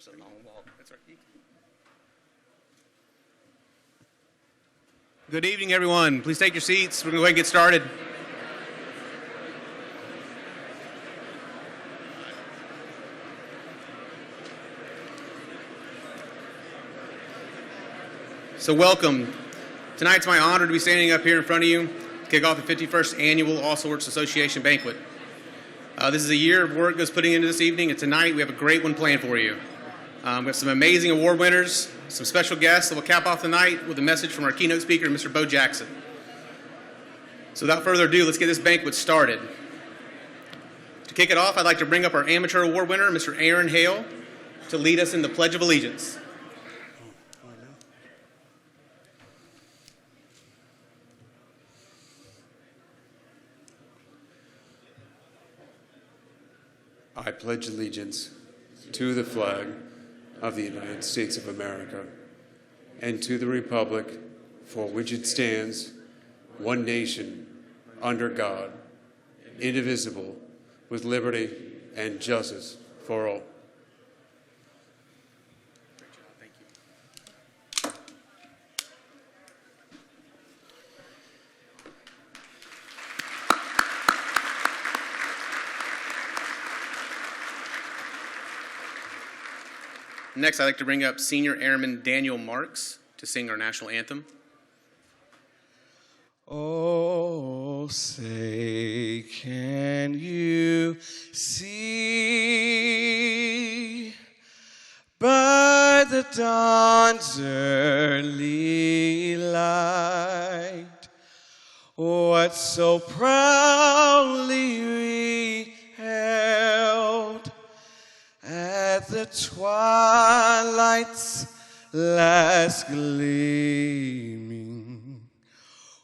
There's a long walk. That's right. Good evening, everyone. Please take your seats. We're going to go ahead and get started. So welcome. Tonight's my honor to be standing up here in front of you to kick off the 51st Annual All Sorts Association Banquet. This is a year of work that's putting into this evening, and tonight we have a great one planned for you. We have some amazing award winners, some special guests that will cap off the night with a message from our keynote speaker, Mr. Bo Jackson. So without further ado, let's get this banquet started. To kick it off, I'd like to bring up our amateur award winner, Mr. Aaron Hale, to lead us in the Pledge of Allegiance. I pledge allegiance to the flag of the United States of America and to the republic for which it stands, one nation, under God, indivisible, with liberty and justice for all. Next, I'd like to bring up Senior Airman Daniel Marks to sing our national anthem. Oh, say, can you see by the dawn's early light what so proudly we held at the twilight's last gleaming,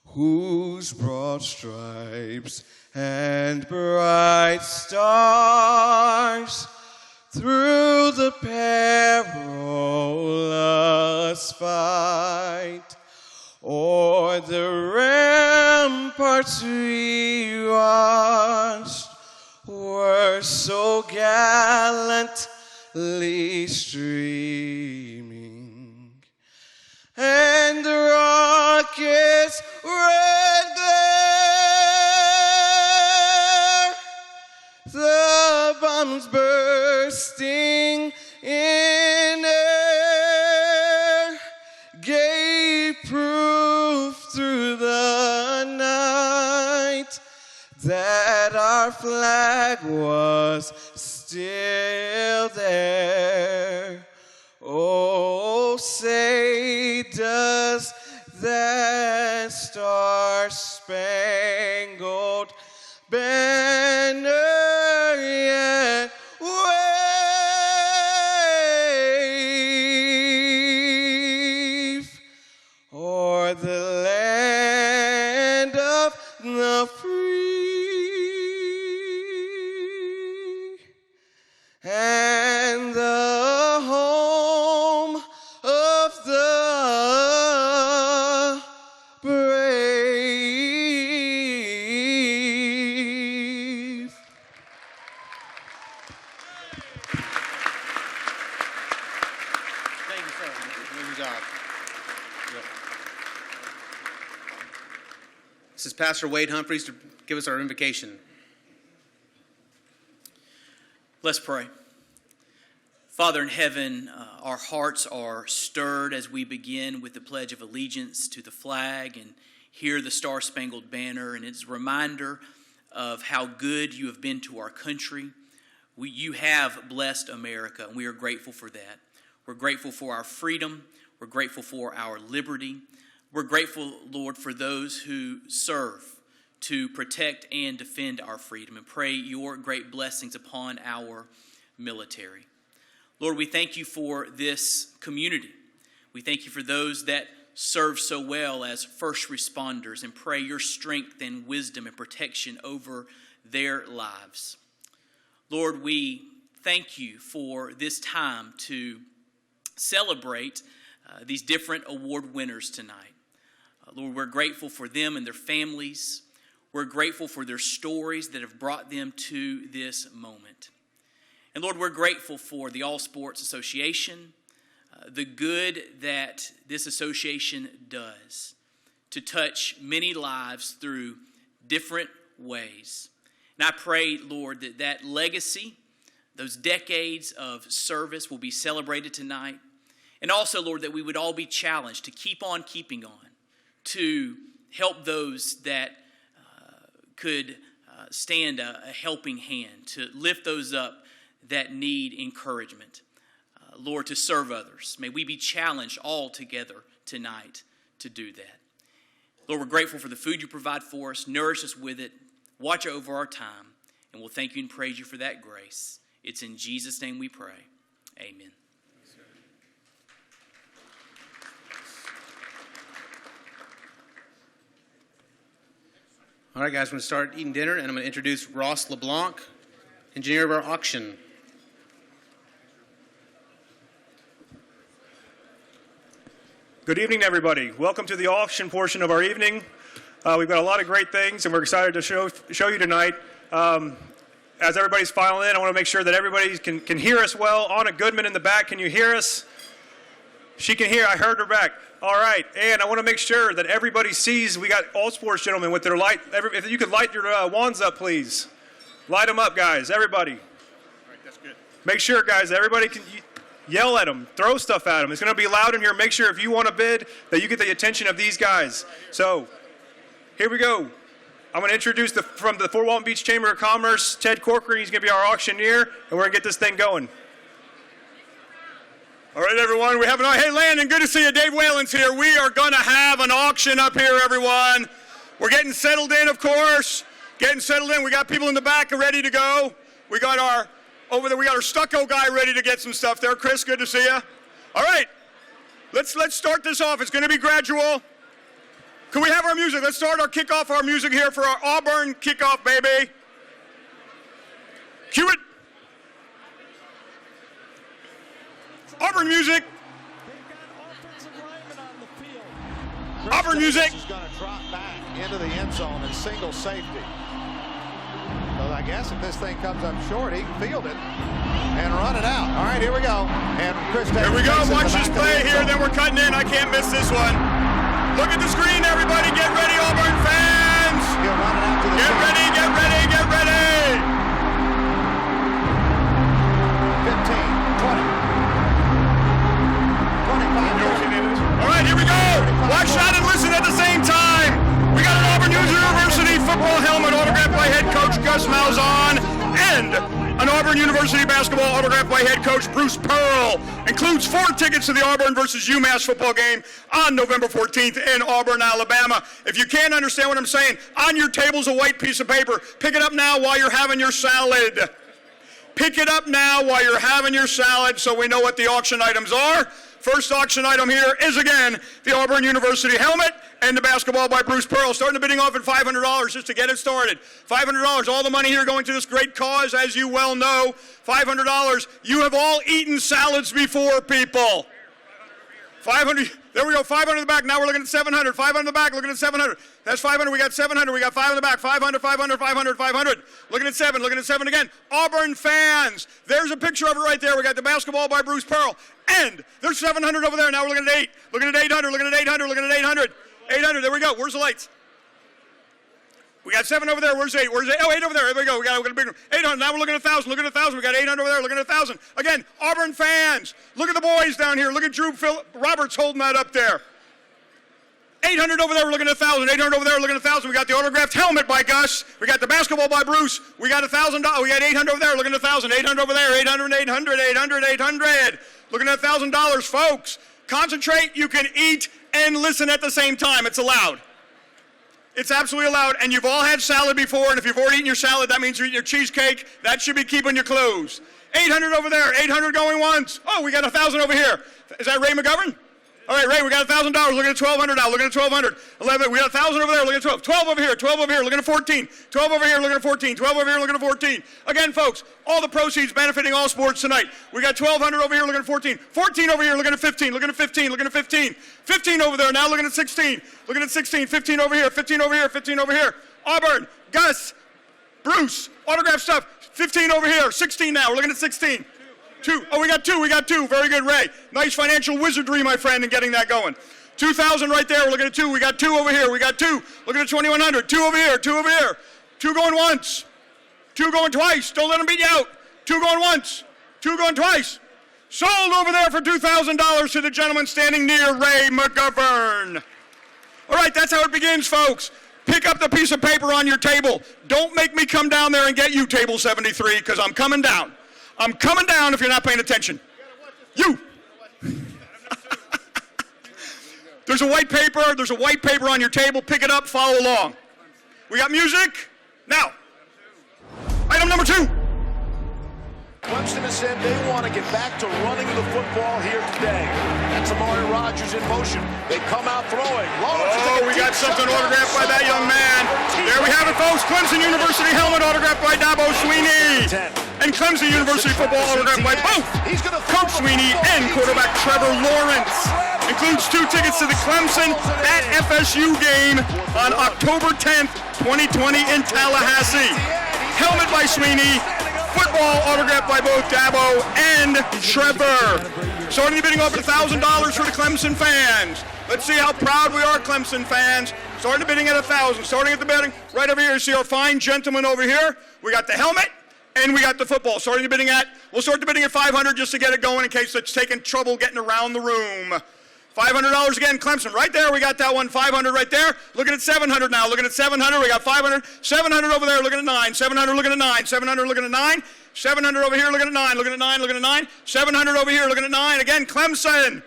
whose broad stripes and bright stars through the perilous fight o'er the ramparts we watched were so gallantly streaming, and the rocket's red glare, the bombs bursting in air, gave proof through the night that our flag was still there. Oh, say does that star-spangled banner yet wave o'er the land of the free and the home of the brave. Thank you, sir. Good job. Yep. This is Pastor Wade Humphreys to give us our invocation. Let's pray. Father in heaven, our hearts are stirred as we begin with the Pledge of Allegiance to the flag and hear the Star-Spangled Banner, and it's a reminder of how good you have been to our country. You have blessed America, and we are grateful for that. We're grateful for our freedom. We're grateful for our liberty. We're grateful, Lord, for those who serve to protect and defend our freedom, and pray your great blessings upon our military. Lord, we thank you for this community. We thank you for those that serve so well as first responders, and pray your strength and wisdom and protection over their lives. Lord, we thank you for this time to celebrate these different award winners tonight. Lord, we're grateful for them and their families. We're grateful for their stories that have brought them to this moment. And Lord, we're grateful for the All Sports Association, the good that this association does to touch many lives through different ways. And I pray, Lord, that that legacy, those decades of service will be celebrated tonight. And also, Lord, that we would all be challenged to keep on keeping on, to help those that could stand a helping hand, to lift those up that need encouragement. Lord, to serve others. May we be challenged all together tonight to do that. Lord, we're grateful for the food you provide for us. Nourish us with it. Watch over our time. And we'll thank you and praise you for that grace. It's in Jesus' name we pray. Amen. All right, guys, we're going to start eating dinner, and I'm going to introduce Ross LeBlanc, engineer of our auction. Good evening, everybody. Welcome to the auction portion of our evening. We've got a lot of great things, and we're excited to show you tonight. As everybody's filing in, I want to make sure that everybody can hear us well. Anna Goodman in the back, can you hear us? She can hear. I heard her back. All right, and I want to make sure that everybody sees. We got all sports gentlemen with their light. If you could light your wands up, please. Light them up, guys. Everybody. All right, that's good. Make sure, guys, everybody can yell at them, throw stuff at them. It's going to be loud in here. Make sure if you want to bid that you get the attention of these guys. So here we go. I'm going to introduce from the Fort Walton Beach Chamber of Commerce, Ted Corcoran. He's going to be our auctioneer, and we're going to get this thing going. All right, everyone, hey, Landon, good to see you. Dave Whalen's here. We are going to have an auction up here, everyone. We're getting settled in, of course. Getting settled in. We got people in the back ready to go. We got our stucco guy ready to get some stuff there. Chris, good to see you. All right, let's start this off. It's going to be gradual. Can we have our music? Let's start our music here for our Auburn kickoff, baby. Cue it. Auburn music. Auburn music. Is going to drop back into the end zone and single safety. So I guess if this thing comes up short, he can field it and run it out. All right, here we go. And Chris Davis. Here we go. Watch this play here. Then we're cutting in. I can't miss this one. Look at the screen, everybody. Get ready, Auburn fans. He'll run it out to the Get ready, get ready, get ready. 15, 20. 25. All right, here we go. Watch out and listen at the same time. We got an Auburn University football helmet autographed by head coach Gus Malzahn and an Auburn University basketball autographed by head coach Bruce Pearl. Includes 4 tickets to the Auburn versus UMass football game on November 14th in Auburn, Alabama. If you can't understand what I'm saying, on your table's a white piece of paper. Pick it up now while you're having your salad. Pick it up now while you're having your salad so we know what the auction items are. First auction item here is, again, the Auburn University helmet and the basketball by Bruce Pearl. Starting the bidding off at $500 just to get it started. $500, all the money here going to this great cause, as you well know. $500. You have all eaten salads before, people. 500. There we go. 500 in the back. Now we're looking at 700. 500 in the back. Looking at 700. That's 500. We got 700. We got 5 in the back. 500, 500, 500, 500. Looking at 7. Looking at 7 again. Auburn fans. There's a picture of it right there. We got the basketball by Bruce Pearl. And there's 700 over there. Now we're looking at 8. Looking at 800. Looking at 800. Looking at 800. 800. There we go. Where's the lights? We got 7 over there. Where's 8? Where's 8? Oh, 8 over there. There we go. We got a big one. 800. Now we're looking at 1,000. Looking at 1,000. We got 800 over there. Looking at 1,000. Again, Auburn fans. Look at the boys down here. Look at Drew Roberts holding that up there. 800 over there. We're looking at 1,000. 800 over there. Looking at 1,000. We got the autographed helmet by Gus. We got the basketball by Bruce. We got $1,000. We got 800 over there. Looking at 1,000. 800 over there. 800, 800, 800, 800. Looking at $1,000, folks. Concentrate. You can eat and listen at the same time. It's allowed. It's absolutely allowed, and you've all had salad before, and if you've already eaten your salad, that means you're eating your cheesecake. That should be keeping you closed. 800 over there, 800 going once. Oh, we got 1,000 over here. Is that Ray McGovern? All right, Ray, we got $1,000. Looking at 1,200 now. Looking at 1,200. 11. We got 1,000 over there. Looking at 12. 12 over here. 12 over here. Looking at 14. 12 over here. Looking at 14. 12 over here. Looking at 14. Again, folks, all the proceeds benefiting all sports tonight. We got 1,200 over here. Looking at 14. 14 over here. Looking at 15. Looking at 15. Looking at 15. 15 over there. Now looking at 16. Looking at 16. 15 over here. 15 over here. 15 over here. Auburn. Gus. Bruce. Autograph stuff. 15 over here. 16 now. We're looking at 16. 2. Oh, we got 2. We got 2. Very good, Ray. Nice financial wizardry, my friend, in getting that going. 2,000 right there. We're looking at 2. We got 2 over here. We got 2. Looking at 2,100. 2 over here. 2 over here. 2 going once. 2 going twice. Don't let them beat you out. 2 going once. 2 going twice. Sold over there for $2,000 to the gentleman standing near Ray McGovern. All right, that's how it begins, folks. Pick up the piece of paper on your table. Don't make me come down there and get you, table 73, because I'm coming down. I'm coming down if you're not paying attention. You. There's a white paper on your table. Pick it up, follow along. We got music. Now, item number 2. Clemson has said they want to get back to running the football here today. That's Amari Rodgers in motion. They come out throwing. Oh, we got something autographed by that young man. There we have it, folks. Clemson University helmet autographed by Dabo Sweeney. And Clemson University football autographed by both Coach Sweeney and quarterback Trevor Lawrence. Includes 2 tickets to the Clemson at FSU game on October 10th, 2020 in Tallahassee. Helmet by Sweeney. Football autographed by both Dabo and Trevor. Starting the bidding over $1,000 for the Clemson fans. Let's see how proud we are, Clemson fans. Starting the bidding at $1,000. Starting at the bidding right over here. You see our fine gentleman over here. We got the helmet and we got the football. Starting the bidding at, we'll start the bidding at $500 just to get it going in case it's taking trouble getting around the room. $500 again, Clemson. Right there, we got that one. $500 right there. Looking at $700 now. Looking at $700. We got $500. $700 over there. Looking at $9. $700. Looking at $9. $700. Looking at $9. $700 over here. Looking at $9. Looking at $9. Looking at $9. $700 over here. Looking at $9. Again, Clemson.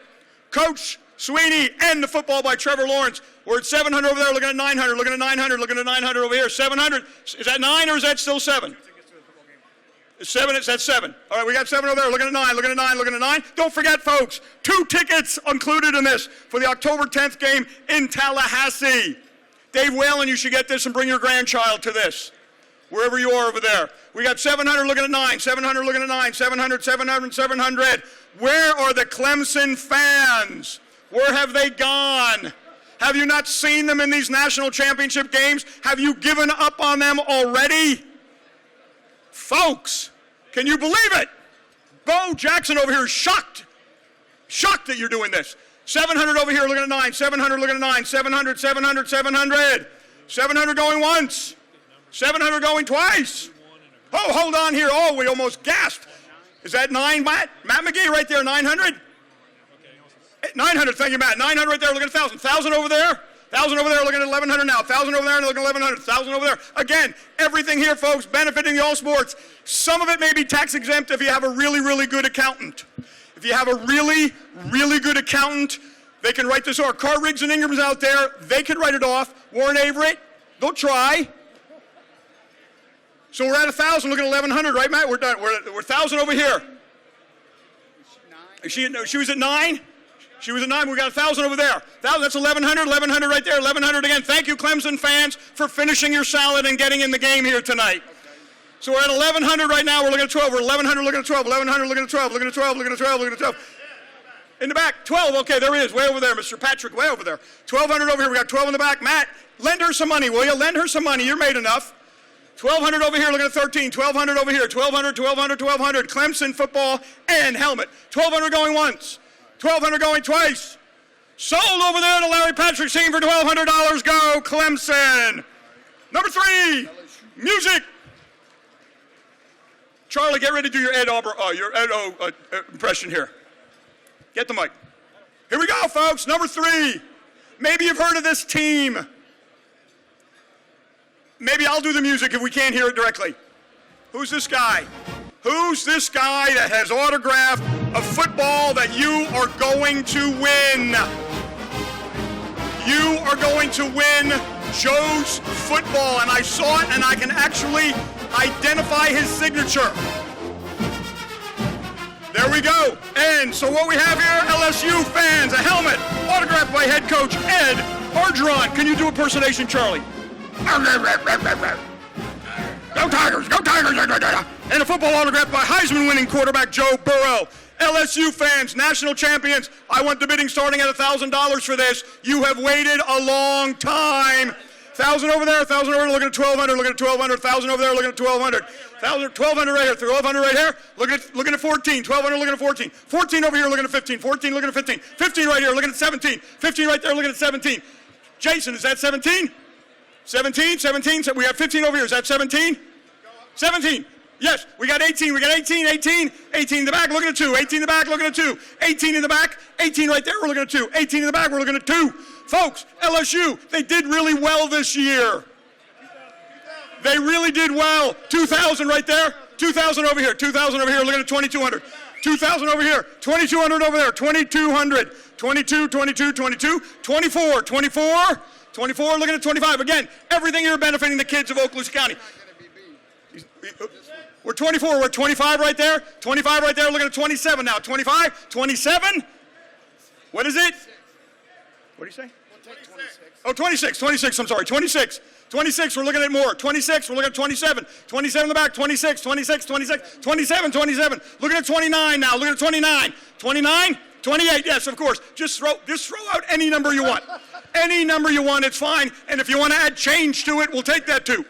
Coach Sweeney and the football by Trevor Lawrence. We're at $700 over there. Looking at $900. Looking at $900. Looking at $900 over here. $700. Is that 9 or is that still 7? 7, that's 7. All right, we got 7 over there. Looking at 9, looking at 9, looking at 9. Don't forget, folks, 2 tickets included in this for the October 10th game in Tallahassee. Dave Whalen, you should get this and bring your grandchild to this, wherever you are over there. We got 700 looking at 9, 700 looking at 9, 700, 700, 700. Where are the Clemson fans? Where have they gone? Have you not seen them in these national championship games? Have you given up on them already? Folks, can you believe it? Bo Jackson over here is shocked. Shocked that you're doing this. 700 over here, looking at 9. 700 looking at 9. 700, 700, 700. 700 going once. 700 going twice. Oh, hold on here. Oh, we almost gasped. Is that 9, Matt? Matt McGee right there, 900? 900, thank you, Matt. 900 right there, looking at 1,000. 1,000 over there. 1,000 over there, looking at 1,100 now. 1,000 over there, and looking at 1,100. 1,000 over there. Again, everything here, folks, benefiting the all sports. Some of it may be tax exempt if you have a really, really good accountant. If you have a really, really good accountant, they can write this off. Carr, Riggs, and Ingram's out there. They can write it off. Warren Averett, they'll try. So we're at 1,000, looking at 1,100, right, Matt? We're done. We're 1,000 over here. She was at 9? She was at 9. We got 1,000 over there. 1,000, that's 1,100. 1,100 right there. 1,100 again. Thank you, Clemson fans, for finishing your salad and getting in the game here tonight. So we're at 1,100 right now. We're looking at 12. We're 1,100 looking at 12. 1,100 looking at 12. Looking at 12. Looking at 12. Looking at 12. In the back, 12. Okay, there he is. Way over there, Mr. Patrick. Way over there. 1,200 over here. We got 12 in the back. Matt, lend her some money, will you? Lend her some money. You're made enough. 1,200 over here. Looking at 13. 1,200 over here. 1,200. 1,200. 1,200. Clemson football and helmet. 1,200 going once. 1,200 going twice. Sold over there to Larry Patrick, singing for $1,200. Go Clemson. Number 3, music. Charlie, get ready to do your Ed O impression here. Get the mic. Here we go, folks. Number 3. Maybe you've heard of this team. Maybe I'll do the music if we can't hear it directly. Who's this guy? Who's this guy that has autographed a football that you are going to win? You are going to win Joe's football, and I saw it, and I can actually identify his signature. There we go. And so what we have here, LSU fans, a helmet autographed by head coach Ed Orgeron. Can you do impersonation, Charlie? Go Tigers, go Tigers! And a football autograph by Heisman-winning quarterback Joe Burrow. LSU fans, national champions, I want the bidding starting at $1,000 for this. You have waited a long time. 1,000 over there, 1,000 over there, looking at 1,200, looking at 1,200, 1,000 over there, looking at 1,200, 1,200 right here, 1,200 right here, looking at 14, 1,200 looking at 14, 14 over here, looking at 15, 14 looking at 15, 15 right here, looking at 17, 15 right there, looking at 17. Jason, is that 17? 17, 17, so we have 15 over here, is that 17? 17. Yes, we got 18, 18 in the back, looking at 2, 18 in the back, looking at 2, 18 in the back, 18 right there, we're looking at 2, 18 in the back, we're looking at 2. Folks, LSU, they did really well this year. They really did well. 2,000 right there, 2,000 over here, 2,000 over here, looking at 2,200. 2,000 over here, 2,200 over there, 2,200, 22, 22, 22, 24, 24, 24, looking at 25. Again, everything here benefiting the kids of Okaloosa County. We're 24, we're 25 right there, 25 right there, looking at 27 now, 25, 27, what is it? What do you say? Oh, 26, 26, I'm sorry, 26, 26, we're looking at more, 26, we're looking at 27, 27 in the back, 26, 26, 26, 27, 27, looking at 29 now, looking at 29, 29, 28, yes, of course, just throw out any number you want. Any number you want, it's fine, and if you want to add change to it, we'll take that too.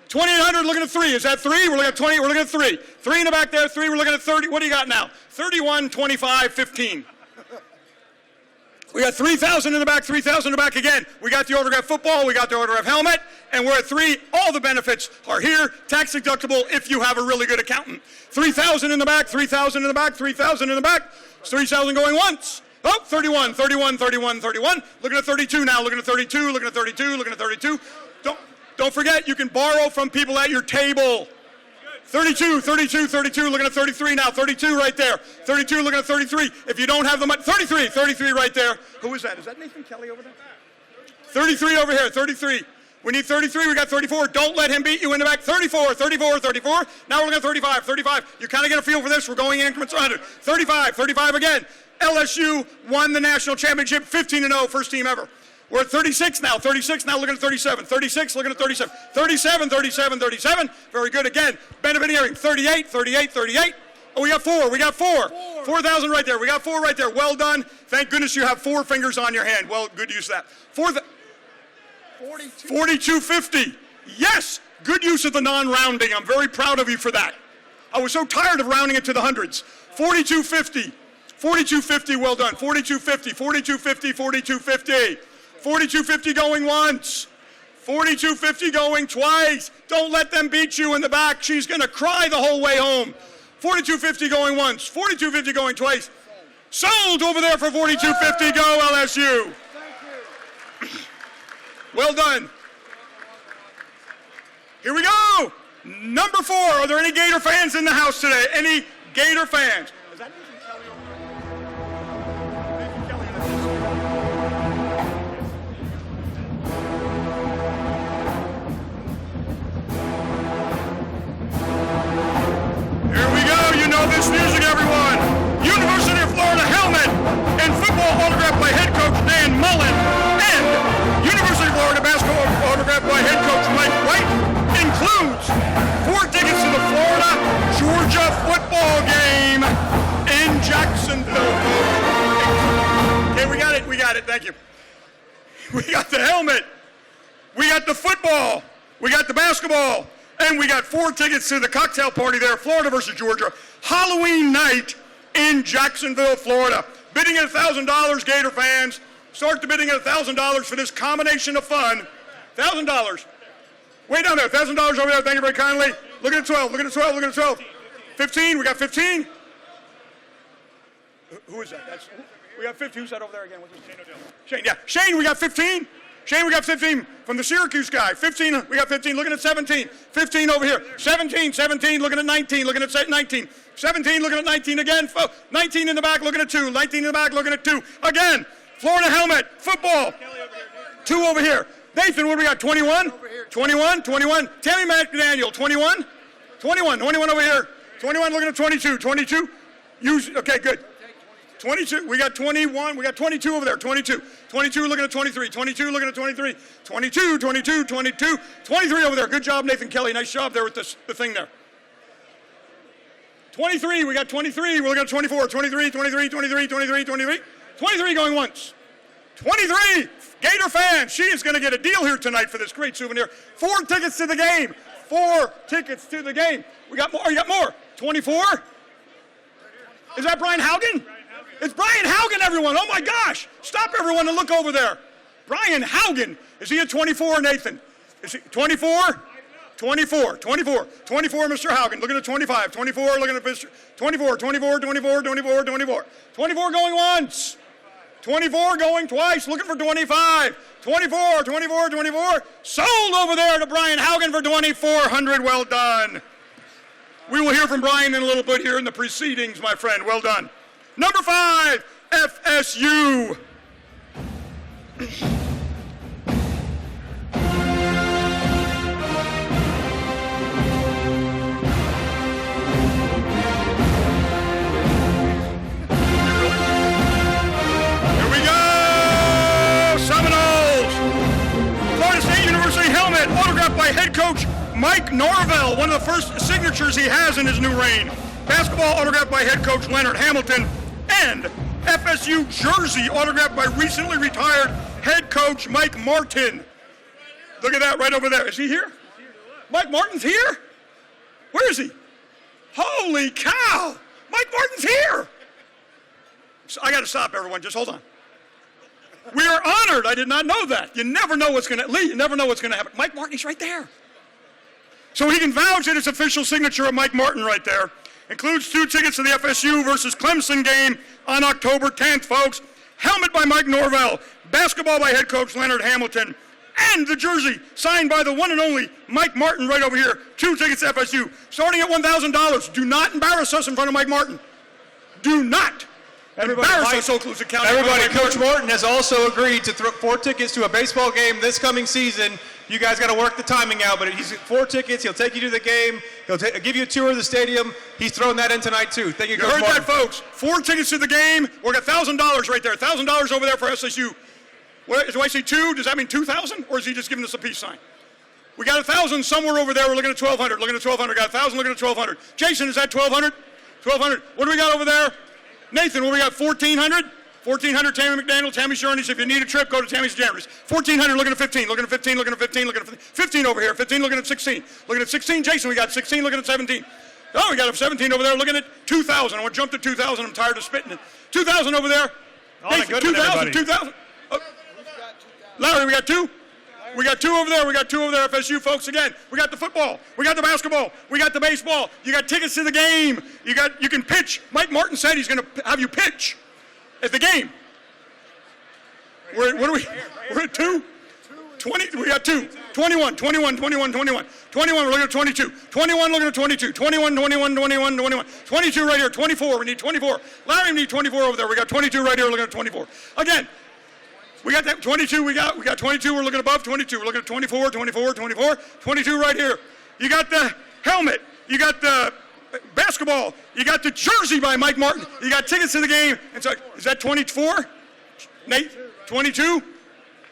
2,800, looking at 3. Is that 3? We're looking at 20. We're looking at 3. 3 in the back there. 3. We're looking at 30. What do you got now? 31, 25, 15. We got 3,000 in the back. 3,000 in the back again. We got the autographed football. We got the autographed helmet, and we're at 3. All the benefits are here. Tax deductible if you have a really good accountant. 3,000 in the back. 3,000 in the back. 3,000 in the back. 3,000 going once. Oh, 31, 31, 31, 31. Looking at 32 now. Looking at 32. Looking at 32. Looking at 32. Don't forget, you can borrow from people at your table. 32, 32, 32, looking at 33 now. 32 right there. 32, looking at 33. If you don't have the money, 33, 33 right there. Who is that? Is that Nathan Kelly over there? 33 over here, 33. We need 33, we got 34. Don't let him beat you in the back. 34, 34, 34. Now we're looking at 35, 35. You kind of get a feel for this. We're going in increments of 100. 35, 35 again. LSU won the national championship, 15-0, first team ever. We're at 36 now, looking at 37, 36, looking at 37, 37, 37, 37, very good again, benefiting hearing, 38, 38, 38, oh, we got 4, 4,000 right there, we got 4 right there, well done, thank goodness you have 4 fingers on your hand, well, good use of that, 42.50, yes, good use of the non-rounding, I'm very proud of you for that, I was so tired of rounding it to the hundreds, 42.50, 42.50, well done, 42.50, 42.50, 42.50, 42.50 going once, 42.50 going twice. Don't let them beat you in the back. She's going to cry the whole way home. 42.50 going once, 42.50 going twice. Sold over there for 42.50. Go LSU. Well done. Here we go. Number 4. Are there any Gator fans in the house today? Any Gator fans? Is that Nathan Kelly over there? Nathan Kelly in the house. Here we go. You know this music, everyone. University of Florida helmet and football autographed by head coach Dan Mullen, and University of Florida basketball autographed by head coach Mike White includes 4 tickets to the Florida-Georgia football game in Jacksonville. Okay, we got it. Thank you. We got the helmet. We got the football. We got the basketball. And we got 4 tickets to the cocktail party there, Florida versus Georgia, Halloween night in Jacksonville, Florida. Bidding at $1,000, Gator fans. Start the bidding at $1,000 for this combination of fun. $1,000. Way down there, $1,000 over there. Thank you very kindly. Look at 12, look at 12, look at 12. 15, we got 15. Who is that? We got 15. Who's that over there again? What's his name? Shane, yeah. Shane, we got 15. Shane, we got 15 from the Syracuse guy. 15, we got 15, looking at 17. 15 over here. 17, looking at 19, looking at 19. 17, looking at 19 again. 19 in the back, looking at 2. 19 in the back, looking at 2. Again, Florida helmet, football. 2 over here. Nathan, what do we got, 21? 21, 21. Tammy McDaniel, 21? 21 over here. 21, looking at 22. 22, okay, good. 22, we got 21, we got 22 over there, 22. 22 looking at 23, 22 looking at 23, 22, 22, 22, 23 over there. Good job, Nathan Kelly. Nice job there with the thing there. 23, we got 23, we're looking at 24, 23, 23, 23, 23, 23, 23 going once. 23, Gator fans, she is going to get a deal here tonight for this great souvenir. 4 tickets to the game. 4 tickets to the game. We got more. You got more. 24? Is that Brian Haugen? It's Brian Haugen, everyone. Oh, my gosh. Stop, everyone, and look over there. Brian Haugen. Is he at 24, Nathan? Is he 24? 24, 24, 24, Mr. Haugen. Looking at 25, 24, looking at Mr. 24, 24, 24, 24, 24. 24 going once. 24 going twice, looking for 25. 24, 24, 24. Sold over there to Brian Haugen for 2,400. Well done. We will hear from Brian in a little bit here in the proceedings, my friend. Well done. Number 5, FSU. Helmet autographed by head coach Mike Norvell, one of the first signatures he has in his new reign. Basketball autographed by head coach Leonard Hamilton, and FSU jersey autographed by recently retired head coach Mike Martin. Look at that right over there. Is he here? Mike Martin's here? Where is he? Holy cow! Mike Martin's here! So I got to stop, everyone. Just hold on. We are honored. I did not know that. You never know what's going to, Lee, you never know what's going to happen. Mike Martin, he's right there. So he can vouch that it's official signature of Mike Martin right there. Includes 2 tickets to the FSU versus Clemson game on October 10th, folks. Helmet by Mike Norvell. Basketball by head coach Leonard Hamilton. And the jersey signed by the one and only Mike Martin right over here. 2 tickets to FSU. Starting at $1,000. Do not embarrass us in front of Mike Martin. Do not. Embarrass us, Okaloosa County. Everybody, Coach Martin has also agreed to throw 4 tickets to a baseball game this coming season. You guys got to work the timing out, but he's 4 tickets. He'll take you to the game. He'll give you a tour of the stadium. He's throwing that in tonight, too. Thank you, Coach Martin. You heard that, folks. 4 tickets to the game. We're got $1,000 right there. $1,000 over there for SSU. What, do I say 2? Does that mean 2,000? Or is he just giving us a peace sign? We got 1,000 somewhere over there. We're looking at 1,200. Looking at 1,200. Got 1,000. Looking at 1,200. Jason, is that 1,200? 1,200. What do we got over there? Nathan, what do we got? 1,400? 1,400, Tammy McDaniel, Tammy Sherney's. If you need a trip, go to Tammy's Jamboree. 1,400, looking at 15, looking at 15, looking at 15, looking at 15 over here. 15, looking at 16. Looking at 16, Jason, we got 16, looking at 17. Oh, we got a 17 over there, looking at 2,000. I want to jump to 2,000. I'm tired of spitting it. 2,000 over there. Nathan, 2,000, 2,000. Oh. Larry, we got 2? We got 2 over there. We got 2 over there. FSU folks again. We got the football. We got the basketball. We got the baseball. You got tickets to the game. You can pitch. Mike Martin said he's going to have you pitch at the game. What are we? We're at 2? 20. We got 2. 21. 21. 21. 21. 21. We're looking at 22. 21. Looking at 22. 21. 21. 21. 21. 22 right here. 24. We need 24. Larry, we need 24 over there. We got 22 right here. We're looking at 24. Again. We got that 22, we got 22, we're looking above 22, we're looking at 24, 24, 24, 22 right here. You got the helmet, you got the basketball, you got the jersey by Mike Martin, you got tickets to the game. And so, is that 24? Nate, 22?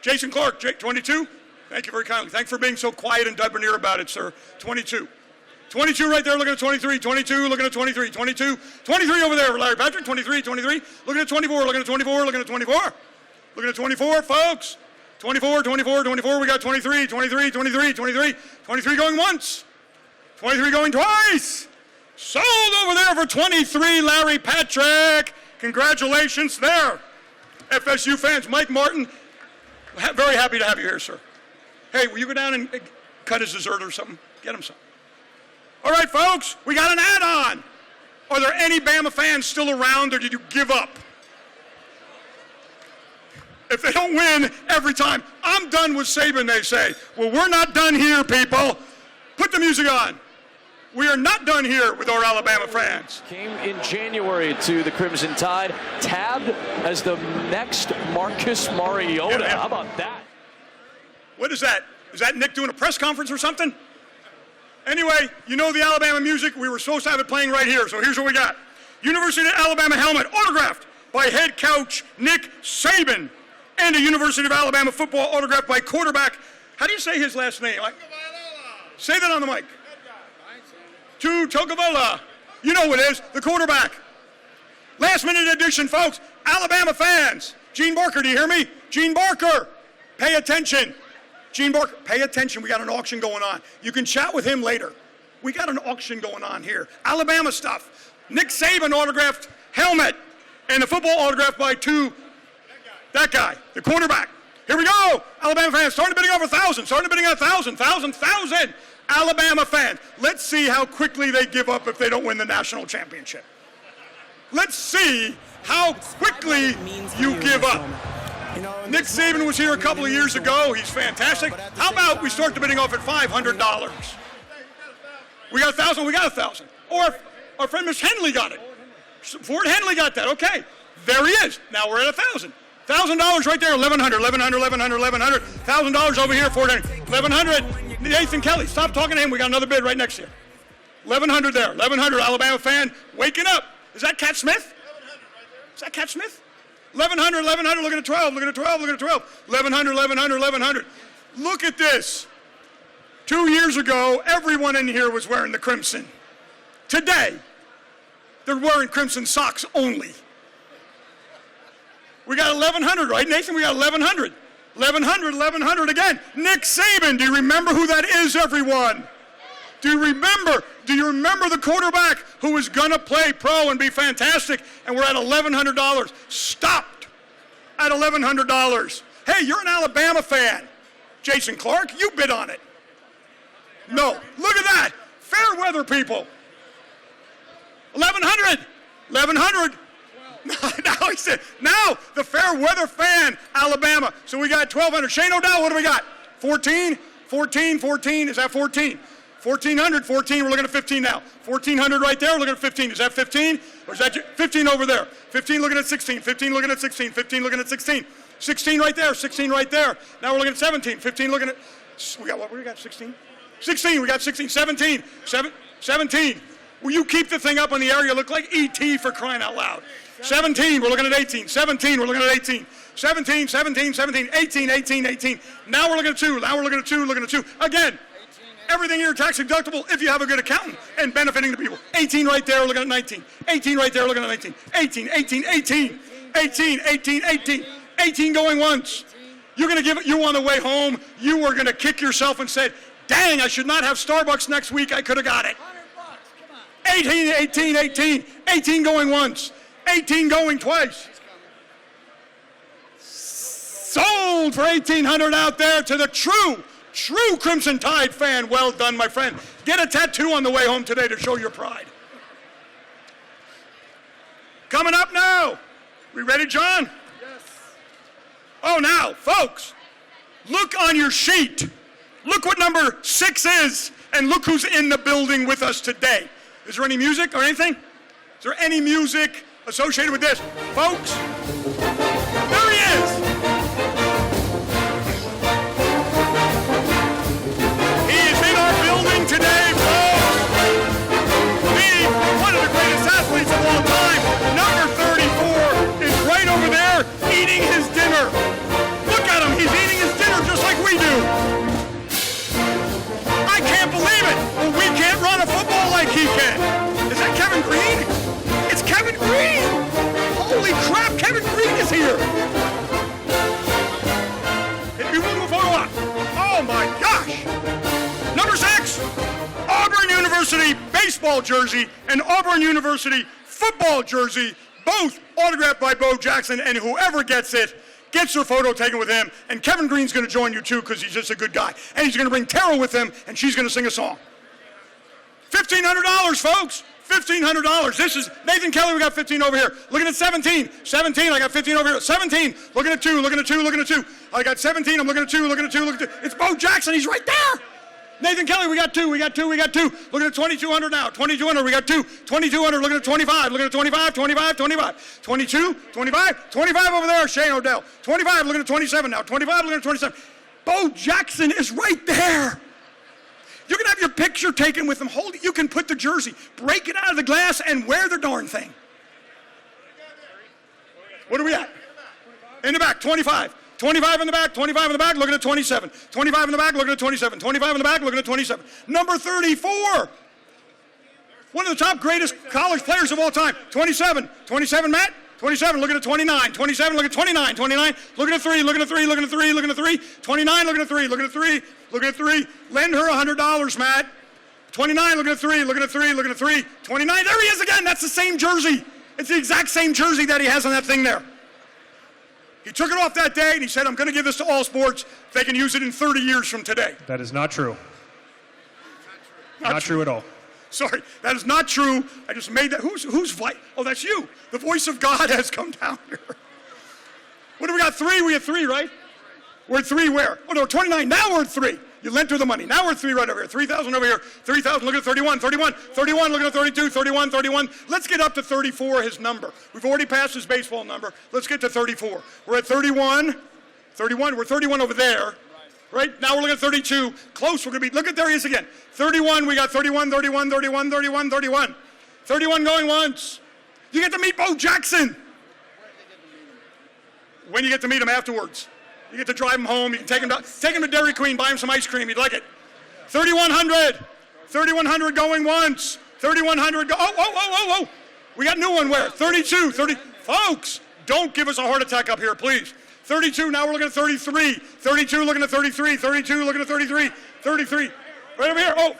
Jason Clark, 22? Thank you very kindly. Thanks for being so quiet and debonair about it, sir. 22. 22 right there, looking at 23, 22, looking at 23, 22, 23 over there, Larry Patrick, 23, 23, looking at 24, looking at 24, looking at 24. Looking at 24, folks. 24, 24, 24. We got 23, 23, 23, 23. 23 going once. 23 going twice. Sold over there for 23, Larry Patrick. Congratulations there. FSU fans, Mike Martin, very happy to have you here, sir. Hey, will you go down and cut his dessert or something? Get him some. All right, folks, we got an add-on. Are there any Bama fans still around, or did you give up? If they don't win every time, I'm done with Saban, they say. Well, we're not done here, people. Put the music on. We are not done here with our Alabama fans. Came in January to the Crimson Tide, tabbed as the next Marcus Mariota. How about that? What is that? Is that Nick doing a press conference or something? Anyway, you know the Alabama music. We were supposed to have it playing right here, so here's what we got. University of Alabama helmet, autographed by head coach Nick Saban. And a University of Alabama football autographed by quarterback. How do you say his last name? Say that on the mic. Tagovailoa. You know what it is, the quarterback. Last minute edition, folks. Alabama fans. Gene Barker, do you hear me? Gene Barker. pay attention. Gene Barker, pay attention. We got an auction going on. You can chat with him later. We got an auction going on here. Alabama stuff. Nick Saban autographed helmet and the football autographed by that guy, the quarterback. Here we go. Alabama fans, starting bidding over 1,000. Starting bidding at 1,000. Alabama fans. Let's see how quickly they give up if they don't win the national championship. Let's see how quickly you give up. Nick Saban was here a couple of years ago. He's fantastic. How about we start the bidding off at $500? We got 1,000. We got 1,000. Or our friend Miss Henley got it. Ford Henley got that. Okay. There he is. Now we're at 1,000. $1,000 right there. $1,100. $1,000 over here. Ford Henley. $1,100. Nathan Kelly. Stop talking to him. We got another bid right next to you. $1,100 there. $1,100. Alabama fan waking up. Is that Cat Smith? Is that Cat Smith? $1,100. Look at a 12. Look at a 12. Look at a 12. $1,100. Look at this. 2 years ago, everyone in here was wearing the crimson. Today, they're wearing crimson socks only. We got 1,100, right, Nathan? We got 1,100. 1,100 again. Nick Saban. Do you remember who that is, everyone? Do you remember the quarterback who was going to play pro and be fantastic, and we're at $1,100? Stopped at $1,100. Hey, you're an Alabama fan. Jason Clark, you bid on it. No, look at that. Fair weather people. 1,100. 1,100. Now he said, now the fair weather fan, Alabama. So we got 1,200. Shane O'Dell, what do we got? 14. Is that 14? 1,400, 14, we're looking at 15 now. 1,400 right there, we're looking at 15. Is that 15? Or is that 15 over there? 15 looking at 16, 15 looking at 16, 15 looking at 16. 16 right there, 16 right there. Now we're looking at 17, 15 looking at, we got what, we got 16? 16, we got 16, 17, 17. Will you keep the thing up in the air? You look like E.T. for crying out loud. 17, we're looking at 18. 17, we're looking at 18. 17, 18. Now we're looking at 2. Now we're looking at 2. Again, everything here tax deductible if you have a good accountant and benefiting the people. 18 right there, we're looking at 19. 18 right there, we're looking at 19. 18 going once. You're going to give it, you on the way home, you were going to kick yourself and said, dang, I should not have Starbucks next week. I could have got it. 18 going once. 18 going twice. Sold for $1,800 out there to the true Crimson Tide fan. Well done, my friend. Get a tattoo on the way home today to show your pride. Coming up now. We ready, John? Yes. Oh, now, folks, look on your sheet. Look what number 6 is, and look who's in the building with us today. Is there any music or anything? Is there any music associated with this? Folks, there he is. He is in our building today, folks. One of the greatest athletes of all time, number 34, is right over there eating his dinner. Look at him. He's eating his dinner just like we do. I can't believe it. Well, we can't run a football like he can. Is that Kevin Green? It's Kevin Green. Holy crap, Kevin Green is here. If you move a photo up. Oh my gosh. Number 6, Auburn University baseball jersey and Auburn University football jersey, both autographed by Bo Jackson, and whoever gets it gets their photo taken with him. And Kevin Green's going to join you too because he's just a good guy. And he's going to bring Terrell with him, and she's going to sing a song. $1,500, folks. $1,500. This is Nathan Kelly. We got 15 over here. Looking at 17. 17. I got 15 over here. 17. Looking at 2. Looking at 2. Looking at 2. I got 17. I'm looking at 2. Looking at 2. Looking at 2. It's Bo Jackson. He's right there. Nathan Kelly. We got 2. We got 2. We got 2. Looking at 2,200 now. 2,200. We got 2. 2,200. Looking at 25. Looking at 25. 25. 25. 22. 25. 25 over there. Shane O'Dell. 25. Looking at 27 now. 25. Looking at 27. Bo Jackson is right there. You can have your picture taken with them. Hold it. You can put the jersey, break it out of the glass, and wear the darn thing. What are we at? In the back, 25. 25 in the back, 25 in the back, looking at 27. 25 in the back, looking at 27. 25 in the back, looking at 27. Number 34. One of the top greatest college players of all time. 27. 27, Matt. 27, looking at 29, 27, look at 29, 29, looking at 3, looking at 3, looking at 3, looking at 3, 29, looking at 3, looking at 3, looking at 3, lend her $100, Matt. 29, looking at 3, looking at 3, looking at 3, 29, there he is again, that's the same jersey. It's the exact same jersey that he has on that thing there. He took it off that day and he said, I'm going to give this to All Sports. They can use it in 30 years from today. That is not true. Not true at all. Sorry, that is not true. I just made that. Who's oh, that's you. The voice of God has come down here. What do we got? 3? We have 3, right? We're at 3 where? Oh, no, 29. Now we're at 3. You lent her the money. Now we're at 3 right over here. 3,000 over here. 3,000. Look at 31. 31. 31. Look at 32. 31. 31. Let's get up to 34, his number. We've already passed his baseball number. Let's get to 34. We're at 31. 31. We're 31 over there. Right? Now we're looking at 32. Close. We're going to be, look at, there he is again. 31. We got 31, 31, 31, 31, 31. 31 going once. You get to meet Bo Jackson. When you get to meet him afterwards. You get to drive him home. You can take him to Dairy Queen, buy him some ice cream. He'd like it. 3,100. 3,100 going once. 3,100 go. Oh. We got a new one where? 32. 30. Folks, don't give us a heart attack up here, please. 32. Now we're looking at 33. 32 looking at 33. 32 looking at 33. 33. Right over here. Oh,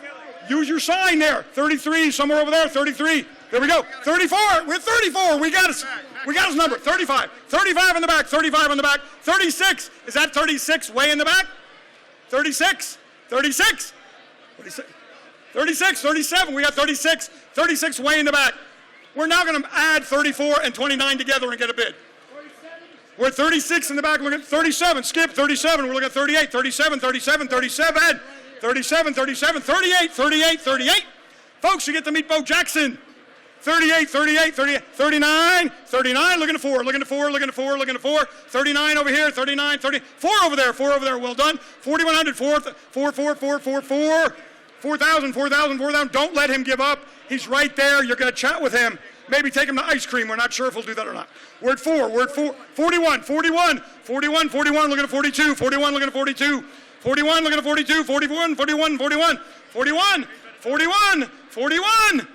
use your sign there. 33 somewhere over there. 33. There we go. 34. We're at 34. We got his number. 35. 35 in the back. 35 in the back. 36. Is that 36 way in the back? 36. 36. 36. 37. We got 36. 36 way in the back. We're now going to add 34 and 29 together and get a bid. We're at 36 in the back. Look at 37. Skip 37. We're looking at 38. 37. 37. 37. 37. 37. 38. 38. 38. Folks, you get to meet Bo Jackson. 38, 38, 38, 39, 39, looking at 4, looking at 4, looking at 4, looking at 4, 39 over here, 39, 30, 4 over there, well done, 4,100, 4,000, 4,000, don't let him give up, he's right there, you're going to chat with him, maybe take him to ice cream, we're not sure if he'll do that or not. We're at 4, 41, 41, 41, 41, looking at 42, 41, looking at 42, 41, looking at 42, 41, 41, 41, 41, 41, 41,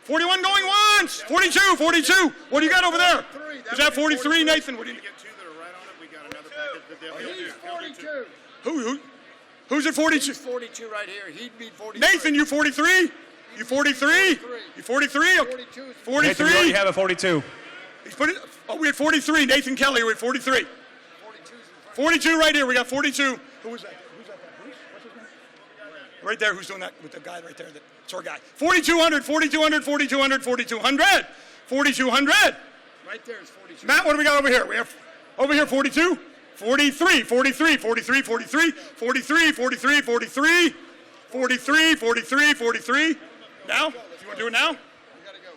41 going once. 42, 42. What do you got over there? Is that 43, Nathan? What do you get? 2 that are right on it. We got another packet. He's 42. Who's at 42? He's 42 right here. He'd be 43. Nathan, you 43? You 43? You 43? 43. Nathan, we already have a 42. He's putting. Oh, we had 43. Nathan Kelly, we had 43. 42 right here. We got 42. Who was that? Who's that? Bruce? What's his name? Right there. Who's doing that with the guy right there? It's our guy. 4,200, 4,200, 4,200, 4,200, 4,200. Right there is 42. Matt, what do we got over here? We have over here 42, 43, 43, 43, 43, 43, 43, 43, 43, 43, 43. Now? You want to do it now?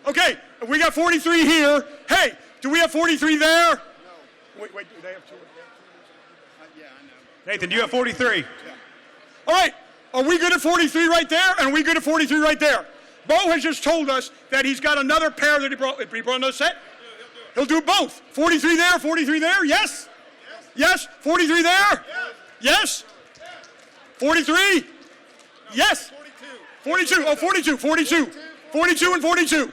Okay, we got 43 here. Hey, do we have 43 there? No. Wait, do they have 2? Yeah, I know. Nathan, do you have 43? All right. Are we good at 43 right there? And are we good at 43 right there? Bo has just told us that he's got another pair that he brought another set. He'll do both. 43 there, 43 there. Yes? Yes? 43 there? Yes? 43? Yes? 42. Oh, 42. 42. 42 and 42.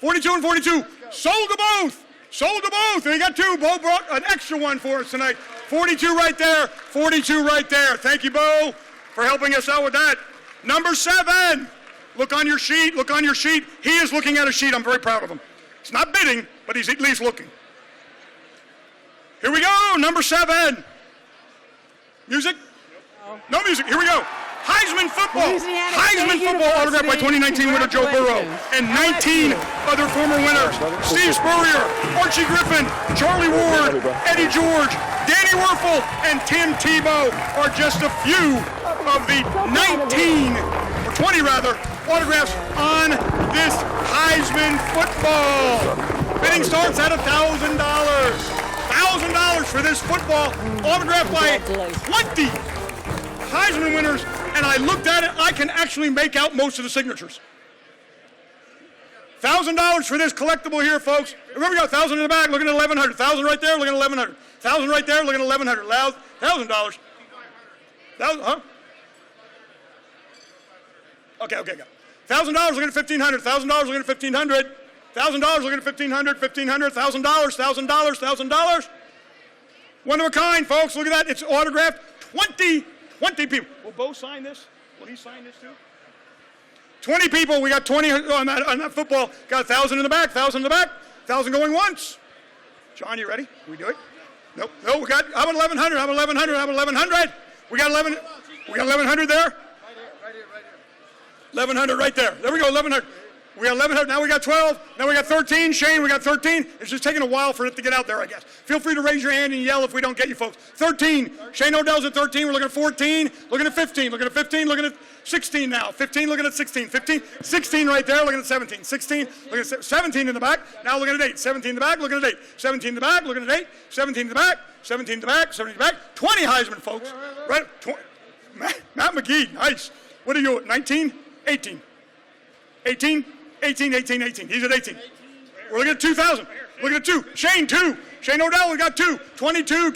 42 and 42. Sold to both. Sold to both. And he got 2. Bo brought an extra one for us tonight. 42 right there. 42 right there. Thank you, Bo, for helping us out with that. Number 7. Look on your sheet. Look on your sheet. He is looking at a sheet. I'm very proud of him. He's not bidding, but he's at least looking. Here we go. Number 7. Music? No music. Here we go. Heisman football. Heisman football autographed by 2019 winner Joe Burrow and 19 other former winners. Steve Spurrier, Archie Griffin, Charlie Ward, Eddie George, Danny Werfel, and Tim Tebow are just a few of the 19, or 20 rather, autographs on this Heisman football. Bidding starts at $1,000. $1,000 for this football, autographed by 20 Heisman winners, and I looked at it, I can actually make out most of the signatures. $1,000 for this collectible here, folks. Remember, we got 1,000 in the back, looking at 1,100. 1,000 right there, looking at 1,100. 1,000 right there, looking at 1,100. $1,000. Huh? Okay, got it. $1,000 looking at 1,500. $1,000 looking at 1,500. $1,000, looking at $1,500, $1,500, $1,000, $1,000. One of a kind, folks. Look at that. It's autographed. 20 people. Will Bo sign this? Will he sign this too? 20 people. We got 20 on that football. Got 1,000 in the back, 1,000 in the back, 1,000 going once. John, you ready? Can we do it? Nope. No, we got, how about 1,100? How about 1,100? How about 1,100? We got 1,100 there? Right here. 1,100 right there. There we go, 1,100. We got 1,100. Now we got 12. Now we got 13. Shane, we got 13. It's just taking a while for it to get out there, I guess. Feel free to raise your hand and yell if we don't get you folks. 13. Shane Odell's at 13. We're looking at 14. Looking at 15. Looking at 15. Looking at 16 now. 15. Looking at 16. 15. 16 right there. Looking at 17. 16. Looking at 17 in the back. Now looking at 8. 17 in the back. Looking at 8. 17 in the back. Looking at 8. 17 in the back. 17 in the back. 17 in the back. 20 Heisman, folks. Right. Matt McGee. Nice. What are you at? 19? 18. 18? 18. He's at 18. We're looking at 2,000. Looking at 2. Shane, 2. Shane Odell, we got 2. 22 in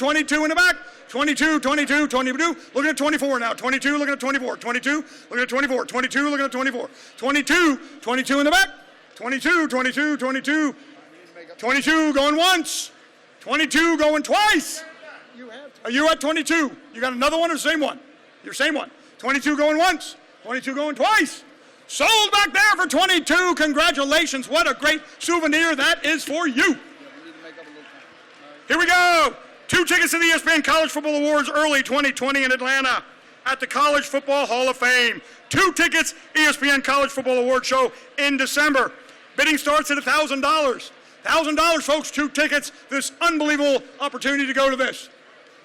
the back. 22. Looking at 24 now. 22, looking at 24. 22, looking at 24. 22, looking at 24. 22 in the back. 22 going once. 22 going twice. Are you at 22? You got another one or the same one? Your same one. 22 going once. 22 going twice. Sold back there for 22. Congratulations. What a great souvenir that is for you. Here we go. 2 tickets to the ESPN College Football Awards early 2020 in Atlanta at the College Football Hall of Fame. 2 tickets, ESPN College Football Awards show in December. Bidding starts at $1,000. $1,000, folks, 2 tickets. This unbelievable opportunity to go to this.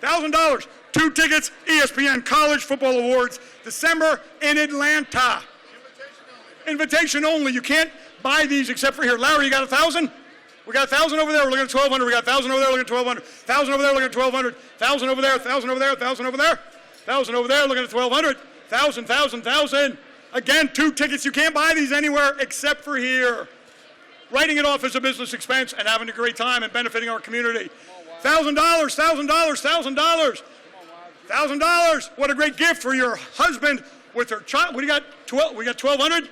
$1,000, 2 tickets, ESPN College Football Awards, December in Atlanta. Invitation only. You can't buy these except for here. Larry, you got 1,000? We got 1,000 over there. We're looking at 1,200. We got 1,000 over there. Looking at 1,200. 1,000 over there. Looking at 1,200. 1,000 over there. 1,000 over there. 1,000 over there. 1,000 over there. Looking at 1,200. 1,000. Again, 2 tickets. You can't buy these anywhere except for here. Writing it off as a business expense and having a great time and benefiting our community. $1,000. $1,000. What a great gift for your husband with her child. What do you got? 12. We got 1,200.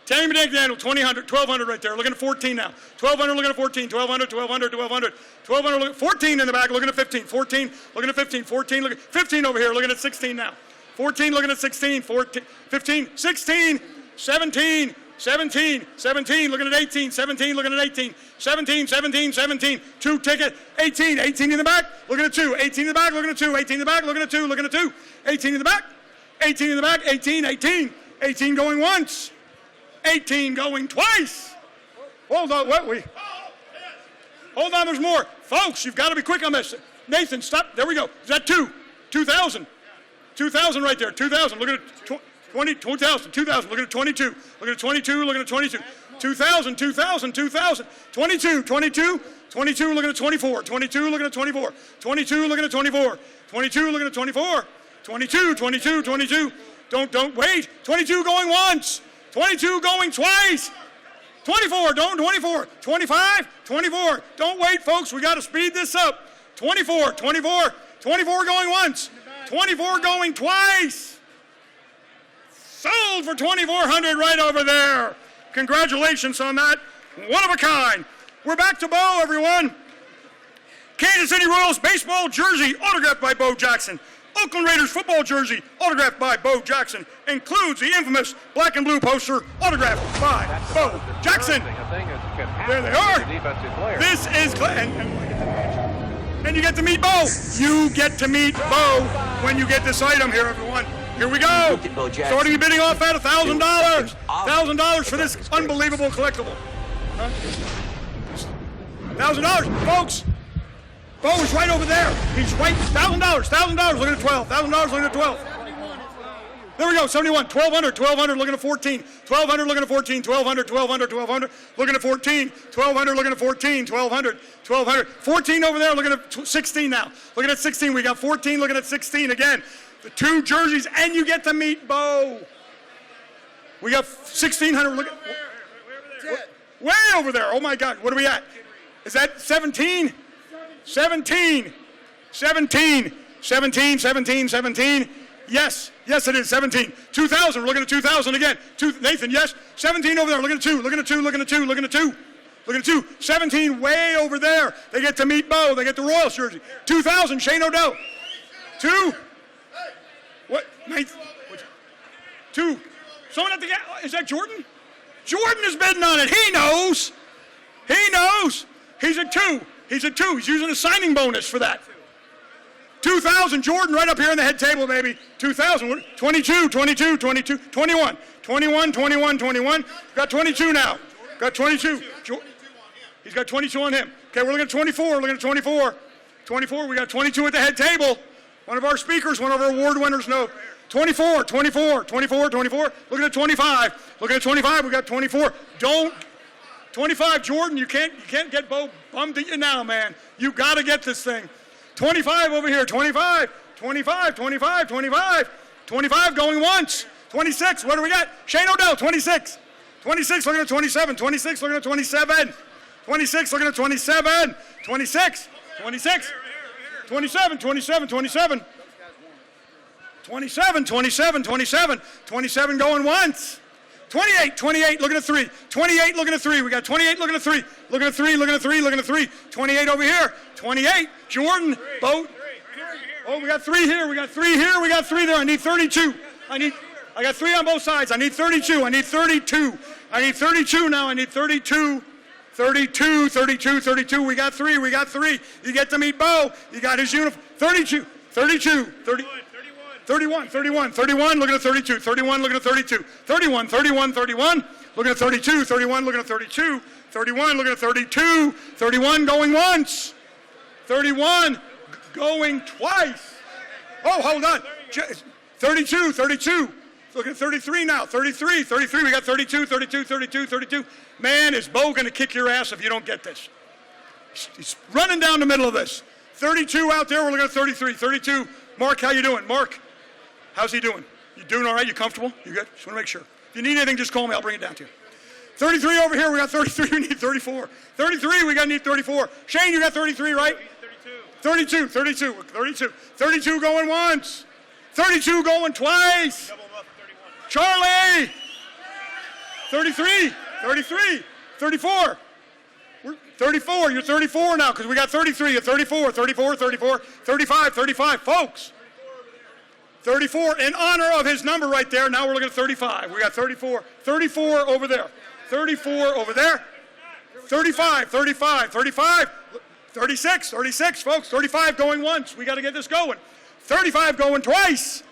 Tammy McDaniel, 1,200 right there. Looking at 14 now. 1,200, looking at 14. 1,200, 1,200, look at 14 in the back, looking at 15. 14, looking at 15. 14, look at 15 over here, looking at 16 now. 14, looking at 16. 14, 15, 16, 17, looking at 18. 17, looking at 18. 17. 2 ticket. 18 in the back, looking at 2. 18 in the back, looking at 2. 18 in the back, looking at 2. 18 in the back. 18 going once. 18 going twice. Hold on, hold on, there's more. Folks, you've got to be quick on this. Nathan, stop. There we go. Is that 2? 2,000. 2,000 right there. 2,000. Look at 20, 2,000. 2,000. Look at 22. Look at 22. Look at 22. 2,000. 22. 22. Looking at 24. 22. Looking at 24. 22. Looking at 24. 22. Looking at 24. 22. Don't wait. 22 going once. 22 going twice. 24, 25, 24. Don't wait, folks. We got to speed this up. 24 going once. 24 going twice. Sold for $2,400 right over there. Congratulations on that. One of a kind. We're back to Bo, everyone. Kansas City Royals baseball jersey autographed by Bo Jackson. Oakland Raiders football jersey autographed by Bo Jackson includes the infamous black and blue poster autographed by Bo Jackson. There they are. This is and you get to meet Bo. You get to meet Bo when you get this item here, everyone. Here we go. Starting bidding off at $1,000. $1,000 for this unbelievable collectible. $1,000, folks. Bo is right over there. He's right. $1,000. Looking at 12. $1,000. Looking at 12. There we go. 71. 1,200. Looking at 14. 1,200. Looking at 14. 1,200. Looking at 14. 1,200. Looking at 14. 1,200. 14 over there. Looking at 16 now. Looking at 16. We got 14. Looking at 16 again. The 2 jerseys, and you get to meet Bo. We got 1,600. Look at way over there. Oh my God. What are we at? Is that 17? 17. Yes, it is 17. 2,000. We're looking at 2,000 again. Nathan, yes. 17 over there. Looking at 2. Looking at 2. 17 way over there. They get to meet Bo. They get the Royals jersey. 2,000, Shane O'Dell. 2. What? 2. Someone at the is that Jordan? Jordan is bidding on it. He knows. He knows. He's at 2. He's at 2. He's using a signing bonus for that. 2,000, Jordan, right up here in the head table, baby. 2,000. 22, 22, 22, 21. 21, 21, 21. Got 22 now. Got 22. He's got 22 on him. Okay, we're looking at 24. We're looking at 24. 24, we got 22 at the head table. One of our speakers, one of our award winners, know. 24, 24, 24, 24. Looking at 25. Looking at 25, we got 24. 25, Jordan, you can't get Bo bummed at you now, man. You got to get this thing. 25 over here, 25, 25, 25, 25. 25 going once. 26, what do we got? Shane O'Dell, 26. 26, looking at 27. 26, looking at 27. 26, looking at 27. 26, 26. 27, 27, 27. 27, 27, 27. 27 going once. 28, 28, looking at 3. 28, looking at 3. We got 28, looking at 3. Looking at 3, looking at 3, looking at 3. 28 over here. 28, Jordan, Boat. Oh, we got 3 here. We got 3 here. We got 3 there. I need 32. I got 3 on both sides. I need 32. I need 32. I need 32 now. I need 32. 32, 32, 32. We got 3. We got 3. You get to meet Bo. You got his uniform. 32, 32, 30. 31, 31, 31, looking at 32, 31, looking at 32, 31, 31, 31, looking at 32, 31, looking at 32, 31, looking at 32, 31 going once, 31 going twice. Oh, hold on. 32, 32, looking at 33 now, 33, 33, we got 32, 32, 32, 32. Man, is Bo going to kick your ass if you don't get this? He's running down the middle of this. 32 out there, we're looking at 33, 32. Mark, how you doing? Mark, how's he doing? You doing all right? You comfortable? You good? Just want to make sure. If you need anything, just call me. I'll bring it down to you. 33 over here. We got 33. We need 34. 33. We got to need 34. Shane, you got 33, right? 32. 32. 32. 32 going once. 32 going twice. Charlie. 33. 33. 34. 34. You're 34 now because we got 33. You're 34. 34. 34. 35. 35. Folks. 34 in honor of his number right there. Now we're looking at 35. We got 34. 34 over there. 34 over there. 35. 35. 35. 36. 36, folks. 35 going once. We got to get this going. 35 going twice.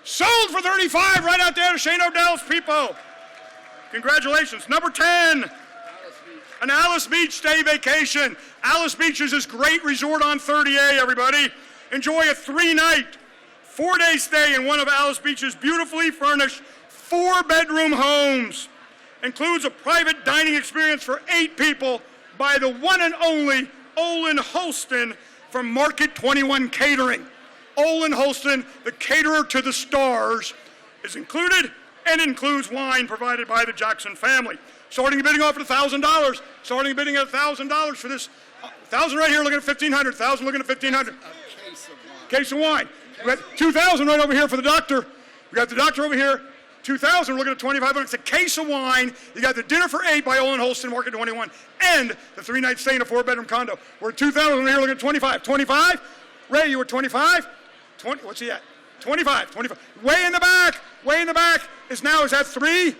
Sold for 35 right out there to Shane O'Dell's people. Congratulations. Number 10, an Alice Beach day vacation. Alice Beach is this great resort on 30A, everybody. Enjoy a 3-night, 4-day stay in one of Alice Beach's beautifully furnished 4-bedroom homes. Includes a private dining experience for 8 people by the one and only Olin Holston from Market 21 Catering. Olin Holston, the caterer to the stars, is included and includes wine provided by the Jackson family. Starting the bidding off at $1,000. Starting the bidding at $1,000 for this. 1,000 right here, looking at 1,500. 1,000 looking at 1,500. Case of wine. We got 2,000 right over here for the doctor. We got the doctor over here. 2,000. We're looking at 2,500. It's a case of wine. You got the dinner for 8 by Olin Holston, Market 21, and the 3-night stay in a 4-bedroom condo. We're at 2,000 over here, looking at 25. 25. Ray, you were 25. 20. What's he at? 25. 25. Way in the back. Way in the back is that 3?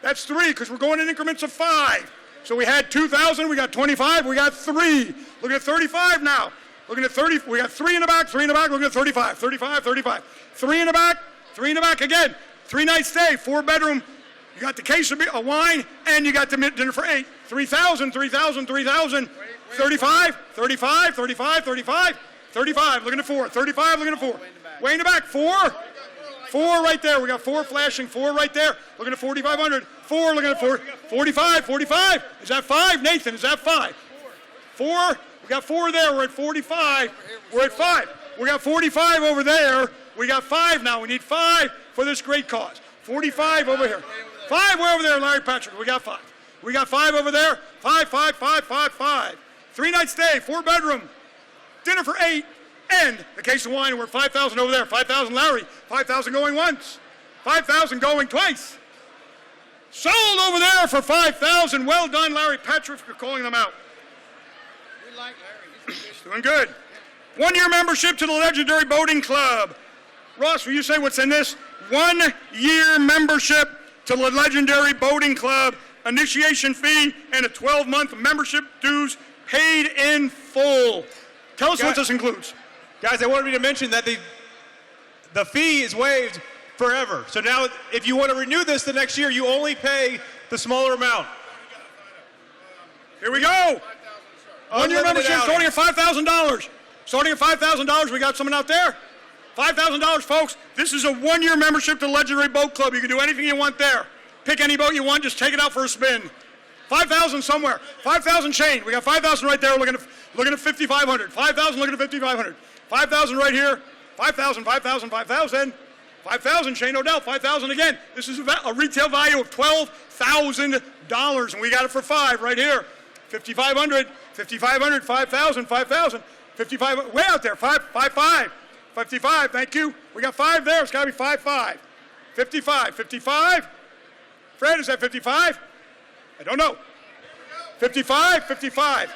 That's 3 because we're going in increments of 5. So we had 2,000. We got 25. We got 3. Looking at 35 now. Looking at 30. We got 3 in the back. 3 in the back. Looking at 35. 35. 35. 3 in the back. 3 in the back again. 3-night stay. 4-bedroom. You got the case of wine and you got the dinner for 8. 3,000. 3,000. 3,000. 35. 35. 35. 35. 35. Looking at 4. 35. Looking at 4. Way in the back. 4. 4 right there. We got 4 flashing. 4 right there. Looking at 4,500. 4. Looking at 4. 45. 45. Is that 5? Nathan, is that 5? 4. We got 4 there. We're at 45. We're at 5. We got 45 over there. We got 5 now. We need 5 for this great cause. 45 over here. 5 way over there, Larry Patrick. We got 5. We got 5 over there. 5, 5, 5, 5, 5. 3-night stay. 4-bedroom. Dinner for 8. And the case of wine, we're 5,000 over there. 5,000, Larry. 5,000 going once. 5,000 going twice. Sold over there for $5,000. Well done, Larry Patrick, for calling them out. We like Larry. He's Doing good. 1-year membership to the Legendary Boating Club. Ross, will you say what's in this? 1-year membership to the Legendary Boating Club. Initiation fee and a 12-month membership dues paid in full. Tell us what this includes. Guys, I wanted me to mention that the fee is waived forever. So now, if you want to renew this the next year, you only pay the smaller amount. Here we go. 1-year membership starting at $5,000. Starting at $5,000, we got someone out there. $5,000, folks. This is a 1-year membership to the Legendary Boat Club. You can do anything you want there. Pick any boat you want, just take it out for a spin. 5,000 somewhere. 5,000 chain. We got 5,000 right there. Looking at 5,500. 5,000 looking at 5,500. 5,000 right here. 5,000, 5,000, 5,000. 5,000 Shane O'Dell. 5,000 again. This is a retail value of $12,000, and we got it for $5,000 right here. 5,500, 5,500, 5,000, 5,000, 55. Way out there. 5,500. 55. Thank you. We got 5 there. It's got to be 5,500. 55. 55. Fred, is that 55? I don't know. 55, 55.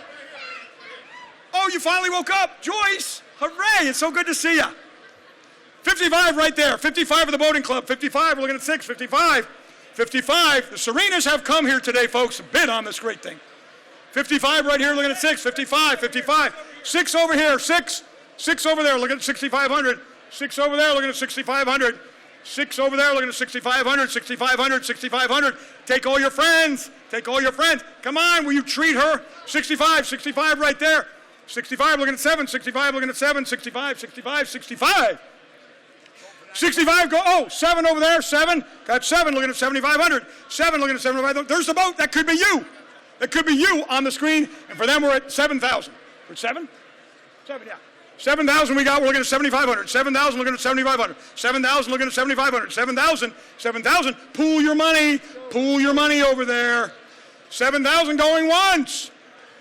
Oh, you finally woke up. Joyce, hooray, it's so good to see you. 55 right there. 55 for the boating club. 55, we're looking at 6, 55. 55, the Serenas have come here today, folks, to bid on this great thing. 55 right here, looking at 6, 55, 55. 6 over here, 6. 6 over there, looking at 6,500. 6 over there, looking at 6,500. 6 over there, looking at 6,500, 6,500, 6,500. Take all your friends. Take all your friends. Come on, will you treat her? 65, 65 right there. 65, looking at 7, 65, looking at 7, 65, 65, 65. 65, go, oh, 7 over there, 7. Got 7, looking at 7,500. 7, looking at 7,500. There's the boat. That could be you. That could be you on the screen. And for them, we're at 7,000. We're at 7? 7, yeah. 7,000 we got, we're looking at 7,500. 7,000 looking at 7,500. 7,000 looking at 7,500. 7,000, 7,000. Pool your money. Pool your money over there. 7,000 going once.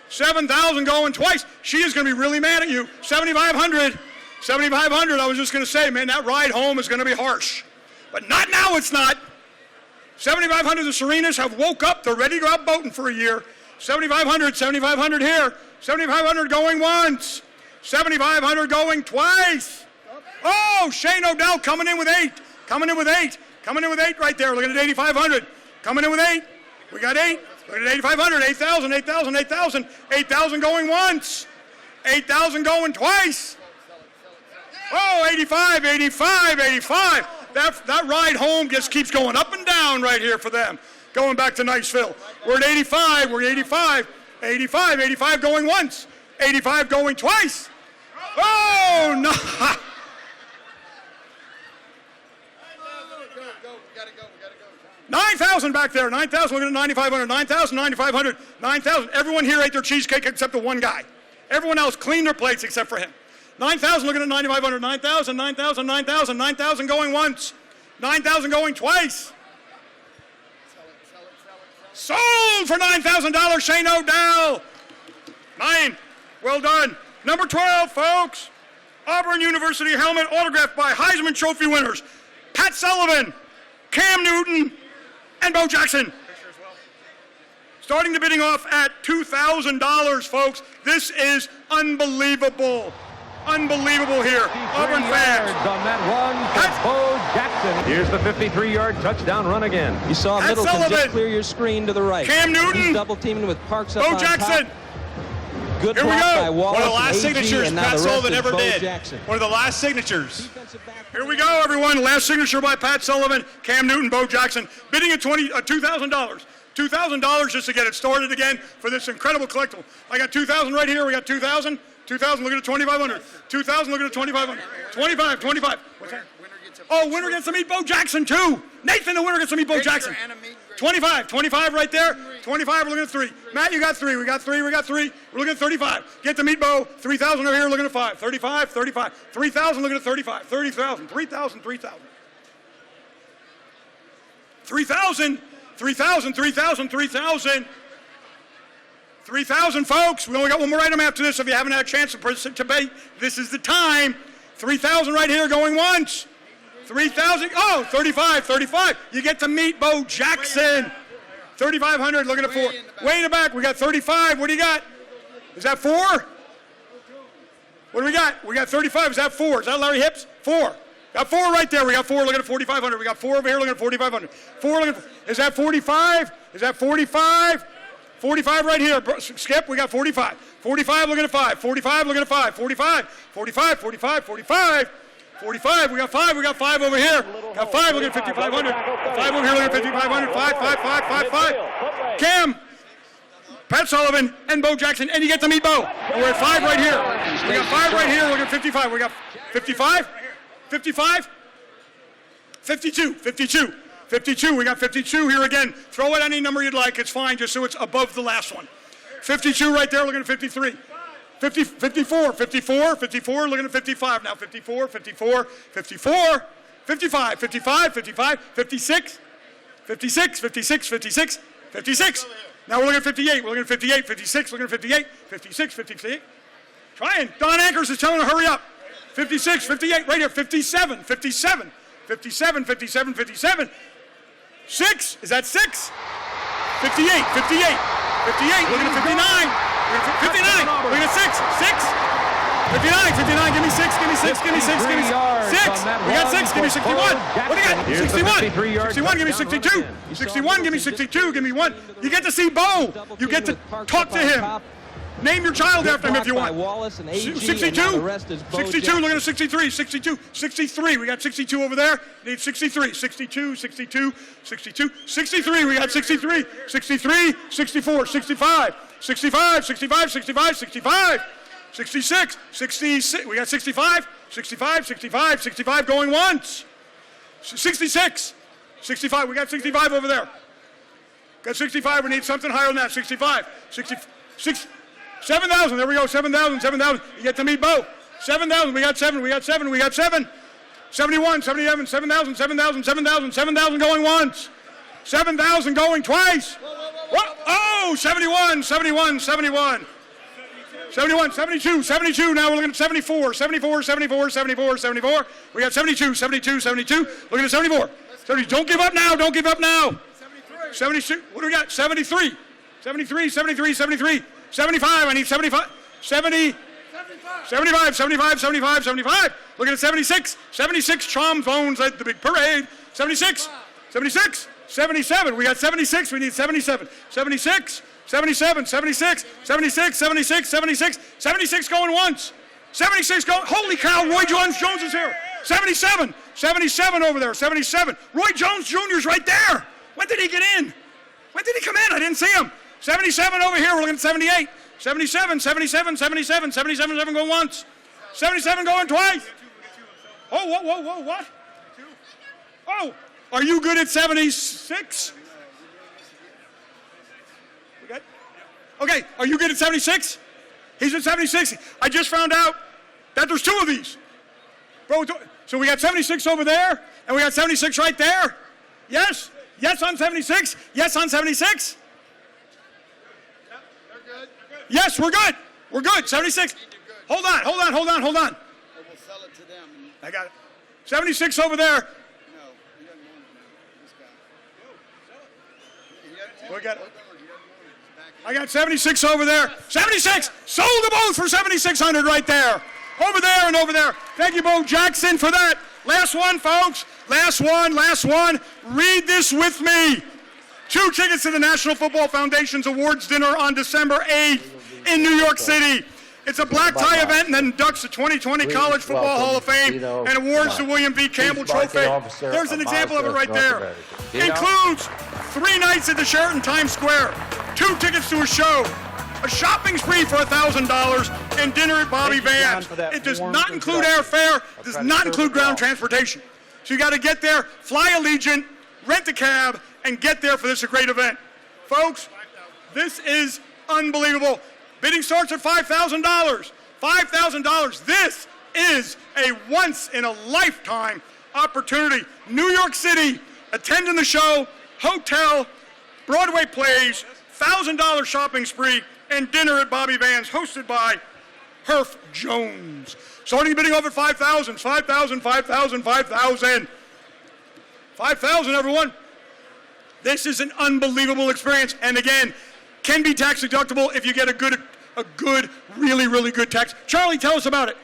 7,000 going twice. She is going to be really mad at you. 7,500. 7,500. I was just going to say, man, that ride home is going to be harsh. But not now, it's not. 7,500, the Serenas have woke up. They're ready to go out boating for a year. 7,500, 7,500 here. 7,500 going once. 7,500 going twice. Oh, Shane O'Dell coming in with 8. Coming in with 8. Coming in with 8 right there. Looking at 8,500. Coming in with 8. We got 8. Looking at 8,500. 8,000, 8,000, 8,000. 8,000 going once. 8,000 going twice. Oh, 85, 85, 85. That ride home just keeps going up and down right here for them. Going back to Niceville. We're at 85. We're at 85. 85, 85 going once. 85 going twice. Oh, no. 9,000 back there. 9,000 looking at 9,500. 9,000, 9,500. 9,000. Everyone here ate their cheesecake except the one guy. Everyone else cleaned their plates except for him. 9,000 looking at 9,500. 9,000, 9,000, 9,000. 9,000 going once. 9,000 going twice. Sold for $9,000, Shane O'Dell. 9. Well done. Number 12, folks. Auburn University helmet autographed by Heisman Trophy winners Pat Sullivan, Cam Newton, and Bo Jackson. Starting the bidding off at $2,000, folks. This is unbelievable. Unbelievable here. Auburn fans. On that run for Bo Jackson. Here's the 53-yard touchdown run again. You saw Pat Middleton Sullivan. just clear your screen to the right. Cam Newton. He's double teaming with Parks up Bo on Jackson. top. Good Here we block go. by Wallace. One of the last and AG, signatures and now Pat the rest Sullivan is ever Bo did. Jackson. One of the last signatures. Here we go, everyone. Last signature by Pat Sullivan, Cam Newton, Bo Jackson. Bidding at $2,000. $2,000 just to get it started again for this incredible collectible. I got 2,000 right here. We got 2,000. 2,000 looking at 2,500. 2,000 looking at 2,500. 25, 25. What's that? Oh, winner gets to meet Bo Jackson, too. Nathan, the winner gets to meet Bo Jackson. 25, 25 right there. 25, we're looking at 3. Matt, you got 3. We got 3, we got 3. We're looking at 35. Get to meet Bo. 3,000 over here, looking at 5. 35, 35. 3,000 looking at 35. 30,000. 3,000, 3,000. 3,000, 3,000, 3,000, 3,000. 3,000, folks. We only got one more item after this. If you haven't had a chance to participate, this is the time. 3,000 right here going once. 3,000. Oh, 35, 35. You get to meet Bo Jackson. 3,500, looking at 4. Way in the back, we got 35. What do you got? Is that 4? What do we got? We got 35. Is that 4? Is that Larry Hips? 4. Got 4 right there. We got 4 looking at 4,500. We got 4 over here looking at 4,500. 4 looking at, is that 45? Is that 45? 45 right here. Skip, we got 45. 45 looking at 5. 45 looking at 5. 45. 45, 45, 45. 45, we got 5 over here. Got 5 looking at 5,500. 5 over here looking at 5,500. 5. Cam, Pat Sullivan, and Bo Jackson, and you get to meet Bo. And we're at 5 right here. We got 5 right here looking at 55. We got 55, 55, 52, 52, 52. We got 52 here again. Throw it any number you'd like. It's fine, just so it's above the last one. 52 right there looking at 53. 54, 54, 54, looking at 55 now. 54, 54, 54, 55, 55, 55, 56, 56, 56, 56, 56. Now we're looking at 58. We're looking at 58, 56, looking at 58, 56, 58. Trying. Don Anchors is telling her to hurry up. 56, 58, right here. 57, 57, 57, 57, 57. 6, is that 6? 58, 58, 58, looking at 59. 59, look at 6, 59, 59, give me 6, give me 6, give me 6, give me 6, we got 6, give me 61, what do you got, 61, 61, give me 62, 61, give me 62, give me 1, you get to see Bo, you get to talk to him, name your child after him if you want, 62, 62, looking at 63, 62, 63, we got 62 over there, need 63, 62, 62, 62, 63, we got 63, 63, 64, 65, 65, 65, 65, 65, 66, 66, we got 65, 65, 65, 65 going once, 66, 65, we got 65 over there, got 65, we need something higher than that, 65, 66, 7,000, there we go, 7,000, 7,000, you get to meet Bo, 7,000, we got 7, we got 7, we got 7, 71, 77, 7,000, 7,000, 7,000, 7,000 going once, 7,000 going twice, what? Oh, 71, 71, 71, 71, 72, 72, now we're looking at 74, 74, 74, 74, 74, we got 72, 72, 72, looking at 74, 70, don't give up now, don't give up now, 72, what do we got, 73, 73, 73, 73, 75, I need 75, 70, 75, 75, 75, 75, looking at 76, 76, trombones at the big parade, 76, 76, 77, we got 76, we need 77, 76, 77, 76, 76, 76, 76, 76 going once, 76 going, holy cow, Roy Jones is here, 77, 77 over there, 77, Roy Jones Jr.'s right there, when did he get in? When did he come in? I didn't see him. 77 over here, we're looking at 78, 77, 77, 77, 77 going once, 77 going twice, oh, whoa, what? Oh, are you good at 76? Okay, are you good at 76? He's at 76. I just found out that there's 2 of these. Bro, so we got 76 over there, and we got 76 right there. Yes? Yes on 76? Yes on 76? Yep, they're good. Yes, we're good. We're good. 76. Hold on. Or we'll sell it to them. I got it. 76 over there. No, he doesn't want it now. This guy. We got it. I got 76 over there. 76! Sold them both for 7,600 right there. Over there and over there. Thank you, Bo Jackson, for that. Last one, folks. Last one. Read this with me. 2 tickets to the National Football Foundation's awards dinner on December 8th in New York City. It's a black tie event and inducts the 2020 College Football Hall of Fame and awards the William V. Campbell Trophy. There's an example of it right there. Includes 3 nights at the Sheraton Times Square, 2 tickets to a show, a shopping spree for $1,000, and dinner at Bobby Vans. It does not include airfare, does not include ground transportation. So you got to get there, fly Allegiant, rent a cab, and get there for this great event. Folks, this is unbelievable. Bidding starts at $5,000. $5,000. This is a once-in-a-lifetime opportunity. New York City, attending the show, hotel, Broadway plays, $1,000 shopping spree, and dinner at Bobby Vans, hosted by Herff Jones. Starting bidding over 5,000, 5,000, 5,000, 5,000, 5,000, everyone. This is an unbelievable experience. And again, can be tax deductible if you get a good, really, really good tax. Charlie, tell us about it.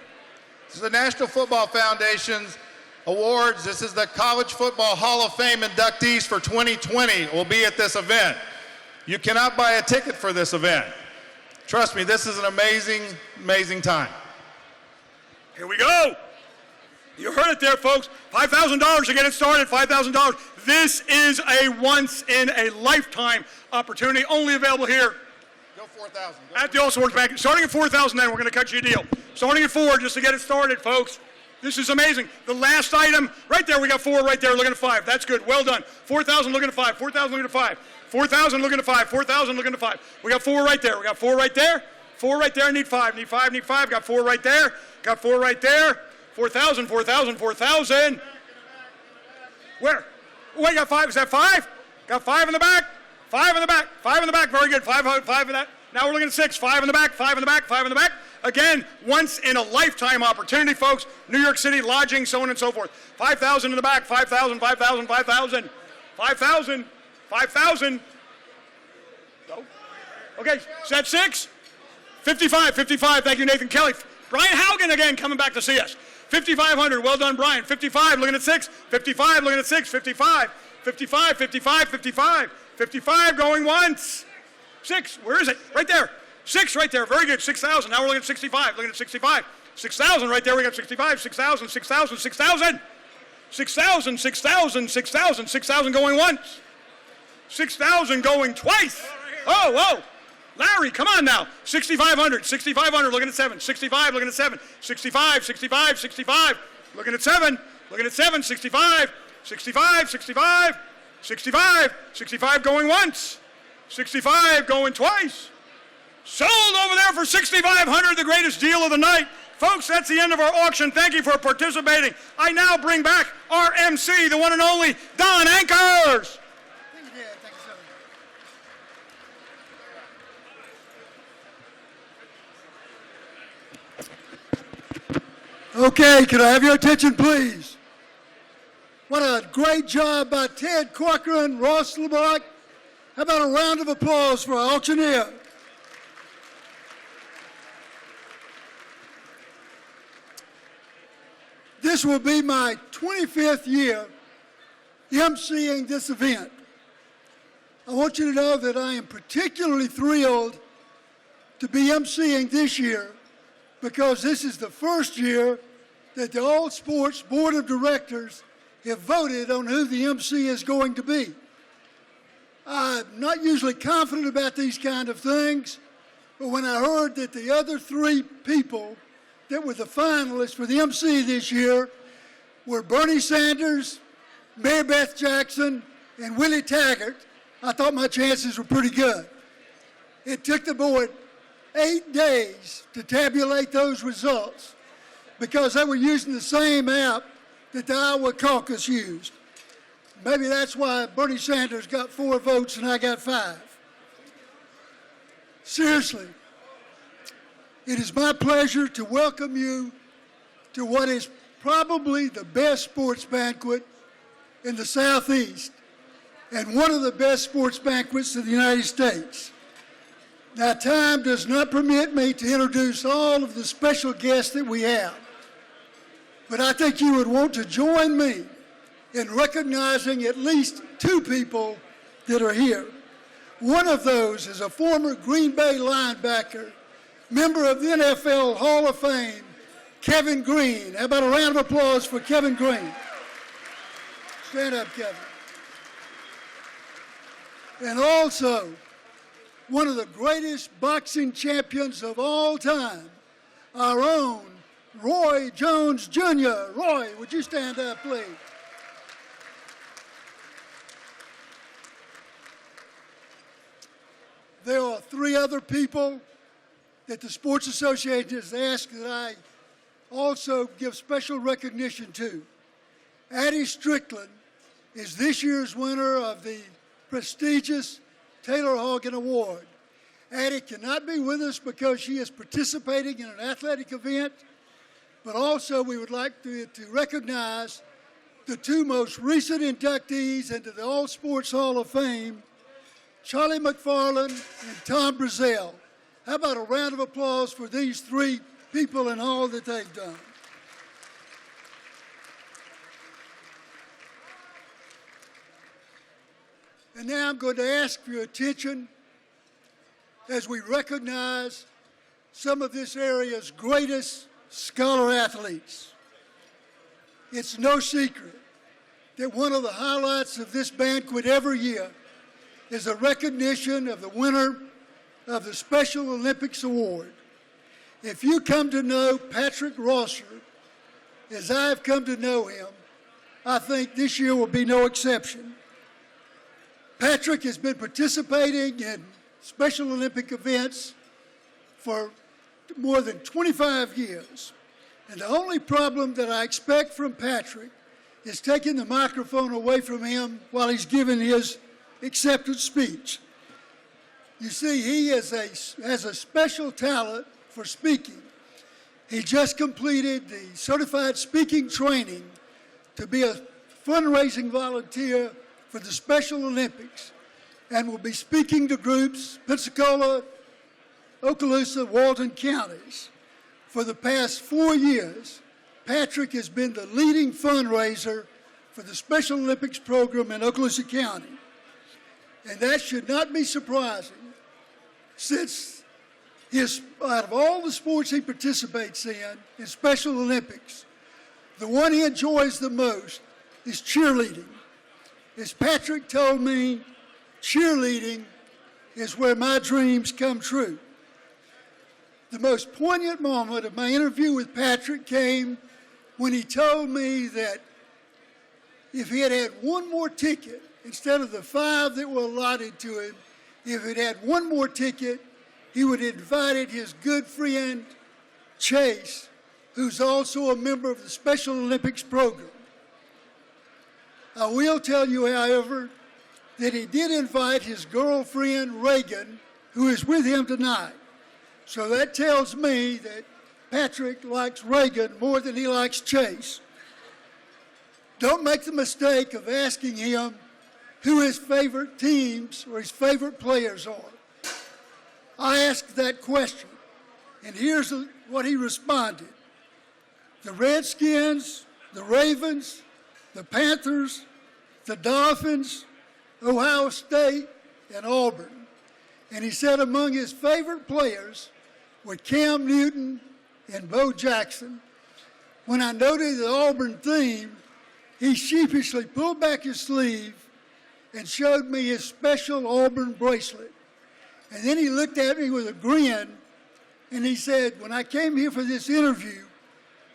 This is the National Football Foundation's awards. This is the College Football Hall of Fame inductees for 2020 will be at this event. You cannot buy a ticket for this event. Trust me, this is an amazing, amazing time. Here we go. You heard it there, folks. $5,000 to get it started, $5,000. This is a once-in-a-lifetime opportunity, only available here Go 4,000. at the Allsports Bank. Starting at $4,000, then we're going to cut you a deal. Starting at $4,000 just to get it started, folks. This is amazing. The last item, right there, we got 4 right there, looking at 5. That's good, well done. 4,000, looking at 5, 4,000, looking at 5. 4,000, looking at 5, 4,000, looking at 5. We got 4 right there, we got 4 right there. 4 right there, need 5, need 5, need 5. Got 4 right there, got 4 right there. 4,000, 4,000, 4,000. Where? Wait, got 5, is that 5? Got 5 in the back, 5 in the back, 5 in the back, very good, 5 in that. Now we're looking at 6, 5 in the back, 5 in the back, 5 in the back. Again, once in a lifetime opportunity, folks. New York City, lodging, so on and so forth. 5,000 in the back, 5,000, 5,000, 5,000. 5,000, 5,000. Go. Okay, is that 6? 55, 55, thank you, Nathan Kelly. Brian Haugen again coming back to see us. 5,500, well done, Brian. 55, looking at 6. 55, looking at 6. 55, 55, 55, 55. 55 going once. 6, where is it? Right there. 6 right there, very good. 6,000, now we're looking at 65, looking at 65. 6,000 right there, we got 65. 6,000, 6,000, 6,000. 6,000, 6,000, 6,000, 6,000 going once. 6,000 going twice. Oh, whoa. Larry, come on now. 6,500, 6,500, looking at 7. 65, looking at 7. 65, 65, 65, looking at 7. Looking at 7, 65, 65, 65, 65, 65 going once. 65 going twice. Sold over there for 6,500, the greatest deal of the night. Folks, that's the end of our auction. Thank you for participating. I now bring back our MC, the one and only Don Anchors. Okay, can I have your attention, please? What a great job by Ted Corcoran, Ross Lamont. How about a round of applause for our auctioneer? This will be my 25th year emceeing this event. I want you to know that I am particularly thrilled to be emceeing this year because this is the first year that the All Sports Board of Directors have voted on who the MC is going to be. I'm not usually confident about these kind of things, but when I heard that the other 3 people that were the finalists for the MC this year were Bernie Sanders, Mary Beth Jackson, and Willie Taggart, I thought my chances were pretty good. It took the board 8 days to tabulate those results because they were using the same app that the Iowa caucus used. Maybe that's why Bernie Sanders got 4 votes and I got 5. Seriously, it is my pleasure to welcome you to what is probably the best sports banquet in the Southeast and one of the best sports banquets in the United States. Now, time does not permit me to introduce all of the special guests that we have, but I think you would want to join me in recognizing at least 2 people that are here. One of those is a former Green Bay linebacker, member of the NFL Hall of Fame, Kevin Greene. How about a round of applause for Kevin Greene? Stand up, Kevin. And also, one of the greatest boxing champions of all time, our own Roy Jones Jr. Roy, would you stand up, please? There are 3 other people that the Sports Association has asked that I also give special recognition to. Addie Strickland is this year's winner of the prestigious Taylor Hogan Award. Addie cannot be with us because she is participating in an athletic event, but also we would like to recognize the two most recent inductees into the All Sports Hall of Fame, Charlie McFarland and Tom Brazell. How about a round of applause for these three people and all that they've done? And now I'm going to ask for your attention as we recognize some of this area's greatest scholar athletes. It's no secret that one of the highlights of this banquet every year is a recognition of the winner of the Special Olympics Award. If you come to know Patrick Rosser as I've come to know him, I think this year will be no exception. Patrick has been participating in Special Olympic events for more than 25 years. And the only problem that I expect from Patrick is taking the microphone away from him while he's giving his acceptance speech. You see, he has a special talent for speaking. He just completed the certified speaking training to be a fundraising volunteer for the Special Olympics and will be speaking to groups, Pensacola, Okaloosa, Walton counties. For the past 4 years, Patrick has been the leading fundraiser for the Special Olympics program in Okaloosa County. And that should not be surprising, since out of all the sports he participates in Special Olympics, the one he enjoys the most is cheerleading. As Patrick told me, cheerleading is where my dreams come true. The most poignant moment of my interview with Patrick came when he told me that if he had had one more ticket, instead of the 5 that were allotted to him, if he'd had one more ticket, he would have invited his good friend, Chase, who's also a member of the Special Olympics program. I will tell you, however, that he did invite his girlfriend, Reagan, who is with him tonight. So that tells me that Patrick likes Reagan more than he likes Chase. Don't make the mistake of asking him who his favorite teams or his favorite players are. I asked that question, and here's what he responded. The Redskins, the Ravens, the Panthers, the Dolphins, Ohio State, and Auburn. And he said among his favorite players were Cam Newton and Bo Jackson. When I noted the Auburn theme, he sheepishly pulled back his sleeve and showed me his special Auburn bracelet. And then he looked at me with a grin, and he said, when I came here for this interview,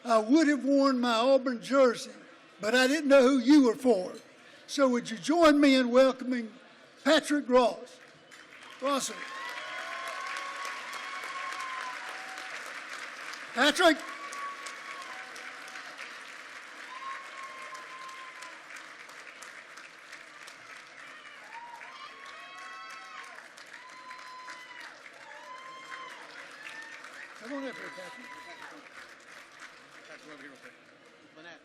I would have worn my Auburn jersey, but I didn't know who you were for. So would you join me in welcoming Patrick Ross? Rosser. Patrick. Come on up here, Patrick. Patrick, over here real quick. Lynette.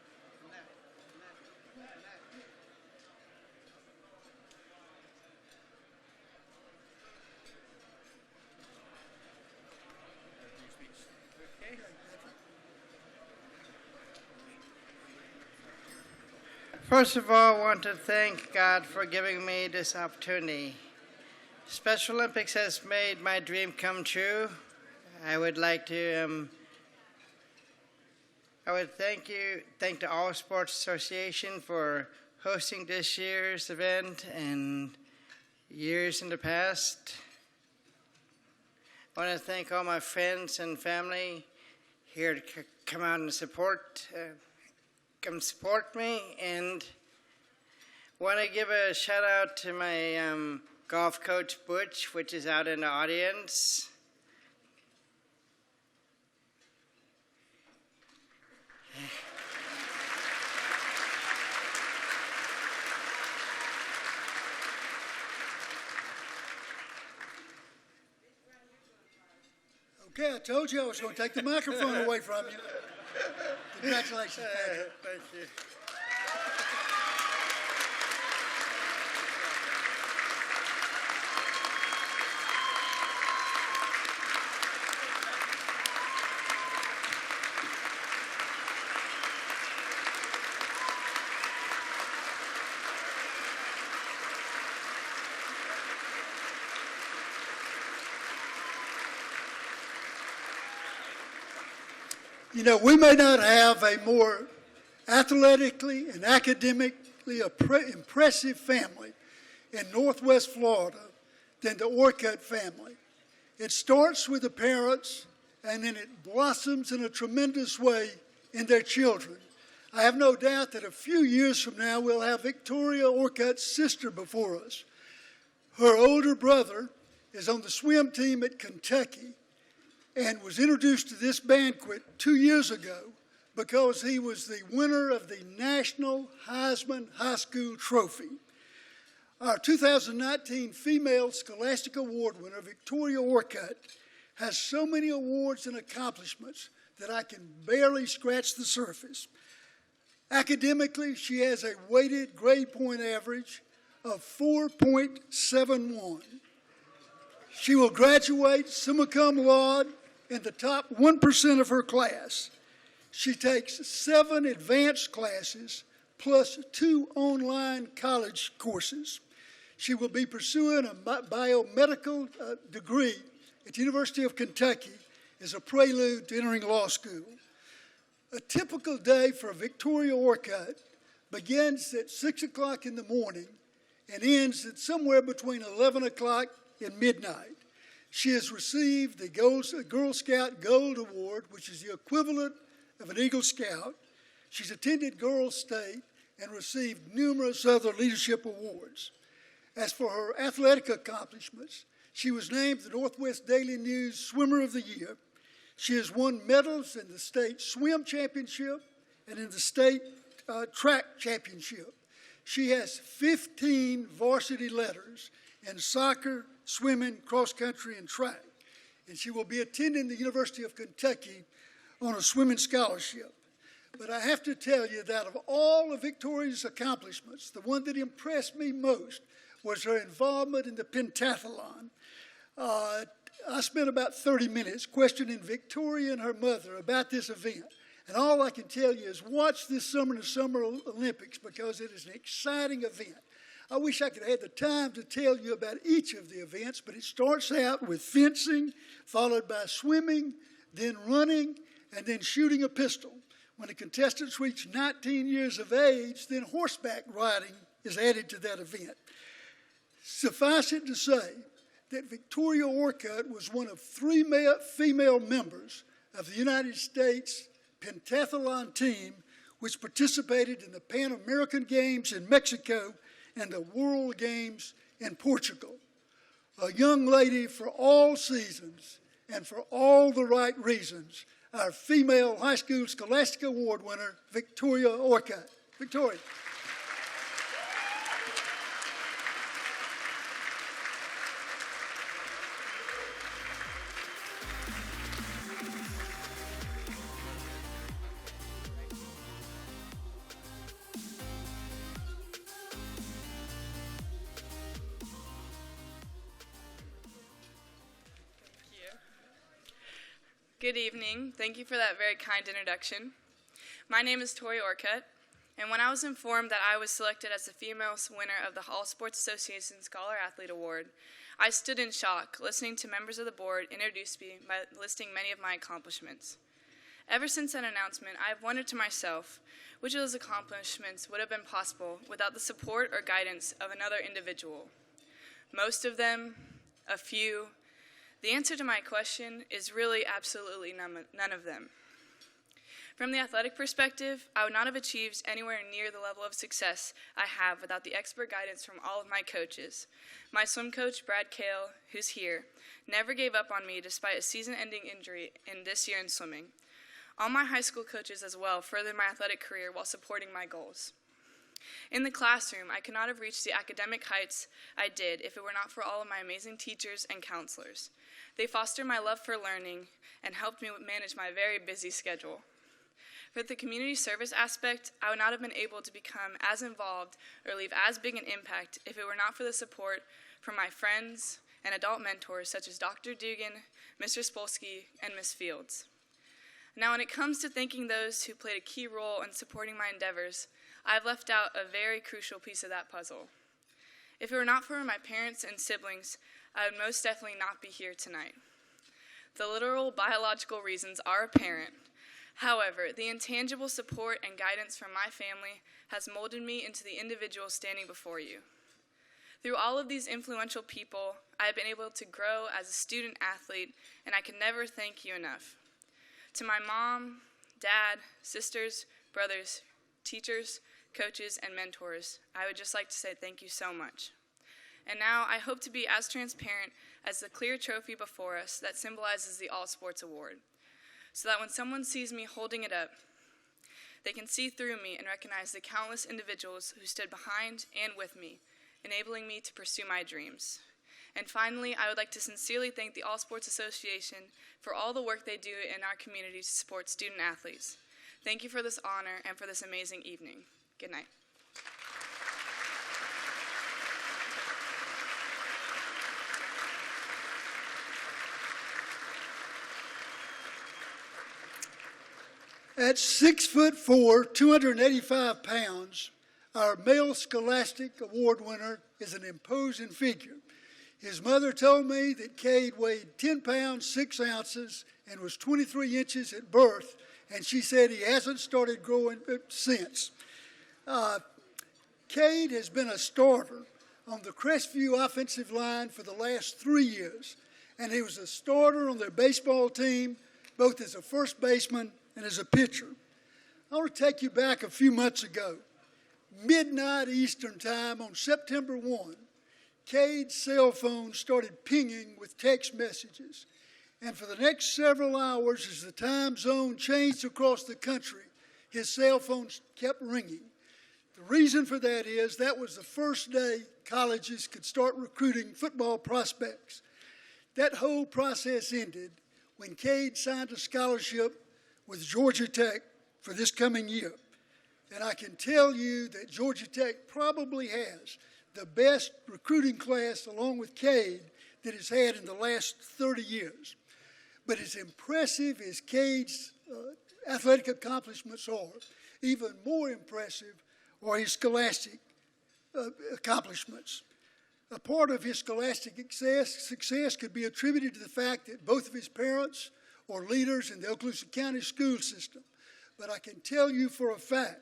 First of all, I want to thank God for giving me this opportunity. Special Olympics has made my dream come true. I would like to thank the All Sports Association for hosting this year's event and years in the past. I want to thank all my friends and family here to come out and support me, and want to give a shout out to my golf coach Butch, which is out in the audience. Okay, I told you I was going to take the microphone away from you. Congratulations, Patrick. Thank you. You know, we may not have a more athletically and academically impressive family in Northwest Florida than the Orcutt family. It starts with the parents, and then it blossoms in a tremendous way in their children. I have no doubt that a few years from now we'll have Victoria Orcutt's sister before us. Her older brother is on the swim team at Kentucky and was introduced to this banquet 2 years ago because he was the winner of the National Heisman High School Trophy. Our 2019 Female Scholastic Award winner, Victoria Orcutt, has so many awards and accomplishments that I can barely scratch the surface. Academically, she has a weighted grade point average of 4.71. She will graduate summa cum laude in the top 1% of her class. She takes 7 advanced classes plus 2 online college courses. She will be pursuing a biomedical degree at the University of Kentucky as a prelude to entering law school. A typical day for Victoria Orcutt begins at 6 o'clock in the morning and ends at somewhere between 11 o'clock and midnight. She has received the Girl Scout Gold Award, which is the equivalent of an Eagle Scout. She's attended Girls State and received numerous other leadership awards. As for her athletic accomplishments, she was named the Northwest Daily News Swimmer of the Year. She has won medals in the state swim championship and in the state track championship. She has 15 varsity letters in soccer, swimming, cross country, and track. And she will be attending the University of Kentucky on a swimming scholarship. But I have to tell you that of all of Victoria's accomplishments, the one that impressed me most was her involvement in the pentathlon. I spent about 30 minutes questioning Victoria and her mother about this event. And all I can tell you is watch this summer the Summer Olympics because it is an exciting event. I wish I could have had the time to tell you about each of the events, but it starts out with fencing, followed by swimming, then running, and then shooting a pistol. When the contestants reach 19 years of age, then horseback riding is added to that event. Suffice it to say that Victoria Orcutt was one of 3 female members of the United States pentathlon team which participated in the Pan American Games in Mexico and the World Games in Portugal. A young lady for all seasons and for all the right reasons, our Female High School Scholastic Award winner, Victoria Orcutt. Victoria. Good evening. Thank you for that very kind introduction. My name is Tori Orcutt, and when I was informed that I was selected as the female winner of the All Sports Association Scholar Athlete Award, I stood in shock listening to members of the board introduce me by listing many of my accomplishments. Ever since that announcement, I have wondered to myself which of those accomplishments would have been possible without the support or guidance of another individual. Most of them, a few. The answer to my question is really absolutely none of them. From the athletic perspective, I would not have achieved anywhere near the level of success I have without the expert guidance from all of my coaches. My swim coach, Brad Kale, who's here, never gave up on me despite a season-ending injury in this year in swimming. All my high school coaches as well furthered my athletic career while supporting my goals. In the classroom, I could not have reached the academic heights I did if it were not for all of my amazing teachers and counselors. They fostered my love for learning and helped me manage my very busy schedule. For the community service aspect, I would not have been able to become as involved or leave as big an impact if it were not for the support from my friends and adult mentors such as Dr. Dugan, Mr. Spolsky, and Ms. Fields. Now, when it comes to thanking those who played a key role in supporting my endeavors, I've left out a very crucial piece of that puzzle. If it were not for my parents and siblings, I would most definitely not be here tonight. The literal biological reasons are apparent. However, the intangible support and guidance from my family has molded me into the individual standing before you. Through all of these influential people, I have been able to grow as a student athlete, and I can never thank you enough. To my mom, dad, sisters, brothers, teachers, coaches, and mentors, I would just like to say thank you so much. And now I hope to be as transparent as the clear trophy before us that symbolizes the All Sports Award, so that when someone sees me holding it up, they can see through me and recognize the countless individuals who stood behind and with me, enabling me to pursue my dreams. And finally, I would like to sincerely thank the All Sports Association for all the work they do in our community to support student athletes. Thank you for this honor and for this amazing evening. Good night. At 6'4", 285 pounds, our male Scholastic Award winner is an imposing figure. His mother told me that Cade weighed 10 pounds, 6 ounces, and was 23 inches at birth, and she said he hasn't started growing since. Cade has been a starter on the Crestview offensive line for the last 3 years, and he was a starter on their baseball team, both as a first baseman and as a pitcher. I want to take you back a few months ago. Midnight Eastern Time on September 1, Cade's cell phone started pinging with text messages. And for the next several hours, as the time zone changed across the country, his cell phone kept ringing. The reason for that is that was the first day colleges could start recruiting football prospects. That whole process ended when Cade signed a scholarship with Georgia Tech for this coming year. And I can tell you that Georgia Tech probably has the best recruiting class, along with Cade, that it's had in the last 30 years. But as impressive as Cade's athletic accomplishments are, even more impressive are his scholastic accomplishments. A part of his scholastic success could be attributed to the fact that both of his parents are leaders in the Okaloosa County school system. But I can tell you for a fact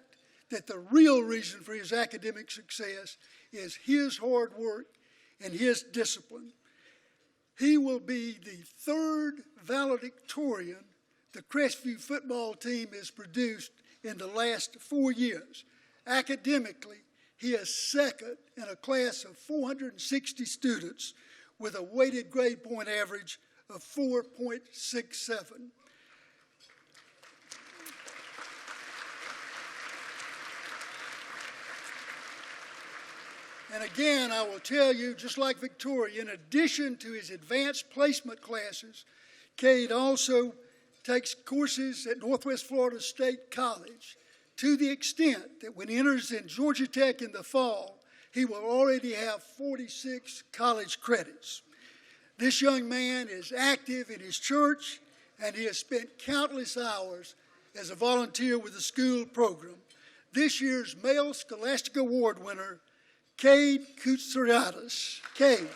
that the real reason for his academic success is his hard work and his discipline. He will be the third valedictorian the Crestview football team has produced in the last 4 years. Academically, he is second in a class of 460 students with a weighted grade point average of 4.67. And again, I will tell you, just like Victoria, in addition to his advanced placement classes, Cade also takes courses at Northwest Florida State College, to the extent that when he enters in Georgia Tech in the fall, he will already have 46 college credits. This young man is active in his church, and he has spent countless hours as a volunteer with the school program. This year's male Scholastic Award winner, Cade Koutsariadis. Cade.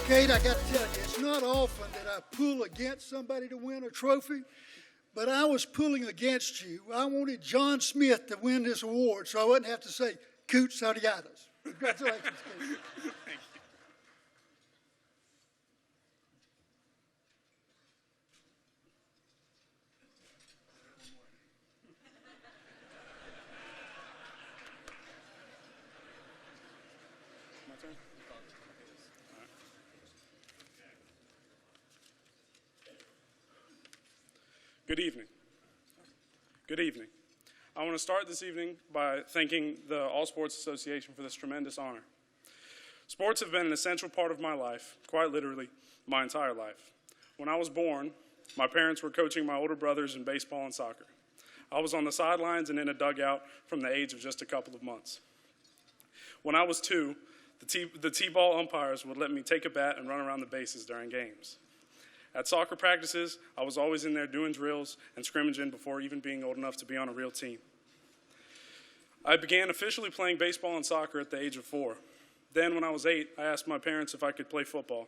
Cade, I got to tell you, it's not often that I pull against somebody to win a trophy, but I was pulling against you. I wanted John Smith to win this award, so I wouldn't have to say Koutsariadis. Congratulations, Cade. Good evening. Good evening. I want to start this evening by thanking the All Sports Association for this tremendous honor. Sports have been an essential part of my life, quite literally, my entire life. When I was born, my parents were coaching my older brothers in baseball and soccer. I was on the sidelines and in a dugout from the age of just a couple of months. When I was 2, the T-ball umpires would let me take a bat and run around the bases during games. At soccer practices, I was always in there doing drills and scrimmaging before even being old enough to be on a real team. I began officially playing baseball and soccer at the age of 4. Then, when I was 8, I asked my parents if I could play football.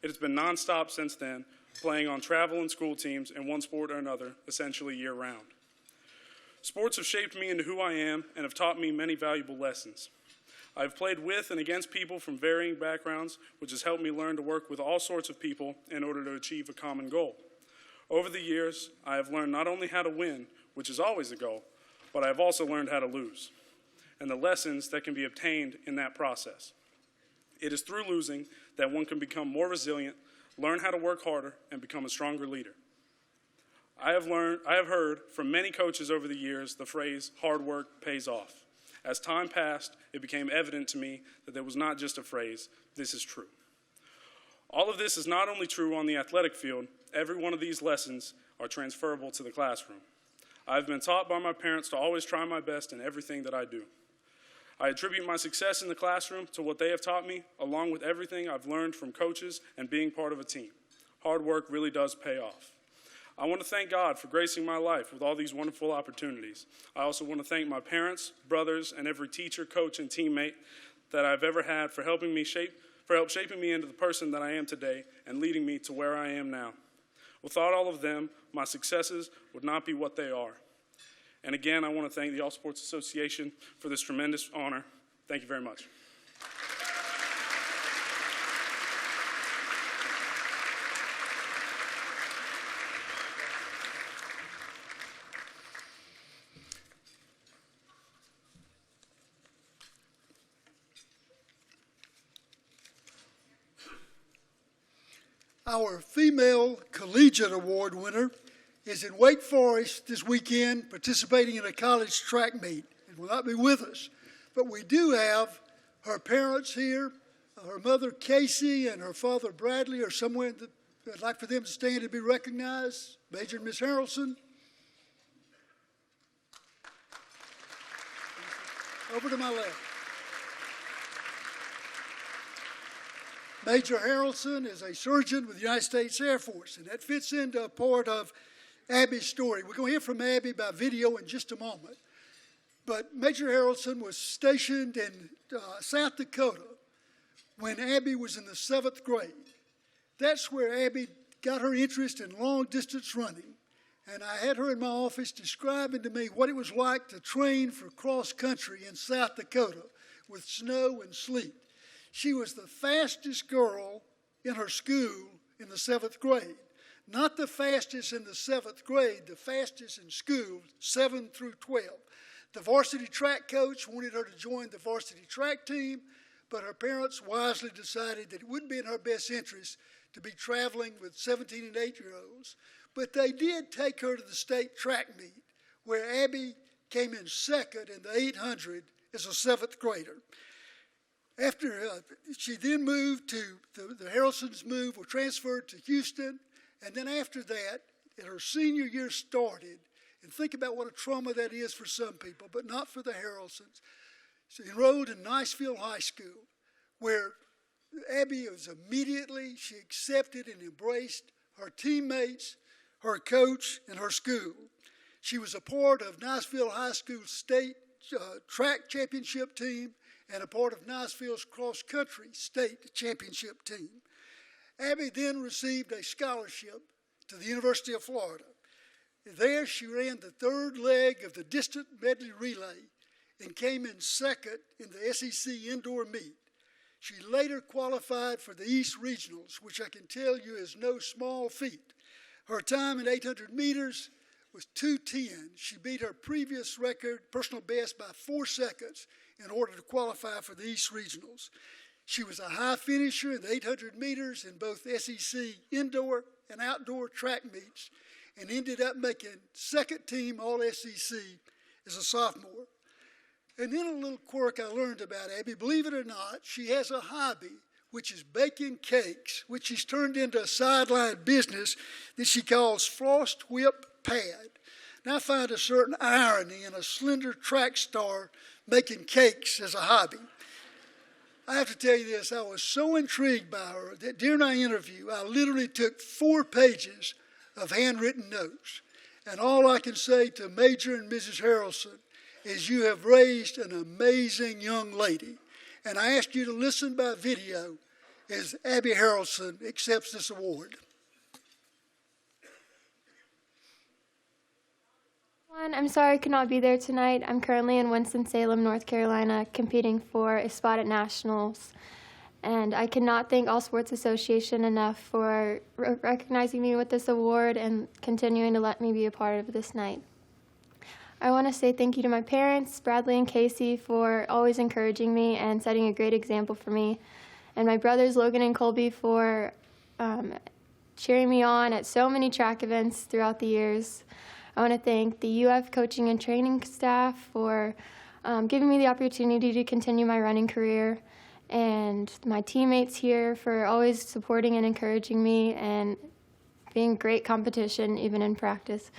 It has been nonstop since then, playing on travel and school teams in one sport or another, essentially year-round. Sports have shaped me into who I am and have taught me many valuable lessons. I have played with and against people from varying backgrounds, which has helped me learn to work with all sorts of people in order to achieve a common goal. Over the years, I have learned not only how to win, which is always the goal, but I have also learned how to lose, and the lessons that can be obtained in that process. It is through losing that one can become more resilient, learn how to work harder, and become a stronger leader. I have heard from many coaches over the years the phrase, hard work pays off. As time passed, it became evident to me that there was not just a phrase, this is true. All of this is not only true on the athletic field, every one of these lessons are transferable to the classroom. I've been taught by my parents to always try my best in everything that I do. I attribute my success in the classroom to what they have taught me, along with everything I've learned from coaches and being part of a team. Hard work really does pay off. I want to thank God for gracing my life with all these wonderful opportunities. I also want to thank my parents, brothers, and every teacher, coach, and teammate that I've ever had for helping me shaping me into the person that I am today and leading me to where I am now. Without all of them, my successes would not be what they are. And again, I want to thank the All Sports Association for this tremendous honor. Thank you very much. Our female collegiate award winner is in Wake Forest this weekend participating in a college track meet and will not be with us. But we do have her parents here. Her mother, Casey, and her father, Bradley, are somewhere that I'd like for them to stand and be recognized. Major and Miss Harrelson. Over to my left. Major Harrelson is a surgeon with the United States Air Force, and that fits into a part of Abby's story. We're going to hear from Abby by video in just a moment. But Major Harrelson was stationed in South Dakota when Abby was in the 7th grade. That's where Abby got her interest in long-distance running. And I had her in my office describing to me what it was like to train for cross-country in South Dakota with snow and sleet. She was the fastest girl in her school in the 7th grade. Not the fastest in the 7th grade, the fastest in school, 7 through 12. The varsity track coach wanted her to join the varsity track team, but her parents wisely decided that it wouldn't be in her best interest to be traveling with 17 and 8-year-olds. But they did take her to the state track meet, where Abby came in second in the 800 as a 7th grader. After she then moved to, the Harrelsons moved, were transferred to Houston, and then after that, her senior year started, and think about what a trauma that is for some people, but not for the Harrelsons. She enrolled in Niceville High School, where Abby was immediately, she accepted and embraced her teammates, her coach, and her school. She was a part of Niceville High School state track championship team and a part of Niceville's cross-country state championship team. Abby then received a scholarship to the University of Florida. There she ran the 3rd leg of the distant medley relay and came in second in the SEC indoor meet. She later qualified for the East Regionals, which I can tell you is no small feat. Her time in 800 meters was 2:10. She beat her previous record, personal best, by 4 seconds in order to qualify for the East Regionals. She was a high finisher in the 800 meters in both SEC indoor and outdoor track meets and ended up making second team All-SEC as a sophomore. And then a little quirk I learned about Abby, believe it or not, she has a hobby, which is baking cakes, which she's turned into a sideline business that she calls Frost Whip Pad. Now I find a certain irony in a slender track star making cakes as a hobby. I have to tell you this, I was so intrigued by her that during our interview, I literally took 4 pages of handwritten notes. And all I can say to Major and Mrs. Harrelson is you have raised an amazing young lady. And I ask you to listen by video as Abby Harrelson accepts this award. I'm sorry I could not be there tonight. I'm currently in Winston-Salem, North Carolina, competing for a spot at Nationals. And I cannot thank All Sports Association enough for recognizing me with this award and continuing to let me be a part of this night. I want to say thank you to my parents, Bradley and Casey, for always encouraging me and setting a great example for me, and my brothers Logan and Colby for cheering me on at so many track events throughout the years. I want to thank the UF coaching and training staff for giving me the opportunity to continue my running career, and my teammates here for always supporting and encouraging me and being great competition even in practice.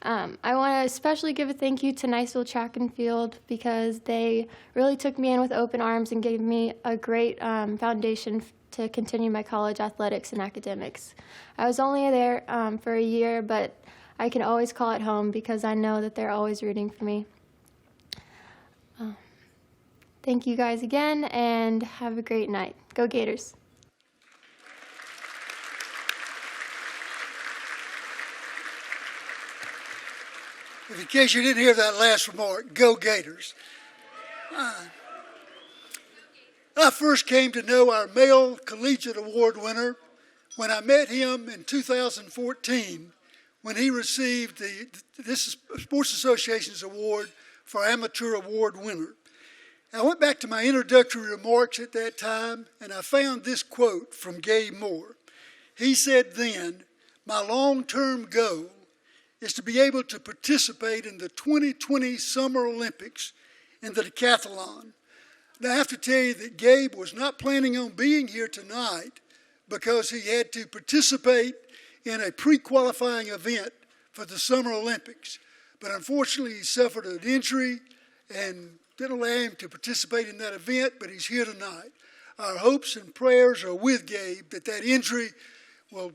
I want to especially give a thank you to Niceville Track and Field because they really took me in with open arms and gave me a great foundation to continue my college athletics and academics. I was only there for a year, but I can always call it home because I know that they're always rooting for me. Thank you guys again, and have a great night. Go Gators. In case you didn't hear that last remark, go Gators. I first came to know our male collegiate award winner when I met him in 2014 when he received this Sports Association's award for Amateur Award Winner. I went back to my introductory remarks at that time, and I found this quote from Gabe Moore. He said then, "My long-term goal is to be able to participate in the 2020 Summer Olympics in the decathlon." Now, I have to tell you that Gabe was not planning on being here tonight because he had to participate in a pre-qualifying event for the Summer Olympics. But unfortunately, he suffered an injury and didn't allow him to participate in that event, but he's here tonight. Our hopes and prayers are with Gabe that that injury will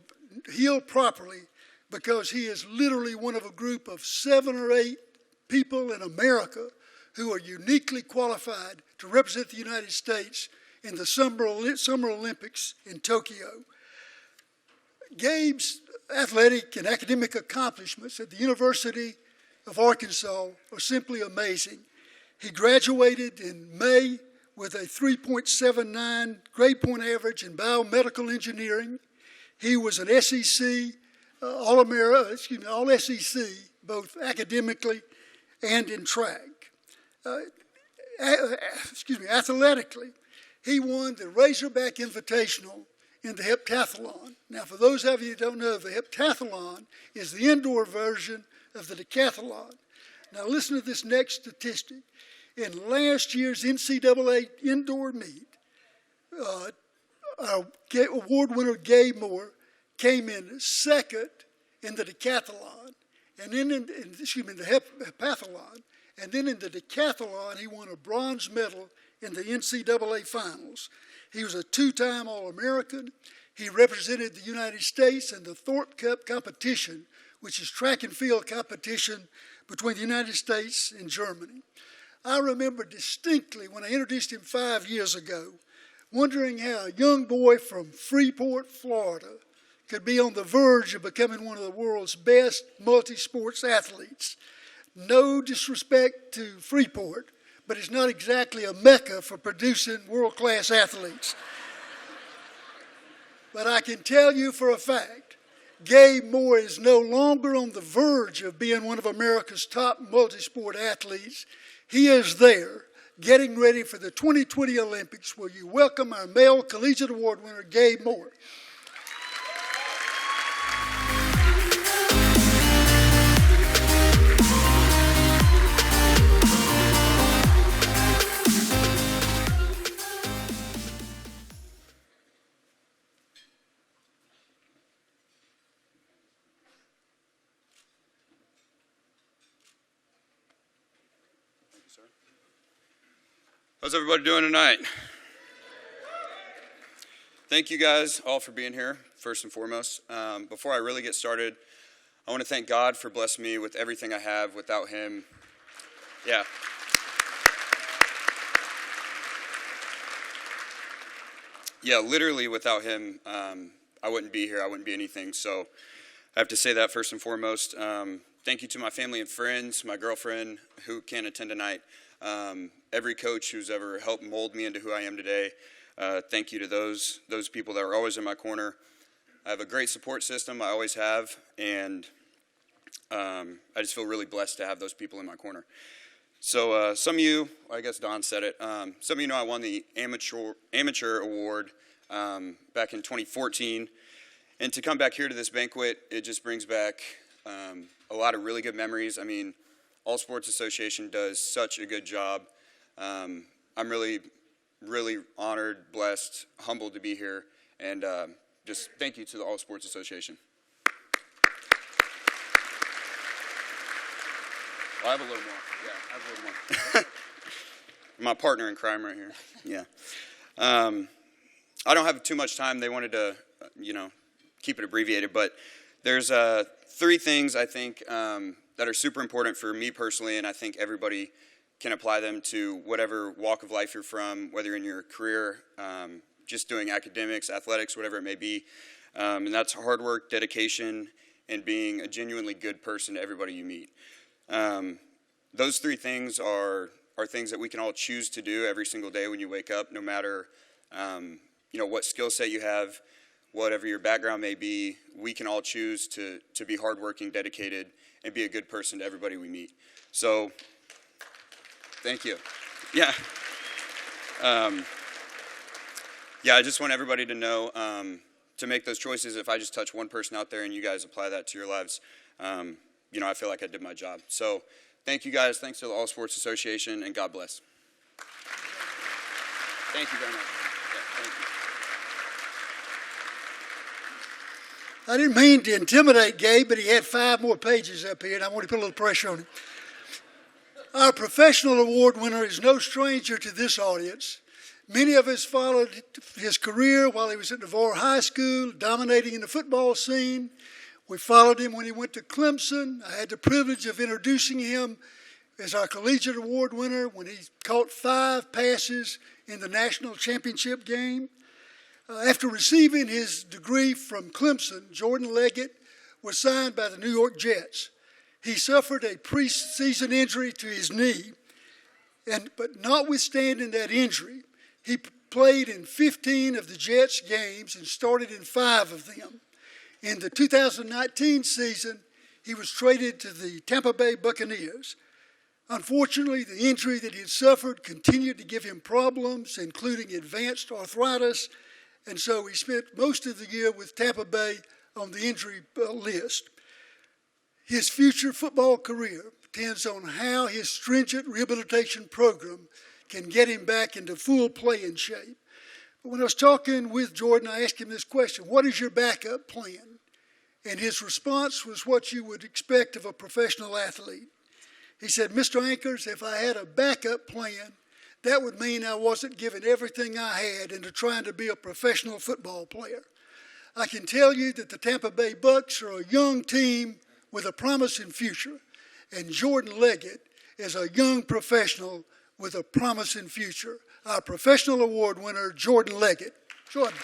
heal properly because he is literally one of a group of 7 or 8 people in America who are uniquely qualified to represent the United States in the Summer Olympics in Tokyo. Gabe's athletic and academic accomplishments at the University of Arkansas are simply amazing. He graduated in May with a 3.79 grade point average in biomedical engineering. He was an SEC all SEC, both academically and in track. Athletically, he won the Razorback Invitational in the heptathlon. Now, for those of you who don't know, the heptathlon is the indoor version of the decathlon. Now, listen to this next statistic. In last year's NCAA indoor meet, our award winner Gabe Moore came in second in the decathlon, and then in the heptathlon, and then in the decathlon he won a bronze medal in the NCAA finals. He was a 2-time All-American. He represented the United States in the Thorpe Cup competition, which is track and field competition between the United States and Germany. I remember distinctly when I introduced him 5 years ago, wondering how a young boy from Freeport, Florida, could be on the verge of becoming one of the world's best multi-sports athletes. No disrespect to Freeport, but it's not exactly a mecca for producing world-class athletes. But I can tell you for a fact, Gabe Moore is no longer on the verge of being one of America's top multi-sport athletes. He is there, getting ready for the 2020 Olympics. Will you welcome our male collegiate award winner, Gabe Moore? How's everybody doing tonight? Thank you guys all for being here, first and foremost. Before I really get started, I want to thank God for blessing me with everything I have. Without him, yeah. yeah, literally without him, I wouldn't be here. I wouldn't be anything. So I have to say that first and foremost. Thank you to my family and friends, my girlfriend who can't attend tonight, every coach who's ever helped mold me into who I am today. Thank you to those people that are always in my corner. I have a great support system. I always have, and I just feel really blessed to have those people in my corner. So some of you, I guess Don said it, some of you know I won the Amateur Award back in 2014. And to come back here to this banquet, it just brings back a lot of really good memories. I mean, All Sports Association does such a good job. I'm really, really honored, blessed, humbled to be here. And just thank you to the All Sports Association. I have a little more. Yeah, I have a little more. My partner in crime right here. Yeah. I don't have too much time. They wanted to, keep it abbreviated, but there's 3 things I think that are super important for me personally, and I think everybody can apply them to whatever walk of life you're from, whether in your career, just doing academics, athletics, whatever it may be. And that's hard work, dedication, and being a genuinely good person to everybody you meet. Those 3 things are things that we can all choose to do every single day when you wake up, no matter what skill set you have, whatever your background may be. We can all choose to be hardworking, dedicated, and be a good person to everybody we meet. So, thank you. Yeah. I just want everybody to know to make those choices. If I just touch one person out there and you guys apply that to your lives, I feel like I did my job. So thank you guys. Thanks to the All Sports Association, and God bless. Thank you very much. Yeah, thank you. I didn't mean to intimidate Gabe, but he had 5 more pages up here, and I want to put a little pressure on him. Our professional award winner is no stranger to this audience. Many of us followed his career while he was at Navarre High School, dominating in the football scene. We followed him when he went to Clemson. I had the privilege of introducing him as our collegiate award winner when he caught 5 passes in the national championship game. After receiving his degree from Clemson, Jordan Leggett was signed by the New York Jets. He suffered a preseason injury to his knee, but notwithstanding that injury, he played in 15 of the Jets' games and started in 5 of them. In the 2019 season, he was traded to the Tampa Bay Buccaneers. Unfortunately, the injury that he had suffered continued to give him problems, including advanced arthritis, and so he spent most of the year with Tampa Bay on the injury list. His future football career depends on how his stringent rehabilitation program can get him back into full playing shape. But when I was talking with Jordan, I asked him this question: what is your backup plan? And his response was what you would expect of a professional athlete. He said, Mr. Ankers, if I had a backup plan, that would mean I wasn't giving everything I had into trying to be a professional football player. I can tell you that the Tampa Bay Bucs are a young team with a promising future, and Jordan Leggett is a young professional with a promising future. Our professional award winner, Jordan Leggett. Jordan.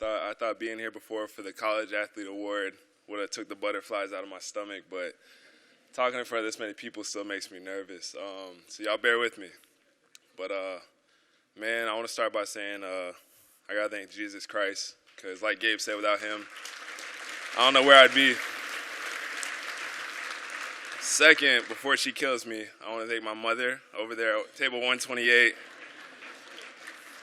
I thought being here before for the College Athlete Award would have took the butterflies out of my stomach, but talking in front of this many people still makes me nervous. So y'all bear with me. But, man, I want to start by saying I got to thank Jesus Christ, because like Gabe said, without him, I don't know where I'd be. Second, before she kills me, I want to thank my mother over there at table 128.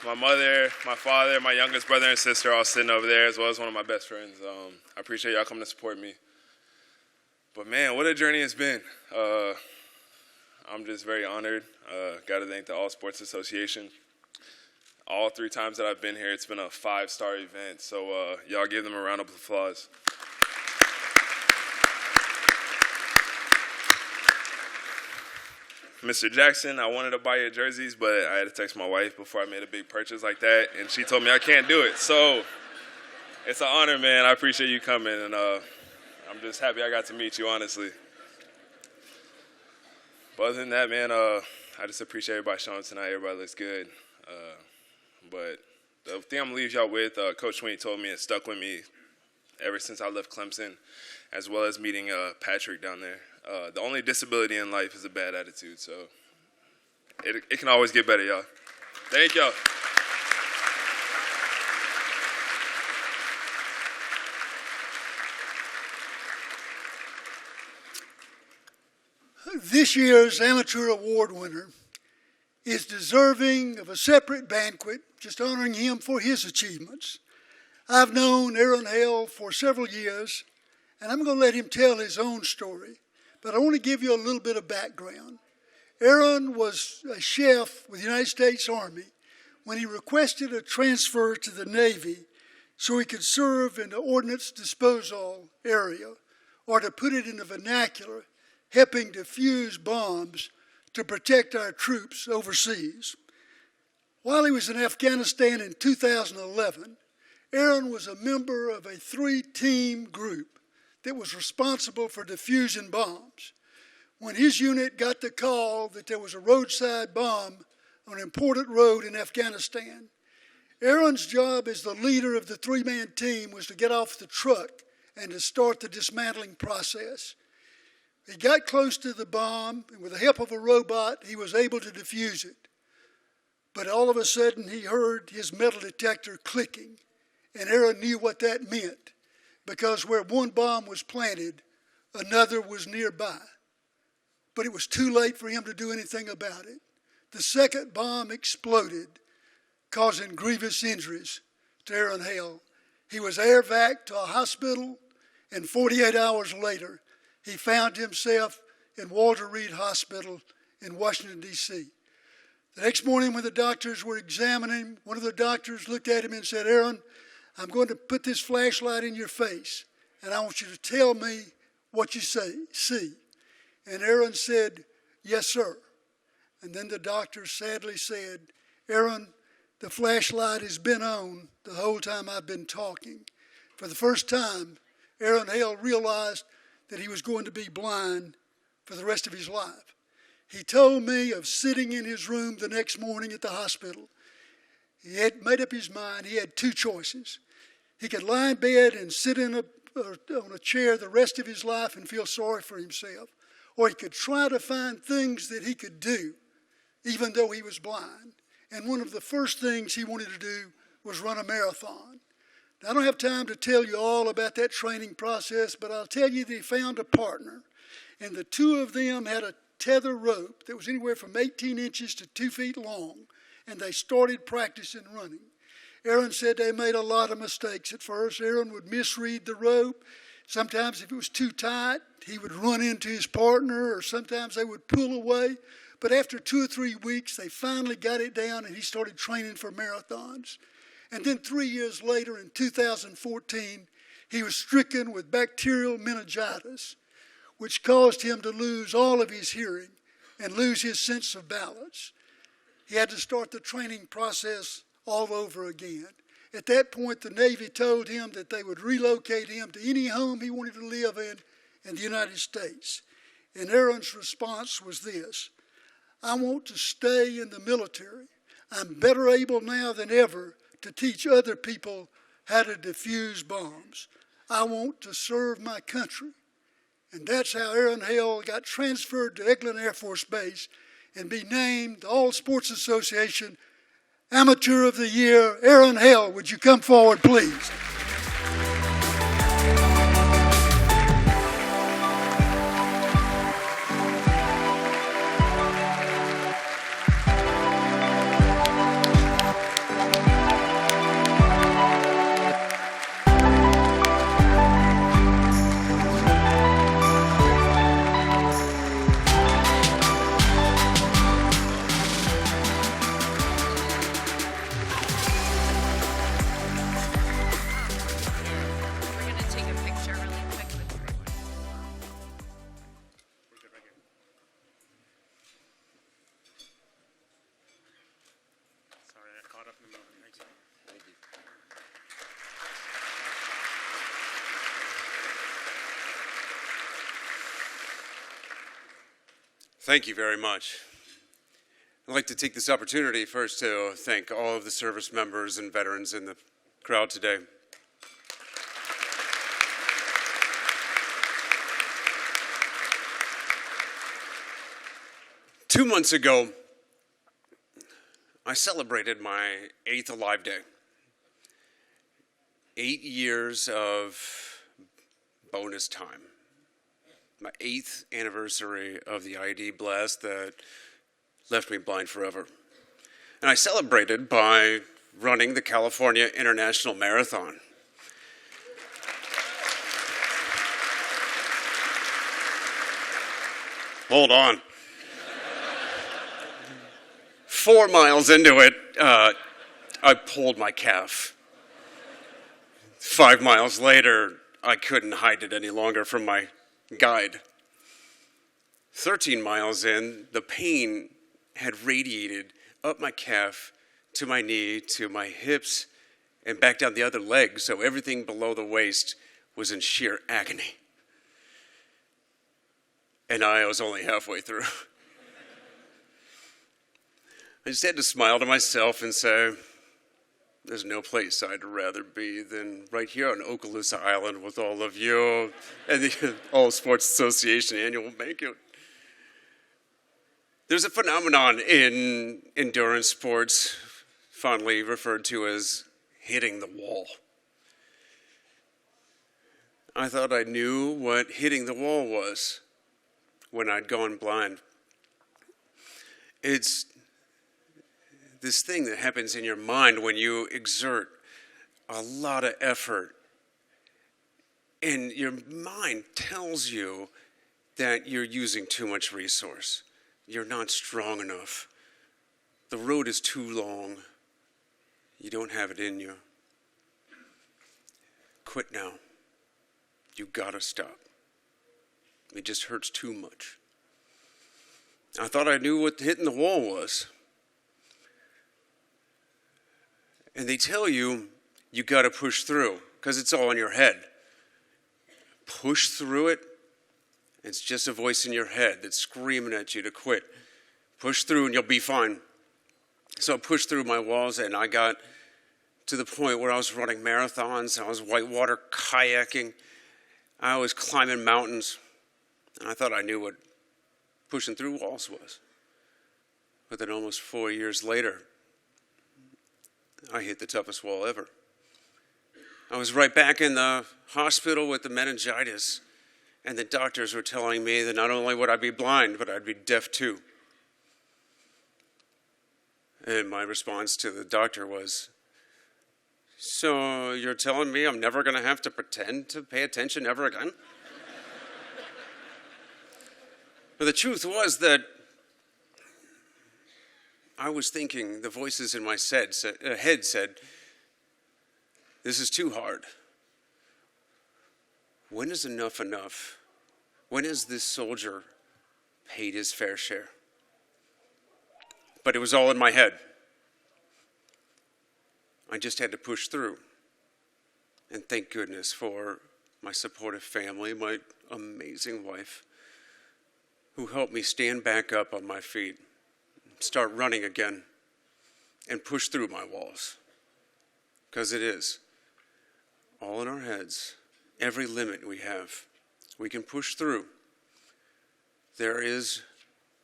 My mother, my father, my youngest brother and sister all sitting over there, as well as one of my best friends. I appreciate y'all coming to support me. But, man, what a journey it's been. I'm just very honored. Got to thank the All Sports Association. All 3 times that I've been here, it's been a 5-star event. So y'all give them a round of applause. Mr. Jackson, I wanted to buy your jerseys, but I had to text my wife before I made a big purchase like that, and she told me I can't do it. So it's an honor, man. I appreciate you coming, and I'm just happy I got to meet you, honestly. But other than that, man, I just appreciate everybody showing tonight. Everybody looks good. But the thing I'm going to leave y'all with, Coach Sweeney told me it stuck with me ever since I left Clemson, as well as meeting Patrick down there. The only disability in life is a bad attitude, so it can always get better, y'all. Thank y'all. This year's amateur award winner is deserving of a separate banquet just honoring him for his achievements. I've known Aaron Hale for several years, and I'm going to let him tell his own story, but I want to give you a little bit of background. Aaron was a chef with the United States Army when he requested a transfer to the Navy so he could serve in the ordnance disposal area, or to put it in the vernacular, helping defuse bombs to protect our troops overseas. While he was in Afghanistan in 2011, Aaron was a member of a 3-team group that was responsible for diffusing bombs. When his unit got the call that there was a roadside bomb on an important road in Afghanistan, Aaron's job as the leader of the 3-man team was to get off the truck and to start the dismantling process. He got close to the bomb, and with the help of a robot, he was able to defuse it. But all of a sudden, he heard his metal detector clicking, and Aaron knew what that meant, because where one bomb was planted, another was nearby. But it was too late for him to do anything about it. The second bomb exploded, causing grievous injuries to Aaron Hale. He was air vac to a hospital, and 48 hours later, he found himself in Walter Reed Hospital in Washington, D.C. The next morning when the doctors were examining him, one of the doctors looked at him and said, "Aaron, I'm going to put this flashlight in your face, and I want you to tell me what you see." And Aaron said, "Yes, sir." And then the doctor sadly said, "Aaron, the flashlight has been on the whole time I've been talking." For the first time, Aaron Hale realized that he was going to be blind for the rest of his life. He told me of sitting in his room the next morning at the hospital. He had made up his mind. He had two choices. He could lie in bed and sit on a chair the rest of his life and feel sorry for himself, or he could try to find things that he could do, even though he was blind. And one of the first things he wanted to do was run a marathon. Now, I don't have time to tell you all about that training process, but I'll tell you that he found a partner, and the two of them had a tether rope that was anywhere from 18 inches to 2 feet long, and they started practicing running. Aaron said they made a lot of mistakes at first. Aaron would misread the rope. Sometimes if it was too tight, he would run into his partner, or sometimes they would pull away. But after 2 or 3 weeks, they finally got it down, and he started training for marathons. And then 3 years later, in 2014, he was stricken with bacterial meningitis, which caused him to lose all of his hearing and lose his sense of balance. He had to start the training process all over again. At that point, the Navy told him that they would relocate him to any home he wanted to live in the United States. And Aaron's response was this: "I want to stay in the military. I'm better able now than ever to teach other people how to defuse bombs. I want to serve my country." And that's how Aaron Hale got transferred to Eglin Air Force Base and be named the All Sports Association Amateur of the Year. Aaron Hale, would you come forward, please? Thank you very much. I'd like to take this opportunity first to thank all of the service members and veterans in the crowd today. Two months ago, I celebrated my 8th Alive Day. 8 years of bonus time. My 8th anniversary of the ID blast that left me blind forever. And I celebrated by running the California International Marathon. Hold on. 4 miles into it, I pulled my calf. 5 miles later, I couldn't hide it any longer from my guide. 13 miles in, the pain had radiated up my calf, to my knee, to my hips, and back down the other leg, so everything below the waist was in sheer agony. And I was only halfway through. I just had to smile to myself and say, there's no place I'd rather be than right here on Okaloosa Island with all of you and the All Sports Association annual banquet. There's a phenomenon in endurance sports fondly referred to as hitting the wall. I thought I knew what hitting the wall was when I'd gone blind. It's this thing that happens in your mind when you exert a lot of effort and your mind tells you that you're using too much resource. You're not strong enough. The road is too long. You don't have it in you. Quit now. You gotta stop. It just hurts too much. I thought I knew what hitting the wall was. And they tell you, you got to push through because it's all in your head. Push through it. It's just a voice in your head that's screaming at you to quit. Push through and you'll be fine. So I pushed through my walls and I got to the point where I was running marathons. I was whitewater kayaking. I was climbing mountains. And I thought I knew what pushing through walls was. But then almost 4 years later, I hit the toughest wall ever. I was right back in the hospital with the meningitis, and the doctors were telling me that not only would I be blind, but I'd be deaf too. And my response to the doctor was, so you're telling me I'm never going to have to pretend to pay attention ever again? But the truth was that I was thinking, the voices in my head said, this is too hard. When is enough enough? When has this soldier paid his fair share? But it was all in my head. I just had to push through. And thank goodness for my supportive family, my amazing wife, who helped me stand back up on my feet, start running again, and push through my walls. Because it is all in our heads. Every limit we have, we can push through. There is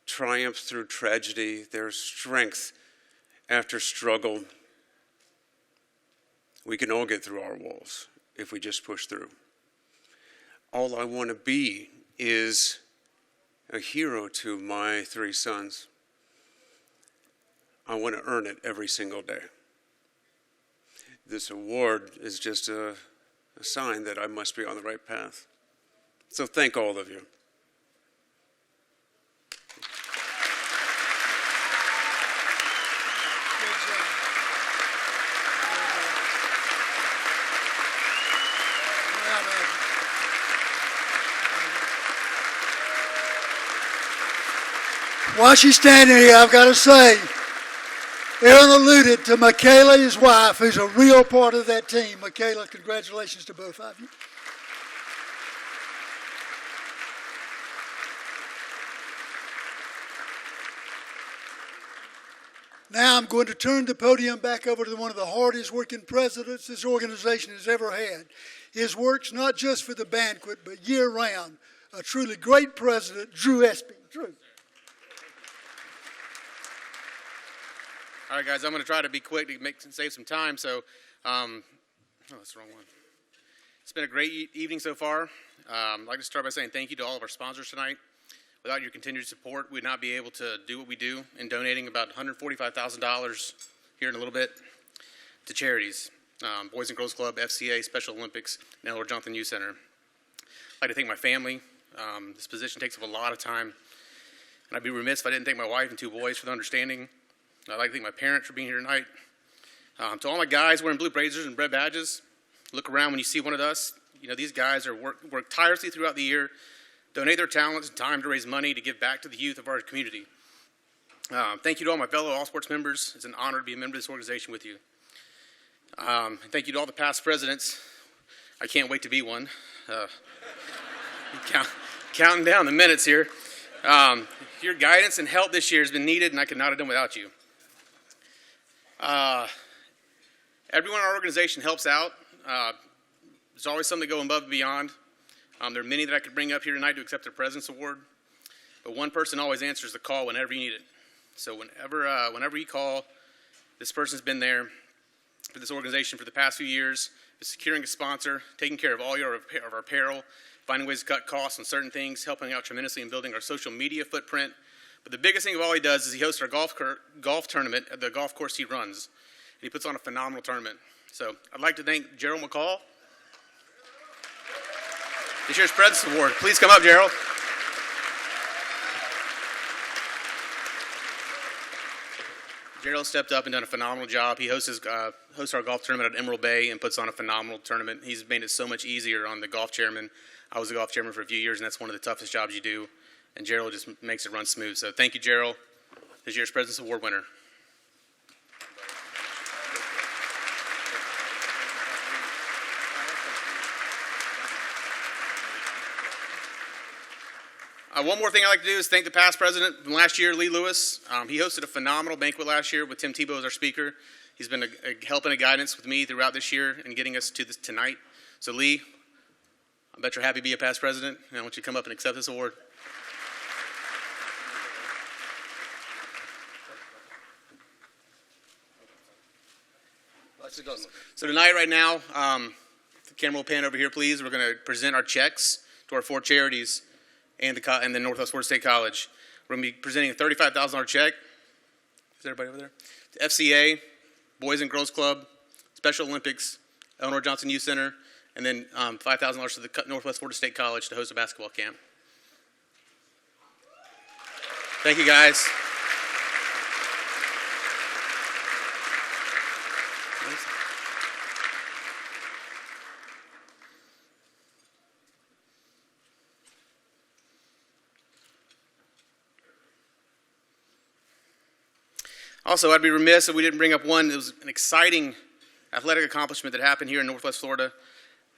triumph through tragedy. There's strength after struggle. We can all get through our walls if we just push through. All I want to be is a hero to my 3 sons. I want to earn it every single day. This award is just a sign that I must be on the right path. So thank all of you. While she's standing here, I've got to say, Aaron alluded to Michaela, his wife, who's a real part of that team. Michaela, congratulations to both of you. Now I'm going to turn the podium back over to one of the hardest working presidents this organization has ever had. His work's not just for the banquet, but year round. A truly great president, Drew Esping. Drew. All right, guys, I'm going to try to be quick to save some time. So, oh, that's the wrong one. It's been a great evening so far. I'd like to start by saying thank you to all of our sponsors tonight. Without your continued support, we'd not be able to do what we do in donating about $145,000 here in a little bit to charities, Boys and Girls Club, FCA, Special Olympics, and Eleanor Johnson Youth Center. I'd like to thank my family. This position takes up a lot of time, and I'd be remiss if I didn't thank my wife and 2 boys for the understanding. I'd like to thank my parents for being here tonight. To all my guys wearing blue blazers and red badges, look around when you see one of us. You know, these guys are work tirelessly throughout the year, donate their talents and time to raise money to give back to the youth of our community. Thank you to all my fellow All Sports members. It's an honor to be a member of this organization with you. Thank you to all the past presidents. I can't wait to be one. Counting down the minutes here. Your guidance and help this year has been needed, and I could not have done without you. Everyone in our organization helps out. There's always something to go above and beyond. There are many that I could bring up here tonight to accept their President's Award, but one person always answers the call whenever you need it. So whenever you call, this person's been there for this organization for the past few years, securing a sponsor, taking care of all of our apparel, finding ways to cut costs on certain things, helping out tremendously in building our social media footprint. But the biggest thing of all he does is he hosts our golf tournament at the golf course he runs. And he puts on a phenomenal tournament. So I'd like to thank Gerald McCall. This year's President's Award. Please come up, Gerald. Gerald stepped up and done a phenomenal job. He hosts our golf tournament at Emerald Bay and puts on a phenomenal tournament. He's made it so much easier on the golf chairman. I was a golf chairman for a few years, and that's one of the toughest jobs you do. And Gerald just makes it run smooth. So thank you, Gerald, this year's President's Award winner. One more thing I'd like to do is thank the past president from last year, Lee Lewis. He hosted a phenomenal banquet last year with Tim Tebow as our speaker. He's been a help and a guidance with me throughout this year and getting us to this tonight. So Lee, I bet you're happy to be a past president, and I want you to come up and accept this award. So tonight, right now, the camera will pan over here, please. We're going to present our checks to our 4 charities and the Northwest Florida State College. We're going to be presenting a $35,000 check. Is everybody over there? To FCA, Boys and Girls Club, Special Olympics, Eleanor Johnson Youth Center, and then $5,000 to the Northwest Florida State College to host a basketball camp. Thank you, guys. Also, I'd be remiss if we didn't bring up one. It was an exciting athletic accomplishment that happened here in Northwest Florida.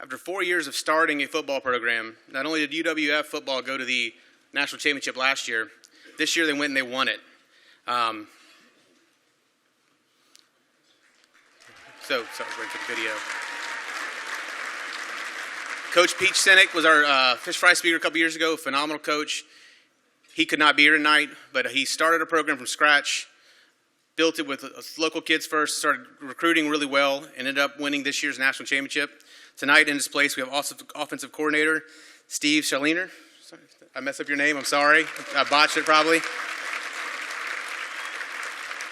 After 4 years of starting a football program, not only did UWF football go to the national championship last year, this year they went and they won it. Sorry for the video. Coach Peach Sinek was our fish fry speaker a couple years ago, phenomenal coach. He could not be here tonight, but he started a program from scratch, built it with local kids first, started recruiting really well, and ended up winning this year's national championship. Tonight in this place, we have offensive coordinator Steve Schaliner. Sorry, I messed up your name, I'm sorry. I botched it probably.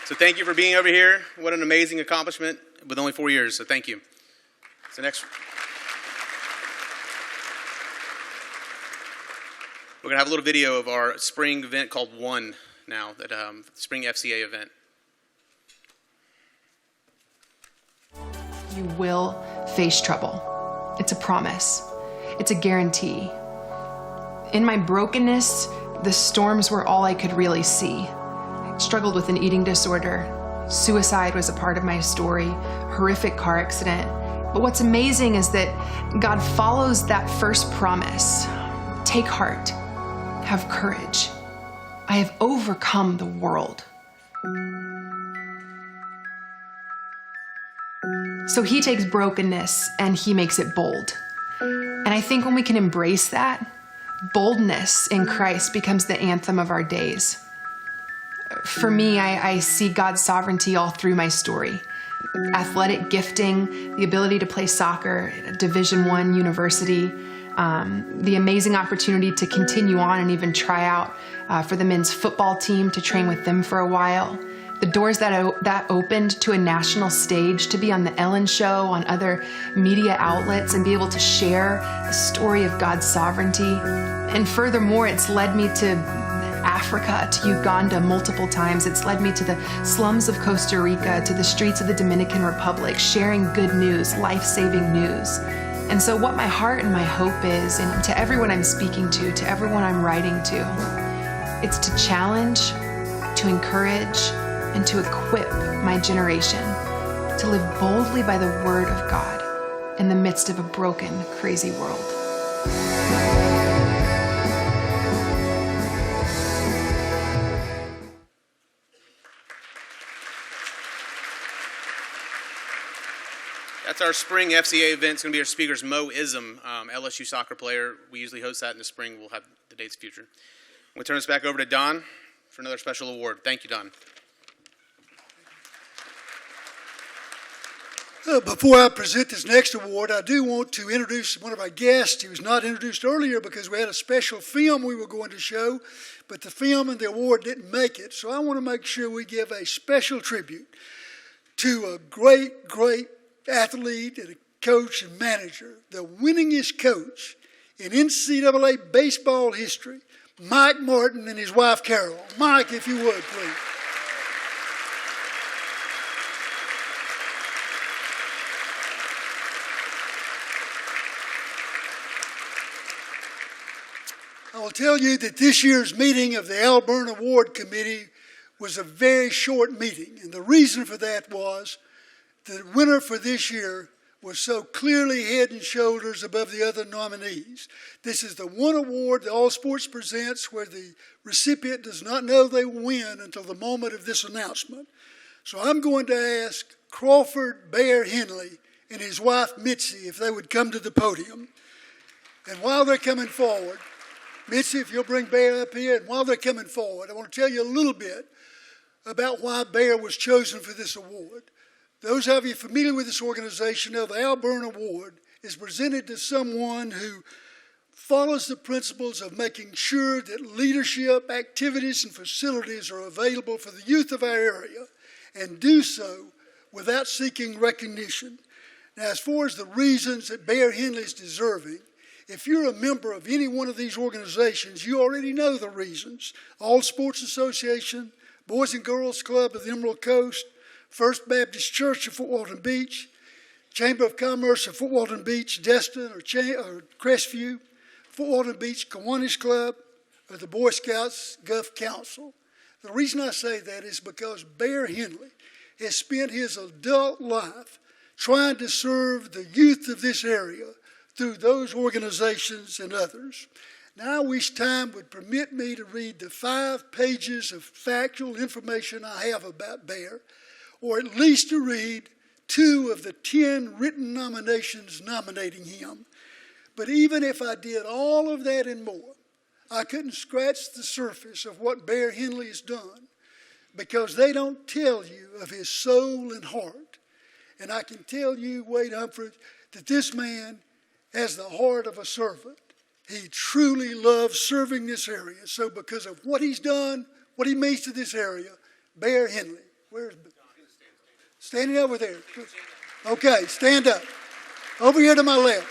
So thank you for being over here. What an amazing accomplishment with only 4 years, so thank you. So next, we're gonna have a little video of our spring event called One now, that spring FCA event. You will face trouble. It's a promise. It's a guarantee. In my brokenness, the storms were all I could really see. I struggled with an eating disorder. Suicide was a part of my story, horrific car accident. But what's amazing is that God follows that first promise. Take heart, have courage. I have overcome the world. So he takes brokenness and he makes it bold. And I think when we can embrace that, boldness in Christ becomes the anthem of our days. For me, I see God's sovereignty all through my story. Athletic gifting, the ability to play soccer at a Division I university, the amazing opportunity to continue on and even try out for the men's football team, to train with them for a while. The doors that opened to a national stage, to be on the Ellen Show, on other media outlets, and be able to share the story of God's sovereignty. And furthermore, it's led me to Africa, to Uganda multiple times. It's led me to the slums of Costa Rica, to the streets of the Dominican Republic, sharing good news, life-saving news. And so what my heart and my hope is, and to everyone I'm speaking to everyone I'm writing to, it's to challenge, to encourage, and to equip my generation to live boldly by the Word of God in the midst of a broken, crazy world. That's our spring FCA event. It's going to be our speakers, Mo Ism, LSU soccer player. We usually host that in the spring. We'll have the dates future. We'll turn this back over to Don for another special award. Thank you, Don. Before I present this next award, I do want to introduce one of our guests. He was not introduced earlier because we had a special film we were going to show, but the film and the award didn't make it. So I want to make sure we give a special tribute to a great, great athlete and a coach and manager, the winningest coach in NCAA baseball history, Mike Martin and his wife, Carol. Mike, if you would, please. I will tell you that this year's meeting of the Al Byrne Award Committee was a very short meeting, and the reason for that was the winner for this year was so clearly head and shoulders above the other nominees. This is the one award that All Sports presents where the recipient does not know they will win until the moment of this announcement. So I'm going to ask Crawford Bear Henley and his wife Mitzi if they would come to the podium. And while they're coming forward, Mitzi, if you'll bring Bear up here, and while they're coming forward, I want to tell you a little bit about why Bear was chosen for this award. Those of you familiar with this organization know the Al Byrne Award is presented to someone who follows the principles of making sure that leadership, activities, and facilities are available for the youth of our area, and do so without seeking recognition. Now, as far as the reasons that Bear Henley is deserving, if you're a member of any one of these organizations, you already know the reasons. All Sports Association, Boys and Girls Club of the Emerald Coast, First Baptist Church of Fort Walton Beach, Chamber of Commerce of Fort Walton Beach, Destin or Crestview, Fort Walton Beach Kiwanis Club, or the Boy Scouts Gulf Council. The reason I say that is because Bear Henley has spent his adult life trying to serve the youth of this area through those organizations and others. Now I wish time would permit me to read the 5 pages of factual information I have about Bear, or at least to read 2 of the 10 written nominations nominating him. But even if I did all of that and more, I couldn't scratch the surface of what Bear Henley has done, because they don't tell you of his soul and heart. And I can tell you, Wade Humphries, that this man has the heart of a servant. He truly loves serving this area. So because of what he's done, what he means to this area, Bear Henley. Where's Bear? Standing over there. Okay, stand up. Over here to my left.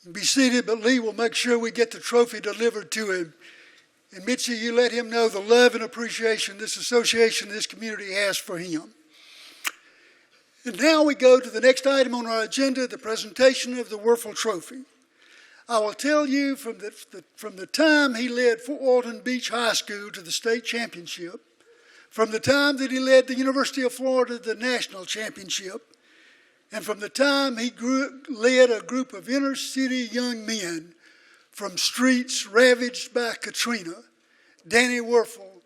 Be seated, but Lee will make sure we get the trophy delivered to him. And Mitzi, you let him know the love and appreciation this association, this community has for him. And now we go to the next item on our agenda, the presentation of the Werfel Trophy. I will tell you from the time he led Fort Walton Beach High School to the state championship, from the time that he led the University of Florida to the national championship, and from the time he led a group of inner city young men from streets ravaged by Katrina, Danny Werfel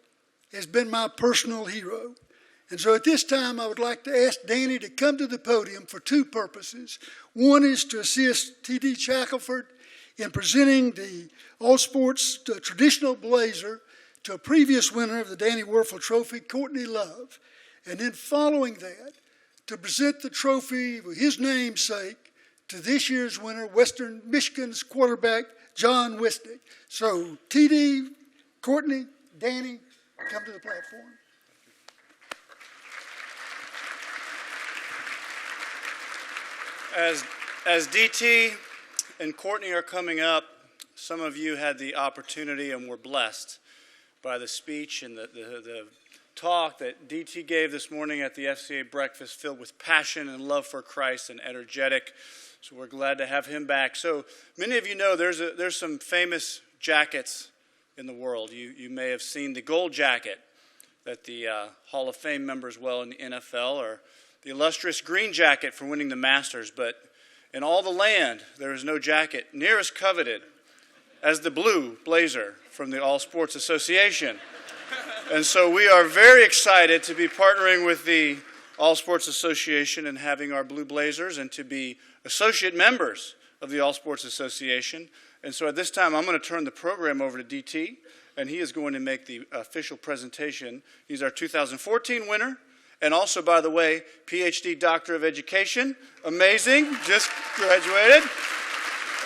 has been my personal hero. And so at this time, I would like to ask Danny to come to the podium for two purposes. One is to assist T.D. Shackelford in presenting the All Sports traditional blazer to a previous winner of the Danny Werfel Trophy, Courtney Love. And then following that, to present the trophy with his namesake to this year's winner, Western Michigan's quarterback, John Wisnick. So T.D., Courtney, Danny, come to the platform. As DT and Courtney are coming up, some of you had the opportunity and were blessed by the speech and the talk that DT gave this morning at the FCA breakfast, filled with passion and love for Christ and energetic. So we're glad to have him back. So many of you know there's some famous jackets in the world. You may have seen the gold jacket that the Hall of Fame members well in the NFL, or the illustrious green jacket for winning the Masters. But in all the land, there is no jacket near as coveted as the blue blazer from the All Sports Association. And so we are very excited to be partnering with the All Sports Association and having our blue blazers and to be associate members of the All Sports Association. And so at this time, I'm going to turn the program over to DT, and he is going to make the official presentation. He's our 2014 winner, and also, by the way, PhD Doctor of Education. Amazing, just graduated.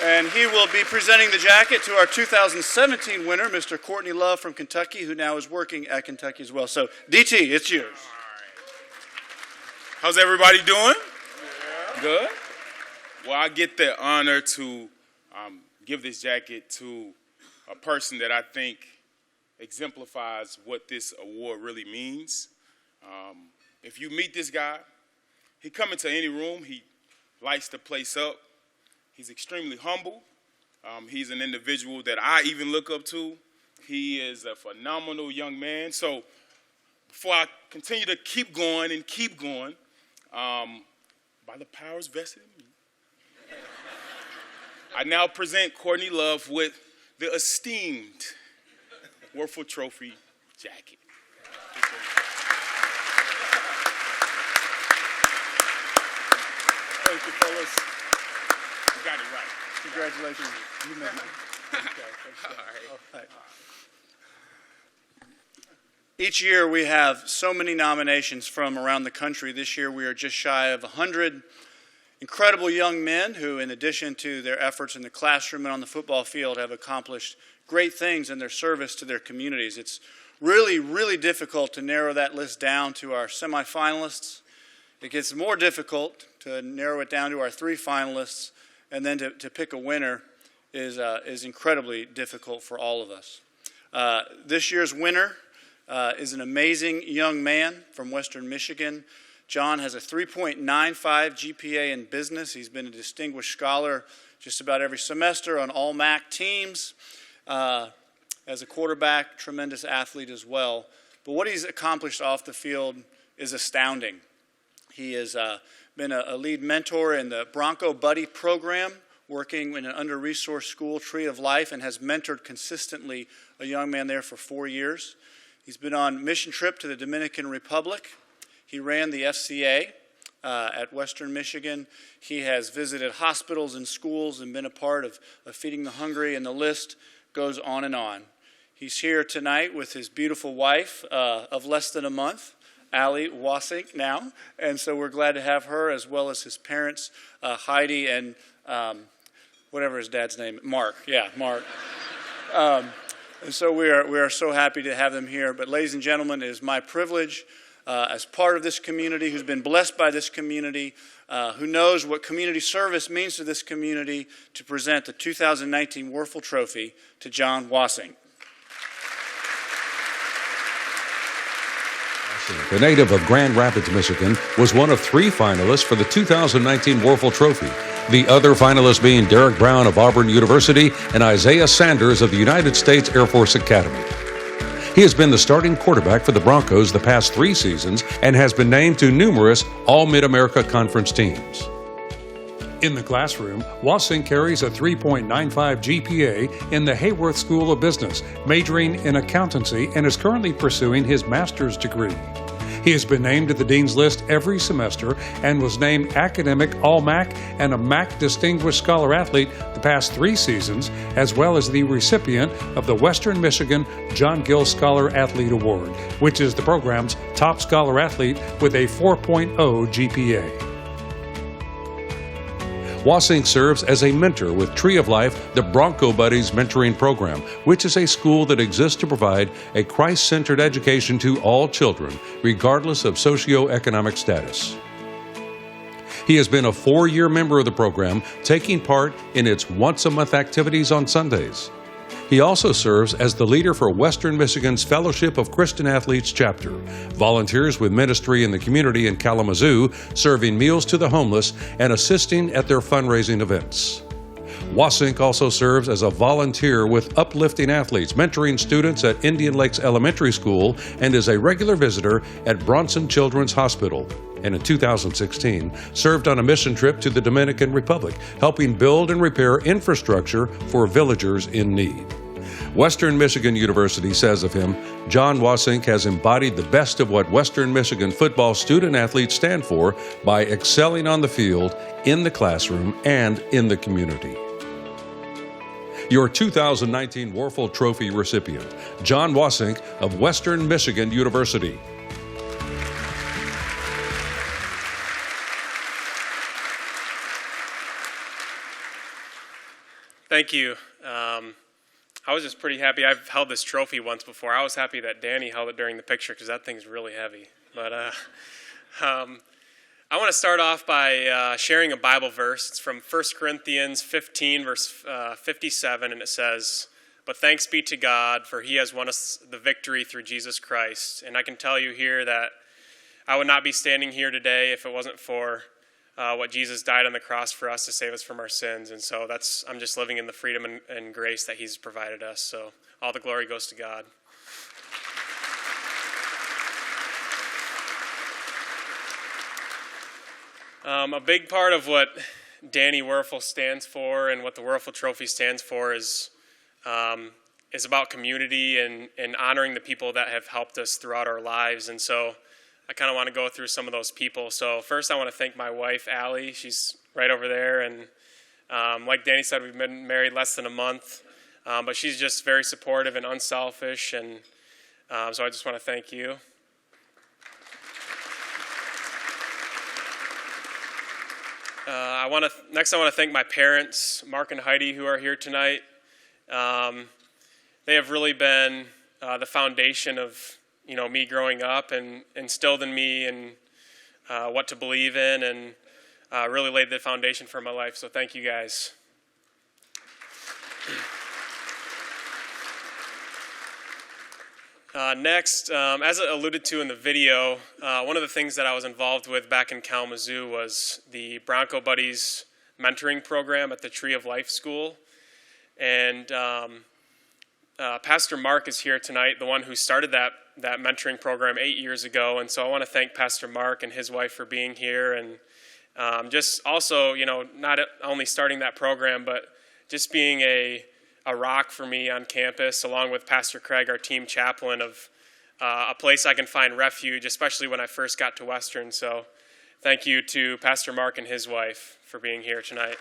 And he will be presenting the jacket to our 2017 winner, Mr. Courtney Love from Kentucky, who now is working at Kentucky as well. So, DT, it's yours. How's everybody doing? Yeah. Good. Well, I get the honor to give this jacket to a person that I think exemplifies what this award really means. If you meet this guy, he come into any room, he lights the place up. He's extremely humble. He's an individual that I even look up to. He is a phenomenal young man. So before I continue to keep going, by the powers vested in me, I now present Courtney Love with the esteemed Werfel Trophy jacket. Thank you, fellas. You got it right. Congratulations. You made it. Okay, all right. Each year we have so many nominations from around the country. This year we are just shy of 100 incredible young men who, in addition to their efforts in the classroom and on the football field, have accomplished great things in their service to their communities. It's really, really difficult to narrow that list down to our semifinalists. It gets more difficult to narrow it down to our three finalists, and then to pick a winner is incredibly difficult for all of us. This year's winner is an amazing young man from Western Michigan. John has a 3.95 GPA in business. He's been a distinguished scholar just about every semester on all MAC teams. As a quarterback, tremendous athlete as well. But what he's accomplished off the field is astounding. He has been a lead mentor in the Bronco Buddy program, working in an under-resourced school, Tree of Life, and has mentored consistently a young man there for 4 years. He's been on mission trip to the Dominican Republic. He ran the FCA at Western Michigan. He has visited hospitals and schools and been a part of Feeding the Hungry, and the list goes on and on. He's here tonight with his beautiful wife of less than a month, Allie Wasink now, and so we're glad to have her, as well as his parents, Heidi and whatever his dad's name, Mark. Yeah, Mark. And so we are so happy to have them here. But ladies and gentlemen, it is my privilege as part of this community, who's been blessed by this community, who knows what community service means to this community, to present the 2019 Werfel Trophy to John Wasink. The native of Grand Rapids, Michigan, was one of 3 finalists for the 2019 Warfel Trophy. The other finalists being Derek Brown of Auburn University and Isaiah Sanders of the United States Air Force Academy. He has been the starting quarterback for the Broncos the past 3 seasons and has been named to numerous All-Mid-America Conference teams. In the classroom, Wasink carries a 3.95 GPA in the Hayworth School of Business, majoring in accountancy, and is currently pursuing his master's degree. He has been named to the Dean's List every semester and was named Academic All-MAC and a MAC Distinguished Scholar Athlete the past 3 seasons, as well as the recipient of the Western Michigan John Gill Scholar Athlete Award, which is the program's top scholar athlete with a 4.0 GPA. Wasink serves as a mentor with Tree of Life, the Bronco Buddies mentoring program, which is a school that exists to provide a Christ-centered education to all children, regardless of socioeconomic status. He has been a 4-year member of the program, taking part in its once-a-month activities on Sundays. He also serves as the leader for Western Michigan's Fellowship of Christian Athletes chapter, volunteers with ministry in the community in Kalamazoo, serving meals to the homeless and assisting at their fundraising events. Wasink also serves as a volunteer with Uplifting Athletes, mentoring students at Indian Lakes Elementary School, and is a regular visitor at Bronson Children's Hospital. And in 2016, served on a mission trip to the Dominican Republic, helping build and repair infrastructure for villagers in need. Western Michigan University says of him, John Wasink has embodied the best of what Western Michigan football student athletes stand for by excelling on the field, in the classroom, and in the community. Your 2019 Warfel Trophy recipient, John Wasink of Western Michigan University. Thank you. I was just pretty happy. I've held this trophy once before. I was happy that Danny held it during the picture because that thing's really heavy. But I want to start off by sharing a Bible verse. It's from 1 Corinthians 15, verse 57, and it says, "But thanks be to God, for he has won us the victory through Jesus Christ." And I can tell you here that I would not be standing here today if it wasn't for what Jesus died on the cross for us to save us from our sins. And so I'm just living in the freedom and grace that he's provided us. So all the glory goes to God. A big part of what Danny Werfel stands for and what the Werfel Trophy stands for is about community and honoring the people that have helped us throughout our lives. And so I kind of want to go through some of those people. So first I want to thank my wife, Allie. She's right over there. And like Danny said, we've been married less than a month. But she's just very supportive and unselfish. And so I just want to thank you. Next I want to thank my parents, Mark and Heidi, who are here tonight. They have really been the foundation of me growing up and instilled in me and what to believe in and really laid the foundation for my life. So thank you guys. Next, as alluded to in the video, one of the things that I was involved with back in Kalamazoo was the Bronco Buddies mentoring program at the Tree of Life School. And Pastor Mark is here tonight, the one who started that mentoring program 8 years ago. And so I want to thank Pastor Mark and his wife for being here. And just also, not only starting that program, but just being a rock for me on campus, along with Pastor Craig, our team chaplain, of a place I can find refuge, especially when I first got to Western. So thank you to Pastor Mark and his wife for being here tonight.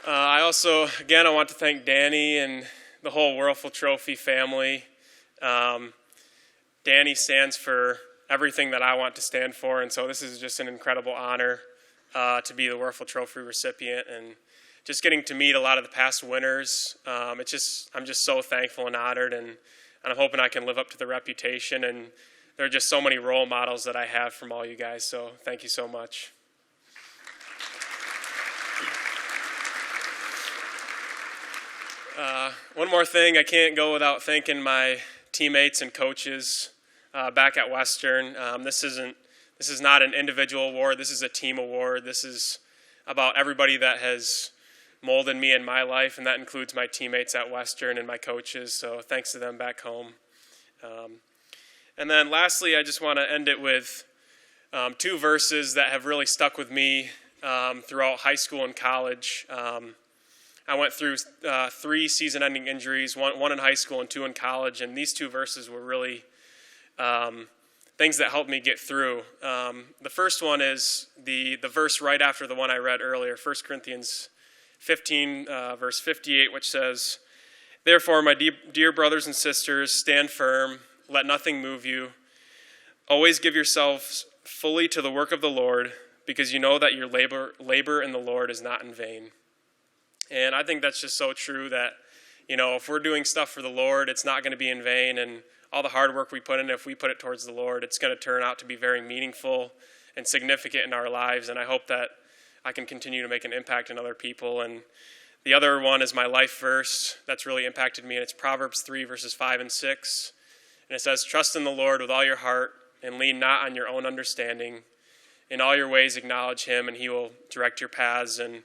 I also, again, I want to thank Danny and the whole Werfel Trophy family. Danny stands for everything that I want to stand for, and so this is just an incredible honor to be the Werfel Trophy recipient, and just getting to meet a lot of the past winners. I'm just so thankful and honored, and I'm hoping I can live up to the reputation. And there are just so many role models that I have from all you guys, so thank you so much. One more thing, I can't go without thanking my teammates and coaches back at Western. This is not an individual award. This is a team award. This is about everybody that has molded me in my life, and that includes my teammates at Western and my coaches. So thanks to them back home. And then lastly, I just want to end it with 2 verses that have really stuck with me throughout high school and college. I went through 3 season-ending injuries, one in high school and 2 in college, and these 2 verses were really things that helped me get through. The first one is the verse right after the one I read earlier, 1 Corinthians 15, verse 58, which says, "Therefore, my dear brothers and sisters, stand firm, let nothing move you. Always give yourselves fully to the work of the Lord, because you know that your labor in the Lord is not in vain." And I think that's just so true that, if we're doing stuff for the Lord, it's not going to be in vain. And all the hard work we put in, if we put it towards the Lord, it's going to turn out to be very meaningful and significant in our lives. And I hope that I can continue to make an impact in other people. And the other one is my life verse that's really impacted me, and it's Proverbs 3, verses 5 and 6. And it says, "Trust in the Lord with all your heart and lean not on your own understanding. In all your ways acknowledge him, and he will direct your paths." And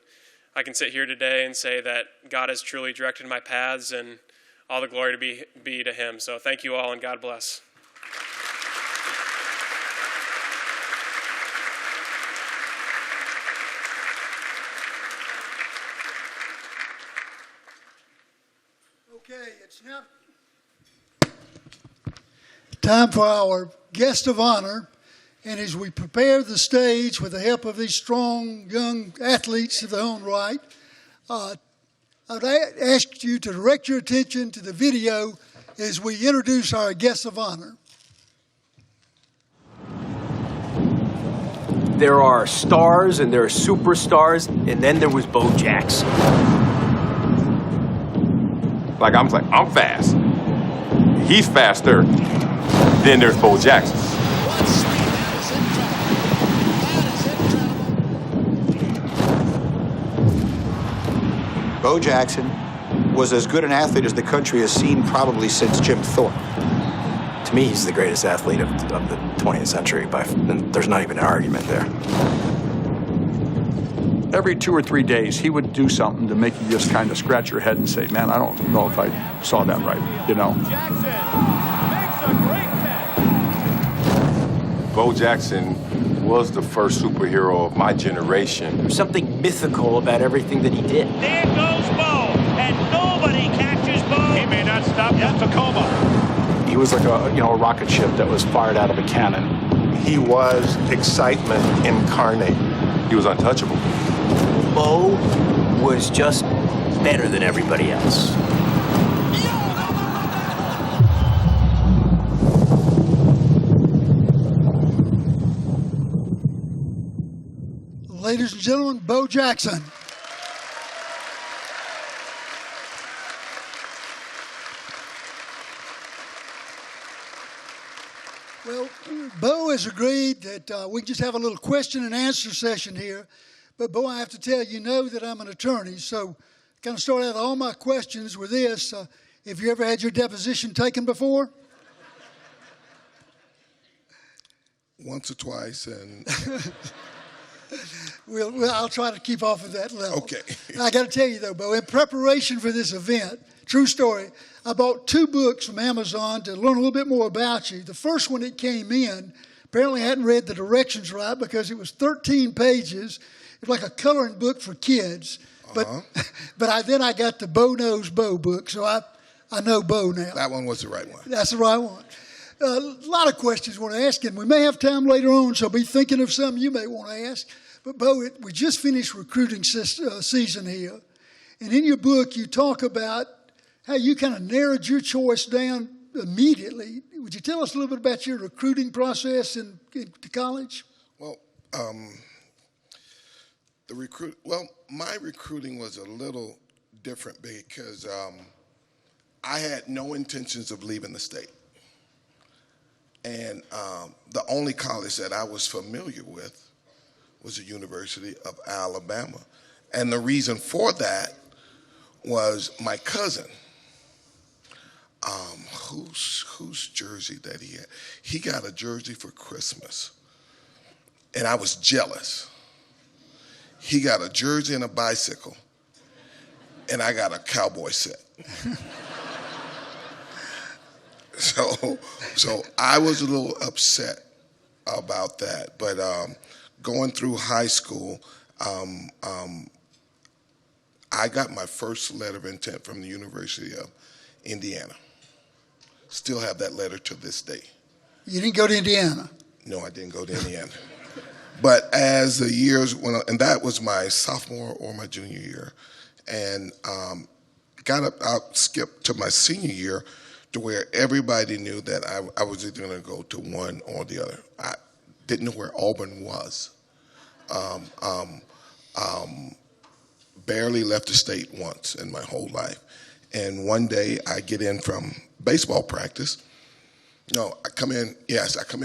I can sit here today and say that God has truly directed my paths, and all the glory to be to him. So thank you all, and God bless. Okay, it's now time for our guest of honor. And as we prepare the stage with the help of these strong young athletes of their own right, I would ask you to direct your attention to the video as we introduce our guest of honor. There are stars and there are superstars, and then there was Bo Jackson. I'm fast. He's faster. Then there's Bo Jackson. Bo Jackson was as good an athlete as the country has seen probably since Jim Thorpe. To me, he's the greatest athlete of the 20th century. There's not even an argument there. Every 2 or 3 days, he would do something to make you just kind of scratch your head and say, man, I don't know if I saw that right, Bo Jackson was the first superhero of my generation. There's something mythical about everything that he did. There goes Bo, and nobody catches Bo. He may not stop this Tacoma. He was like a rocket ship that was fired out of a cannon. He was excitement incarnate. He was untouchable. Bo was just better than everybody else. Ladies and gentlemen, Bo Jackson. Well, Bo has agreed that we can just have a little question and answer session here. But Bo, I have to tell you, that I'm an attorney, so kind of start out all my questions with this. Have you ever had your deposition taken before? Once or twice, and Well, I'll try to keep off of that level. Okay. I got to tell you, though, Bo, in preparation for this event, true story, I bought 2 books from Amazon to learn a little bit more about you. The first one that came in, apparently I hadn't read the directions right because it was 13 pages. It was like a coloring book for kids. Uh-huh. But then I got the Bo Knows Bo book, so I know Bo now. That one was the right one. That's the right one. A lot of questions I want to ask, and we may have time later on, so be thinking of some you may want to ask. But, Bo, we just finished recruiting season here. And in your book, you talk about how you kind of narrowed your choice down immediately. Would you tell us a little bit about your recruiting process to college? Well, my recruiting was a little different because I had no intentions of leaving the state. And the only college that I was familiar with was the University of Alabama. And the reason for that was my cousin. Whose jersey that he had? He got a jersey for Christmas, and I was jealous. He got a jersey and a bicycle, and I got a cowboy set. So I was a little upset about that. But going through high school, I got my first letter of intent from the University of Indiana. Still have that letter to this day. You didn't go to Indiana? No, I didn't go to Indiana. But as the years went on, and that was my sophomore or my junior year, and I skipped to my senior year to where everybody knew that I was either going to go to one or the other. I didn't know where Auburn was. Barely left the state once in my whole life. And one day I get in from baseball practice. No, I come in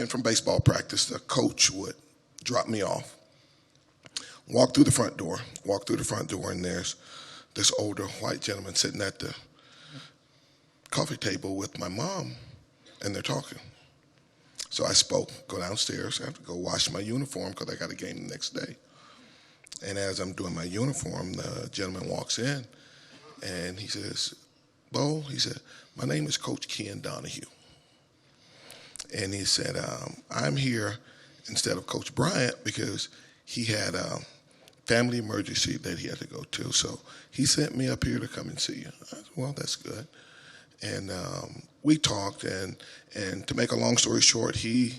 from baseball practice. The coach would drop me off, walk through the front door, and there's this older white gentleman sitting at the coffee table with my mom, and they're talking. So I spoke, go downstairs, I have to go wash my uniform because I got a game the next day. And as I'm doing my uniform, the gentleman walks in, and he says, Bo, he said, my name is Coach Ken Donahue. And he said, I'm here instead of Coach Bryant because he had a family emergency that he had to go to. So he sent me up here to come and see you. I said, well, that's good. And we talked, and to make a long story short, he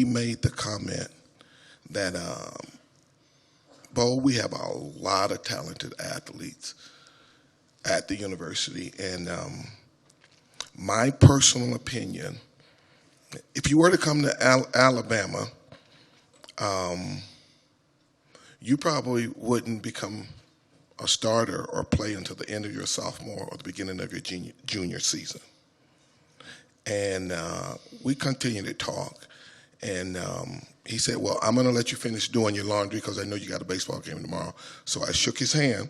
made the comment that, Bo, we have a lot of talented athletes at the university, and my personal opinion, if you were to come to Alabama, you probably wouldn't become a starter or play until the end of your sophomore or the beginning of your junior season. And we continued to talk, and he said, well, I'm going to let you finish doing your laundry because I know you got a baseball game tomorrow. So I shook his hand,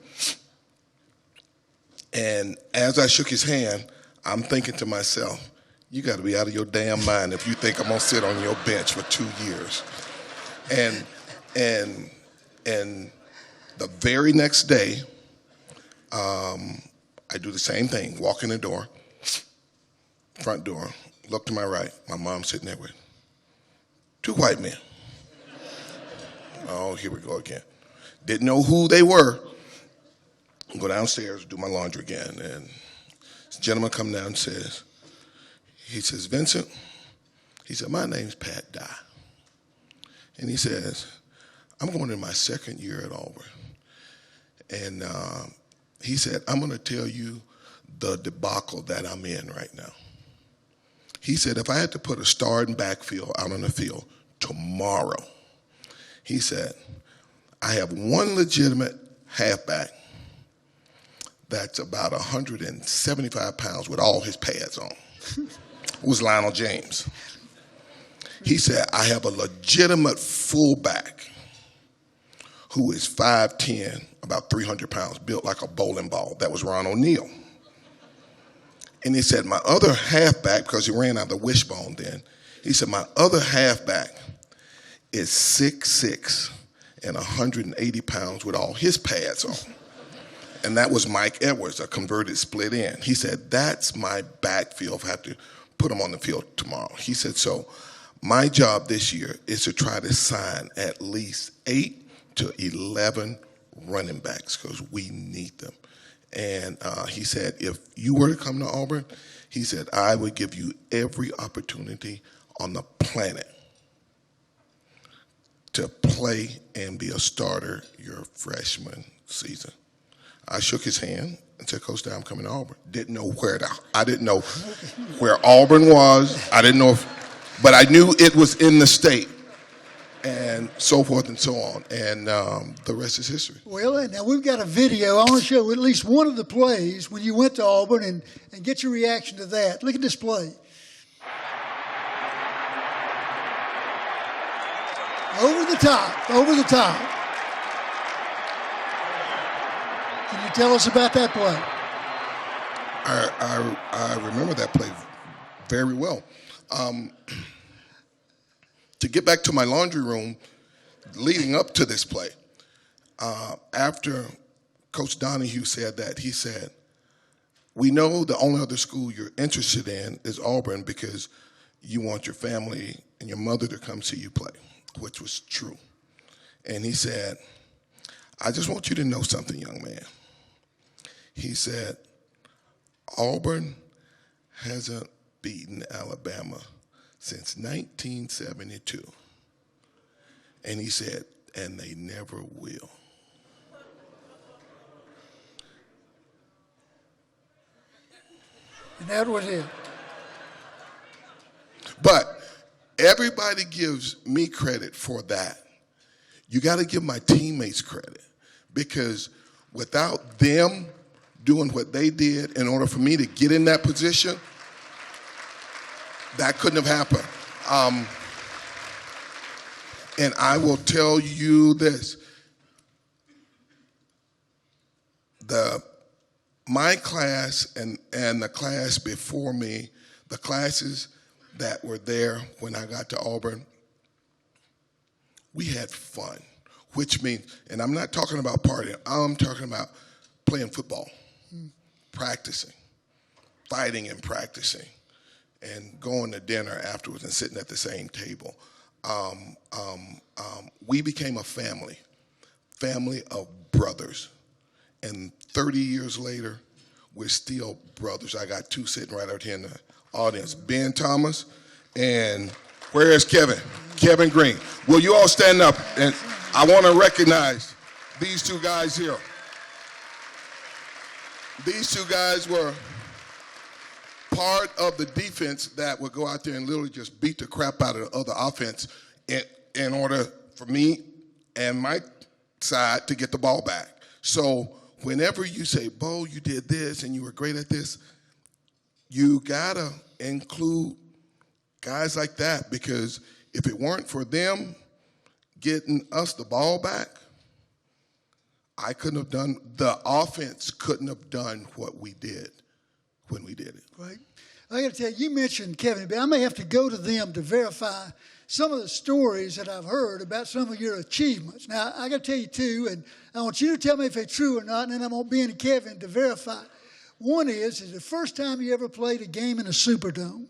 and as I shook his hand, I'm thinking to myself, you got to be out of your damn mind if you think I'm going to sit on your bench for 2 years. And the very next day, I do the same thing, walk in the door, front door, look to my right, my mom's sitting there with 2 white men. Oh, here we go again. Didn't know who they were. Go downstairs, do my laundry again, and this gentleman come down and says, he says, Vincent, he said, my name's Pat Dye. And he says, I'm going in my 2nd year at Auburn. And he said, I'm going to tell you the debacle that I'm in right now. He said, if I had to put a starting backfield out on the field tomorrow, he said, I have one legitimate halfback that's about 175 pounds with all his pads on. It was Lionel James. He said, I have a legitimate fullback who is 5'10", about 300 pounds, built like a bowling ball. That was Ron O'Neal. And he said, my other halfback, because he ran out of the wishbone then, he said, my other halfback is 6'6" and 180 pounds with all his pads on. And that was Mike Edwards, a converted split end. He said, that's my backfield if I have to put him on the field tomorrow. He said, so my job this year is to try to sign at least 8 to 11 running backs because we need them. And he said, if you were to come to Auburn, he said, I would give you every opportunity on the planet to play and be a starter your freshman season. I shook his hand and said, Coach Dye, I'm coming to Auburn. I didn't know where Auburn was. I didn't know but I knew it was in the state, and so forth and so on. And the rest is history. Well, now we've got a video. I want to show at least one of the plays when you went to Auburn and get your reaction to that. Look at this play. Over the top, over the top. Can you tell us about that play? I remember that play very well. To get back to my laundry room, leading up to this play, after Coach Donahue said that, he said, "We know the only other school you're interested in is Auburn because you want your family and your mother to come see you play," which was true. And he said, "I just want you to know something, young man." He said, "Auburn hasn't beaten Alabama since 1972. And he said, "And they never will." And that was it. But everybody gives me credit for that. You got to give my teammates credit, because without them doing what they did in order for me to get in that position, that couldn't have happened. And I will tell you this. My class and the class before me, the classes that were there when I got to Auburn, we had fun, which means, and I'm not talking about partying, I'm talking about playing football, practicing, fighting and practicing, and going to dinner afterwards and sitting at the same table. We became a family of brothers. And 30 years later, we're still brothers. I got two sitting right out here in the audience, Ben Thomas, and where is Kevin? Kevin Green. Will you all stand up? And I want to recognize these two guys here. These two guys were part of the defense that would go out there and literally just beat the crap out of the other offense in order for me and my side to get the ball back. So whenever you say, "Bo, you did this and you were great at this," you gotta include guys like that, because if it weren't for them getting us the ball back, the offense couldn't have done what we did when we did it. Right. I got to tell you, you mentioned Kevin, but I may have to go to them to verify some of the stories that I've heard about some of your achievements. Now, I got to tell you too, and I want you to tell me if they're true or not, and then I'm going to be in Kevin to verify. One is the first time you ever played a game in a Superdome,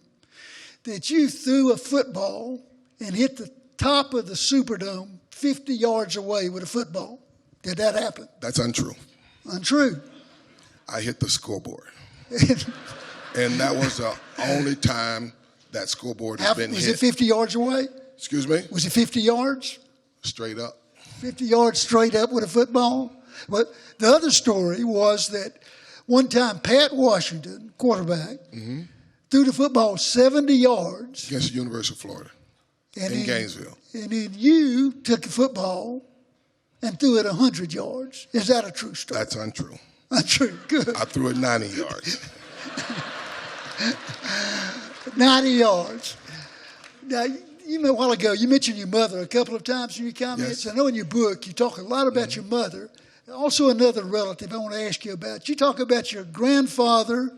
that you threw a football and hit the top of the Superdome 50 yards away with a football. Did that happen? That's untrue. Untrue. I hit the scoreboard. And that was the only time that scoreboard has been hit. Was it 50 yards away? Excuse me? Was it 50 yards? Straight up. 50 yards straight up with a football? But the other story was that one time Pat Washington, quarterback, threw the football 70 yards. Against the University of Florida in Gainesville. And then you took the football and threw it 100 yards. Is that a true story? That's untrue. Untrue. Good. I threw it 90 yards. 90 yards. Now, you know, a while ago, you mentioned your mother a couple of times in your comments. Yes. I know in your book you talk a lot about your mother. Also, another relative I want to ask you about. You talk about your grandfather.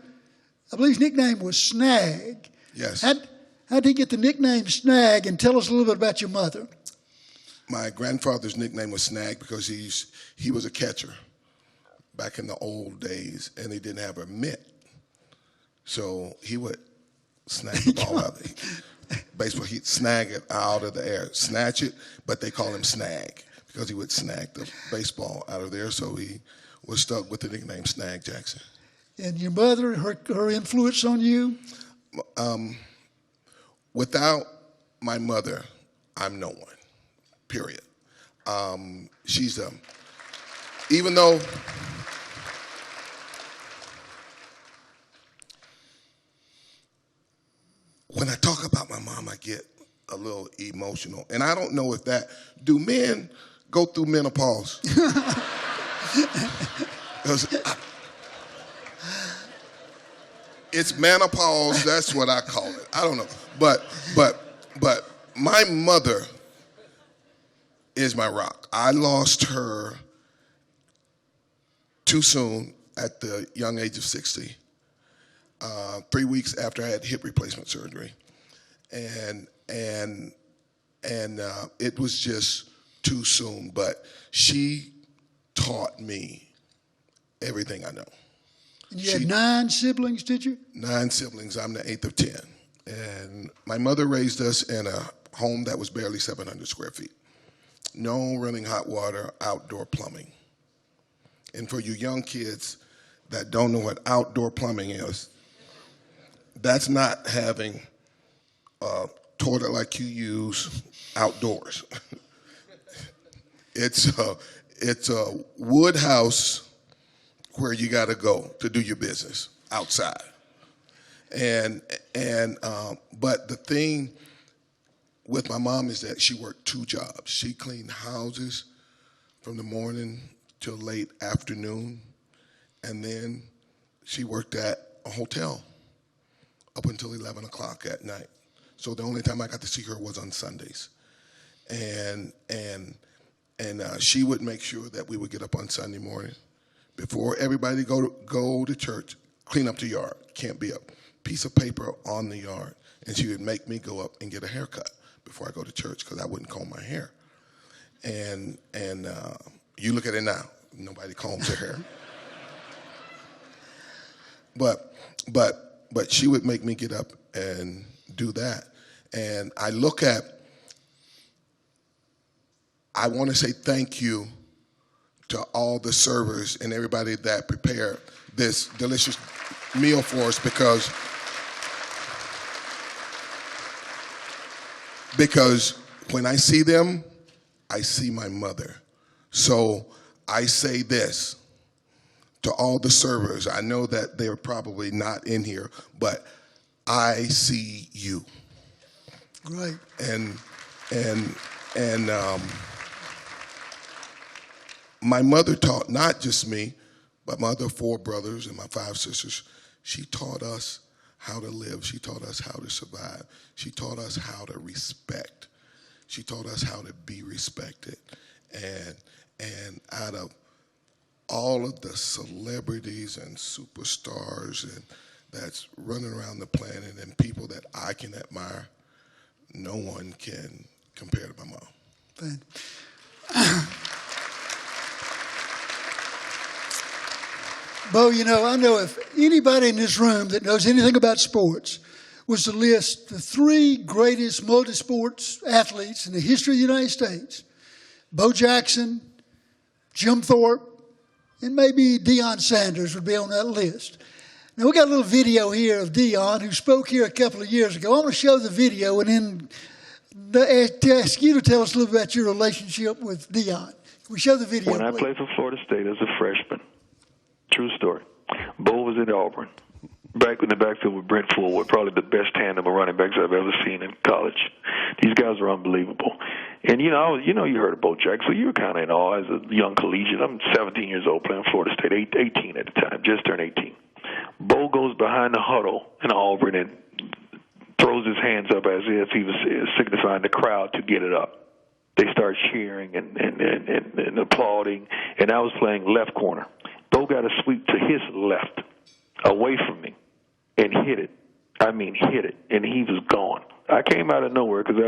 I believe his nickname was Snag. Yes. How did he get the nickname Snag? And tell us a little bit about your mother. My grandfather's nickname was Snag because he was a catcher back in the old days, and he didn't have a mitt. So he would snag the ball out of the baseball. He'd snag it out of the air, snatch it, but they call him Snag because he would snag the baseball out of there. So he was stuck with the nickname Snag Jackson. And your mother, her influence on you? Without my mother, I'm no one, period. She's, even though when I talk about my mom, I get a little emotional. And I don't know if do men go through menopause? It's menopause, that's what I call it. I don't know. But my mother is my rock. I lost her too soon at the young age of 60, 3 weeks after I had hip replacement surgery. And it was just too soon, but she taught me everything I know. And you had 9 siblings, did you? 9 siblings. I'm the 8th of 10. And my mother raised us in a home that was barely 700 square feet. No running hot water, outdoor plumbing. And for you young kids that don't know what outdoor plumbing is, that's not having a toilet like you use outdoors. It's a wood house where you got to go to do your business outside. But the thing with my mom is that she worked 2 jobs. She cleaned houses from the morning till late afternoon, and then she worked at a hotel up until 11 o'clock at night. So the only time I got to see her was on Sundays. And she would make sure that we would get up on Sunday morning before everybody go to church, clean up the yard. Can't be a piece of paper on the yard. And she would make me go up and get a haircut before I go to church because I wouldn't comb my hair. And you look at it now, nobody combs their hair. But she would make me get up and do that. And I want to say thank you to all the servers and everybody that prepared this delicious meal for us because when I see them, I see my mother. So I say this to all the servers. I know that they're probably not in here, but I see you. Right. And my mother taught not just me, but my other 4 brothers and my 5 sisters. She taught us how to live. She taught us how to survive. She taught us how to respect. She taught us how to be respected. And out of all of the celebrities and superstars and that's running around the planet and people that I can admire, no one can compare to my mom. Bo, you know, I know if anybody in this room that knows anything about sports was to list the 3 greatest multi-sports athletes in the history of the United States, Bo Jackson, Jim Thorpe, and maybe Deion Sanders would be on that list. Now, we got a little video here of Deion, who spoke here a couple of years ago. I want to show the video and then ask you to tell us a little bit about your relationship with Deion. We show the video. When I played for Florida State as a freshman, true story, Bo was at Auburn. Back in the backfield with Brent Fullwood, probably the best tandem of running backs I've ever seen in college. These guys are unbelievable. And, you heard of Bo Jackson, so you were kind of in awe as a young collegiate. I'm 17 years old playing Florida State, 18 at the time, just turned 18. Bo goes behind the huddle in Auburn and throws his hands up as if he was signifying the crowd to get it up. They start cheering and applauding, and I was playing left corner. Bo got a sweep to his left, away from me, and hit it. I mean, hit it, and he was gone. I came out of nowhere because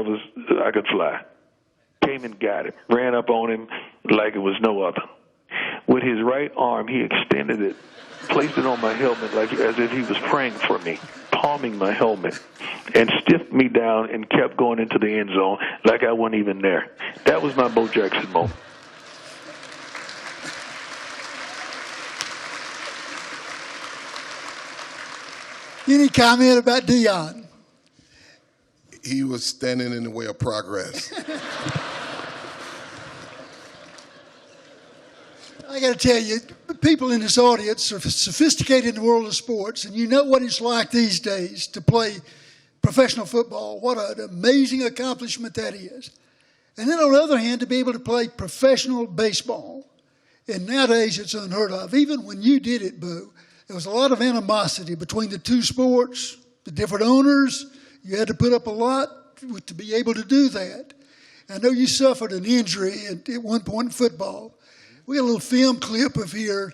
I could fly. Came and got him, ran up on him like it was no other. With his right arm, he extended it, placed it on my helmet like as if he was praying for me, palming my helmet, and stiffed me down and kept going into the end zone like I wasn't even there. That was my Bo Jackson moment. Any comment about Deion? He was standing in the way of progress. I got to tell you, people in this audience are sophisticated in the world of sports, and you know what it's like these days to play professional football. What an amazing accomplishment that is. And then on the other hand, to be able to play professional baseball. And nowadays it's unheard of. Even when you did it, Bo, there was a lot of animosity between the 2 sports, the different owners. You had to put up a lot to be able to do that. I know you suffered an injury at one point in football. We got a little film clip of here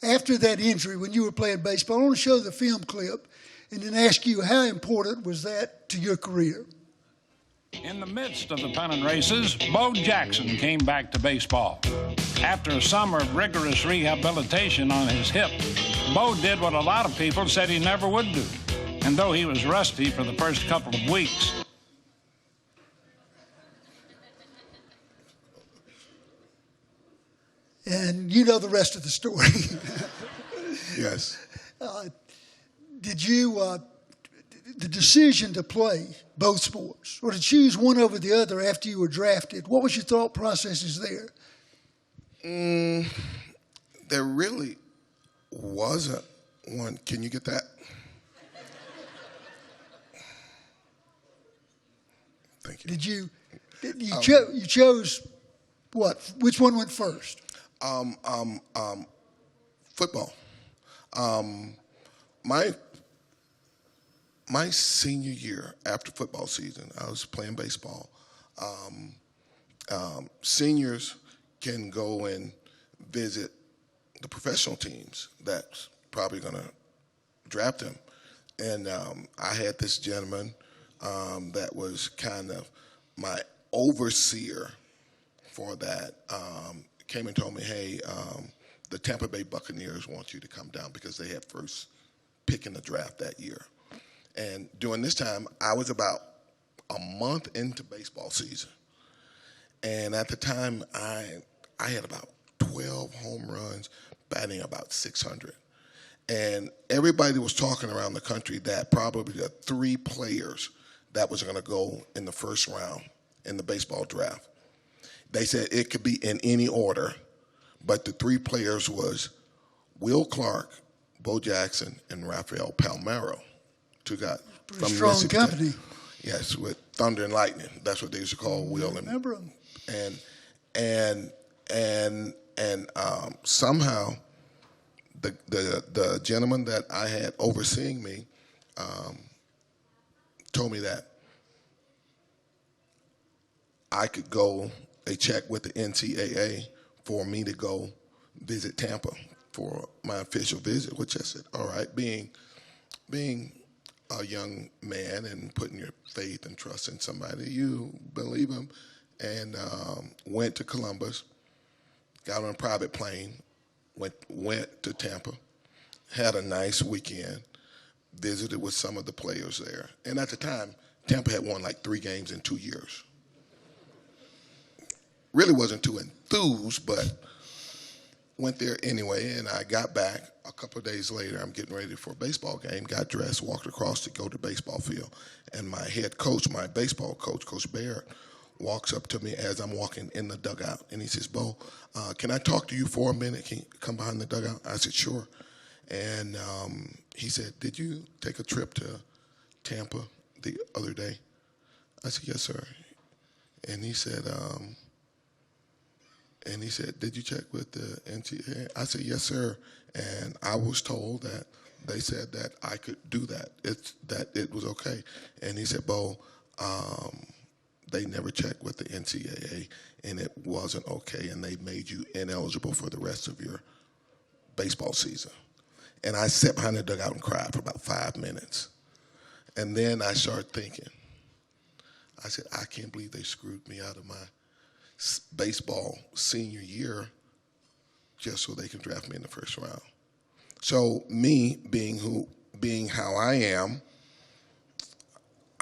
after that injury when you were playing baseball. I want to show the film clip and then ask you how important was that to your career? In the midst of the pennant races, Bo Jackson came back to baseball. After a summer of rigorous rehabilitation on his hip, Bo did what a lot of people said he never would do. And though he was rusty for the first couple of weeks, and you know the rest of the story. Yes. Did you, the decision to play both sports or to choose one over the other after you were drafted, what was your thought processes there? There really wasn't one. Can you get that? Thank you. You chose what? Which one went first? Football. My senior year after football season, I was playing baseball. Seniors can go and visit the professional teams that's probably going to draft them. And I had this gentleman that was kind of my overseer for that, came and told me, hey, the Tampa Bay Buccaneers want you to come down because they had first pick in the draft that year. And during this time, I was about a month into baseball season. And at the time, I had about 12 home runs, batting about 600. And everybody was talking around the country that probably the 3 players that was going to go in the first round in the baseball draft. They said it could be in any order, but the 3 players was Will Clark, Bo Jackson, and Rafael Palmeiro. 2 guys from strong Mississippi. company. Yes, with Thunder and Lightning. That's what they used to call Will. Remember them. And somehow the gentleman that I had overseeing me told me that I could go a check with the NCAA for me to go visit Tampa for my official visit, which I said, all right, being a young man and putting your faith and trust in somebody, you believe him, and went to Columbus, got on a private plane, went to Tampa, had a nice weekend, visited with some of the players there. And at the time, Tampa had won like 3 games in 2 years. Really wasn't too enthused, but went there anyway, and I got back. A couple of days later, I'm getting ready for a baseball game, got dressed, walked across to go to the baseball field, and my head coach, my baseball coach, Coach Baird, walks up to me as I'm walking in the dugout, and he says, Bo, can I talk to you for a minute? Can you come behind the dugout? I said, sure. And he said, did you take a trip to Tampa the other day? I said, yes, sir. And he said, did you check with the NCAA? I said, yes, sir. And I was told that they said that I could do that, that it was okay. And he said, Bo, they never checked with the NCAA, and it wasn't okay, and they made you ineligible for the rest of your baseball season. And I sat behind the dugout and cried for about 5 minutes. And then I started thinking. I said, I can't believe they screwed me out of my baseball senior year just so they can draft me in the first round. So me being how I am,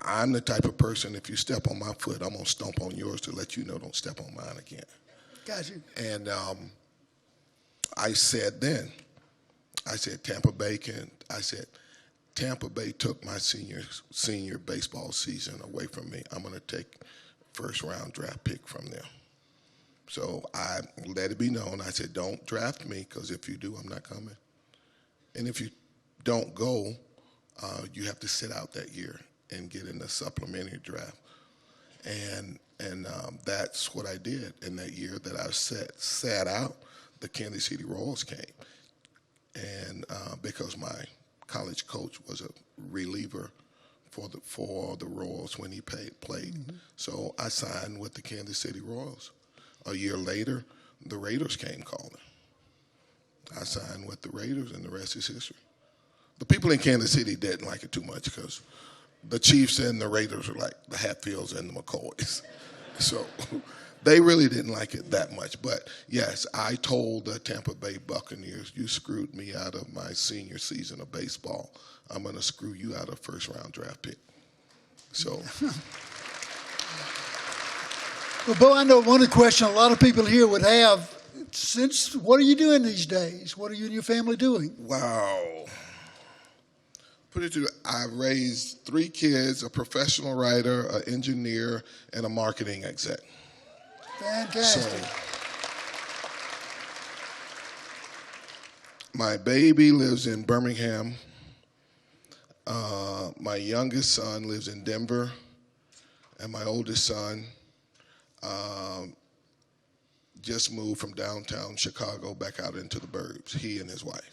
I'm the type of person, if you step on my foot, I'm going to stomp on yours to let you know don't step on mine again. Got you. And I said Tampa Bay Tampa Bay took my senior baseball season away from me. I'm going to take first round draft pick from them. So I let it be known. I said, don't draft me, because if you do, I'm not coming. And if you don't go, you have to sit out that year and get in the supplementary draft. And that's what I did in that year that I sat out. The Kansas City Royals came. And because my college coach was a reliever for the Royals when he played. Mm-hmm. So I signed with the Kansas City Royals. A year later, the Raiders came calling. I signed with the Raiders, and the rest is history. The people in Kansas City didn't like it too much because the Chiefs and the Raiders are like the Hatfields and the McCoys. So they really didn't like it that much. But, yes, I told the Tampa Bay Buccaneers, you screwed me out of my senior season of baseball. I'm going to screw you out of first-round draft pick. So. Well, Bo, I know one of the questions a lot of people here would have, what are you doing these days? What are you and your family doing? Wow. Put it to I raised 3 kids, a professional writer, an engineer, and a marketing exec. Fantastic. So, my baby lives in Birmingham. My youngest son lives in Denver, and my oldest son just moved from downtown Chicago back out into the burbs, he and his wife.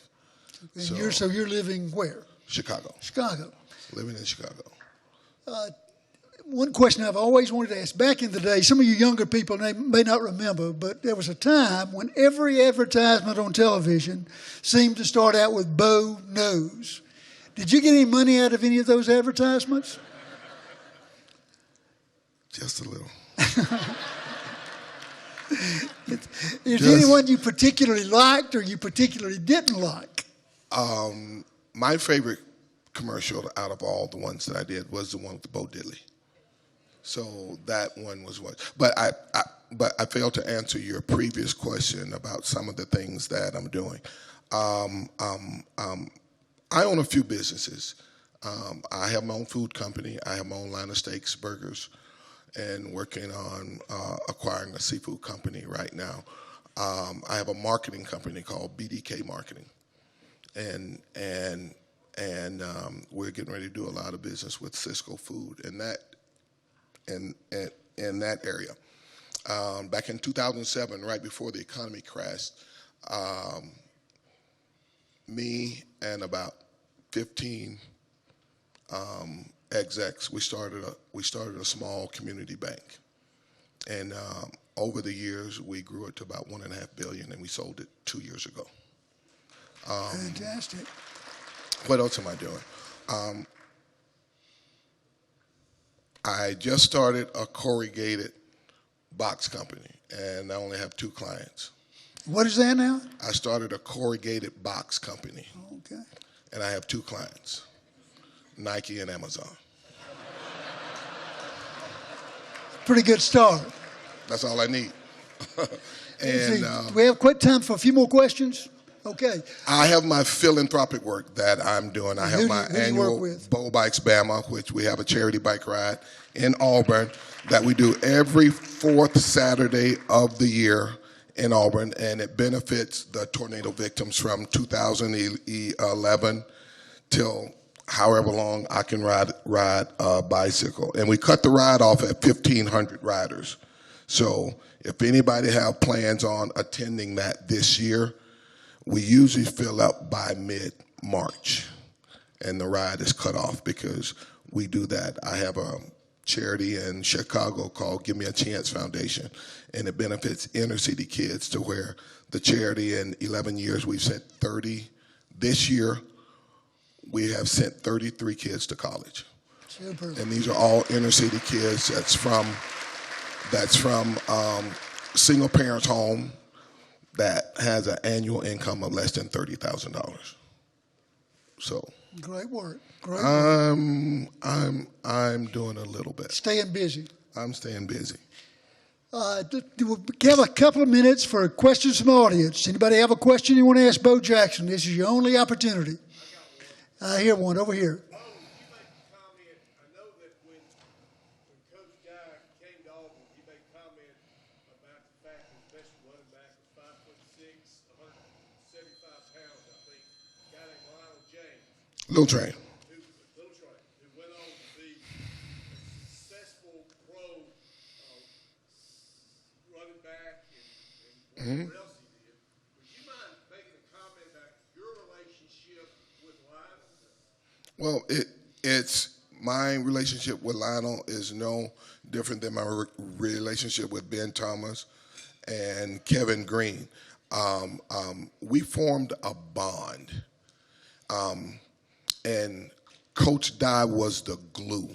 And you're living where? Chicago. Chicago. Living in Chicago. One question I've always wanted to ask. Back in the day, some of you younger people may not remember, but there was a time when every advertisement on television seemed to start out with Bo Knows. Did you get any money out of any of those advertisements? Just a little. Is there anyone you particularly liked or you particularly didn't like? My favorite commercial out of all the ones that I did was the one with Bo Diddley. So that one was what. But I failed to answer your previous question about some of the things that I'm doing. I own a few businesses. I have my own food company. I have my own line of steaks, burgers, and working on acquiring a seafood company right now. I have a marketing company called BDK Marketing, and we're getting ready to do a lot of business with Cisco Food in that area. Back in 2007, right before the economy crashed, me and about 15 execs, we started a small community bank, and over the years we grew it to about $1.5 billion, and we sold it 2 years ago. Fantastic. What else am I doing? I just started a corrugated box company, and I only have 2 clients. What is that now? I started a corrugated box company. Okay. And I have 2 clients, Nike and Amazon. Pretty good start. That's all I need. Do we have quick time for a few more questions? Okay. I have my philanthropic work that I'm doing. I have my annual Bo Bikes Bama, which we have a charity bike ride in Auburn that we do every 4th Saturday of the year in Auburn, and it benefits the tornado victims from 2011 till however long I can ride a bicycle. And we cut the ride off at 1,500 riders. So if anybody have plans on attending that this year, we usually fill up by mid-March, and the ride is cut off because we do that. I have a charity in Chicago called Give Me a Chance Foundation, and it benefits inner city kids to where the charity in 11 years we've sent 30. This year we have sent 33 kids to college. Super. And these are all inner city kids that's from single parents home that has an annual income of less than $30,000. So great work. Great work. I'm doing a little bit. Staying busy. I'm staying busy. We have a couple of minutes for questions from the audience. Anybody have a question you want to ask Bo Jackson? This is your only opportunity. I hear one over here. Little Train. Who went on to be a successful pro running back and whatever else he did. Would you mind making a comment about your relationship with Lionel? Well, it's my relationship with Lionel is no different than my relationship with Ben Thomas and Kevin Green. we formed a bond. And Coach Dye was the glue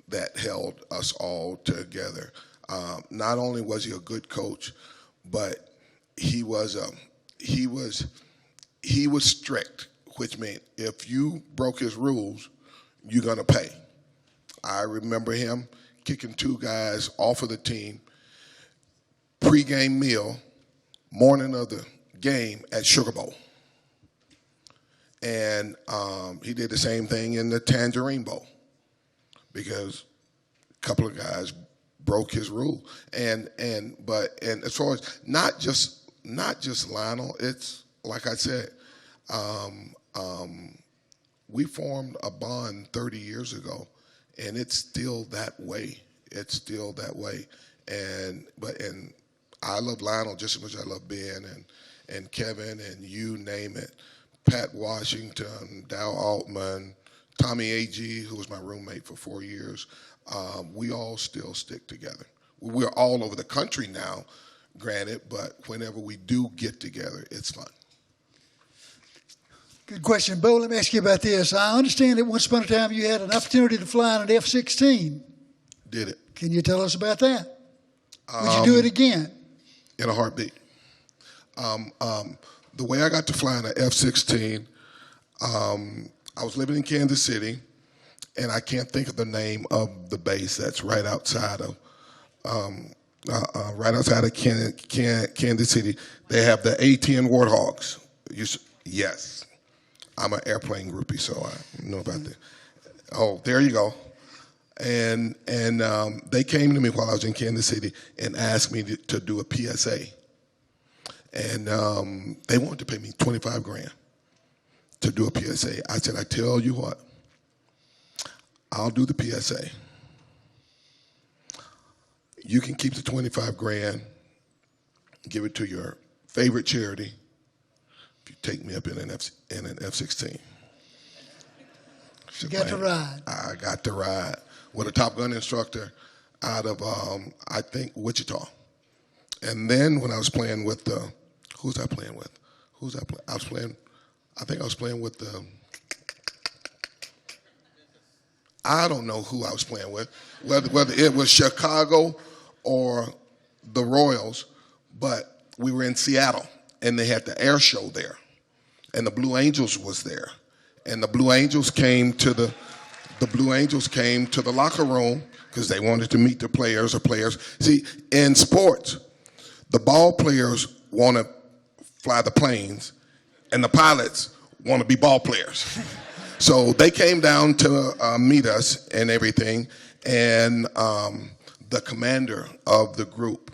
that held us all together. Not only was he a good coach, but he was strict, which meant if you broke his rules, you're gonna pay. I remember him kicking 2 guys off of the team, pregame meal, morning of the game at Sugar Bowl. And he did the same thing in the Tangerine Bowl because a couple of guys broke his rule. And as far as not just Lionel, it's like I said, we formed a bond 30 years ago, and it's still that way. It's still that way. And I love Lionel just as much as I love Ben and Kevin and you name it. Pat Washington, Dow Altman, Tommy Agee, who was my roommate for 4 years. We all still stick together. We're all over the country now, granted, but whenever we do get together, it's fun. Good question, Bo. Let me ask you about this. I understand that once upon a time you had an opportunity to fly in an F-16. Did it. Can you tell us about that? Would you do it again? In a heartbeat. The way I got to fly in an F-16, I was living in Kansas City, and I can't think of the name of the base that's right outside of Kansas City. They have the A-10 Warthogs. Yes, I'm an airplane groupie, so I know about that. Oh, there you go. And they came to me while I was in Kansas City and asked me to do a PSA. And they wanted to pay me $25,000 to do a PSA. I said, I tell you what, I'll do the PSA. You can keep the $25,000, give it to your favorite charity if you take me up in an F-16. You got to ride. I got to ride with a Top Gun instructor out of, I think, Wichita. And then when I was playing with who was I playing with? I think I was playing with I don't know who I was playing with, whether it was Chicago or the Royals, but we were in Seattle, and they had the air show there, and the Blue Angels was there, and the Blue Angels came to the locker room because they wanted to meet the players. See, in sports, the ball players want to fly the planes, and the pilots want to be ball players. So they came down to meet us and everything, and the commander of the group,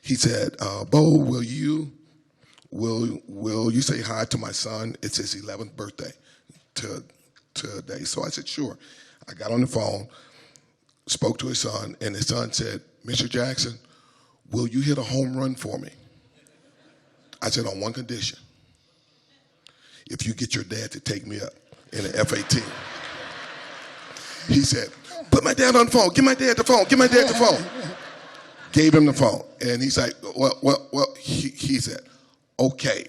he said, Bo, will you say hi to my son? It's his 11th birthday today. So I said, sure. I got on the phone, spoke to his son, and his son said, Mr. Jackson, will you hit a home run for me? I said, on one condition. If you get your dad to take me up in an F-18. He said, put my dad on the phone. Give my dad the phone. Give my dad the phone. Gave him the phone. And he's like, he said, okay.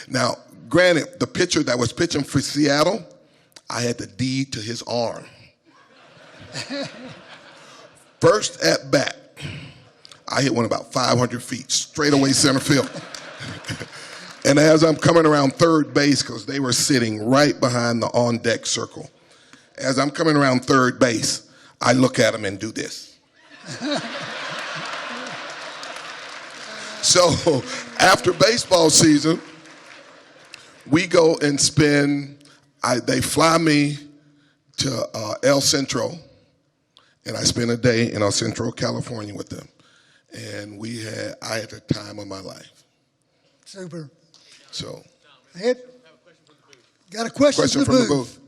Now, granted, the pitcher that was pitching for Seattle, I had the deed to his arm. First at bat, I hit one about 500 feet, straight away center field. And as I'm coming around third base, because they were sitting right behind the on-deck circle, as I'm coming around third base, I look at them and do this. So after baseball season, we go and they fly me to El Centro, and I spent a day in El Centro, California with them. And I had the time of my life. Super. So. Got a question from the booth.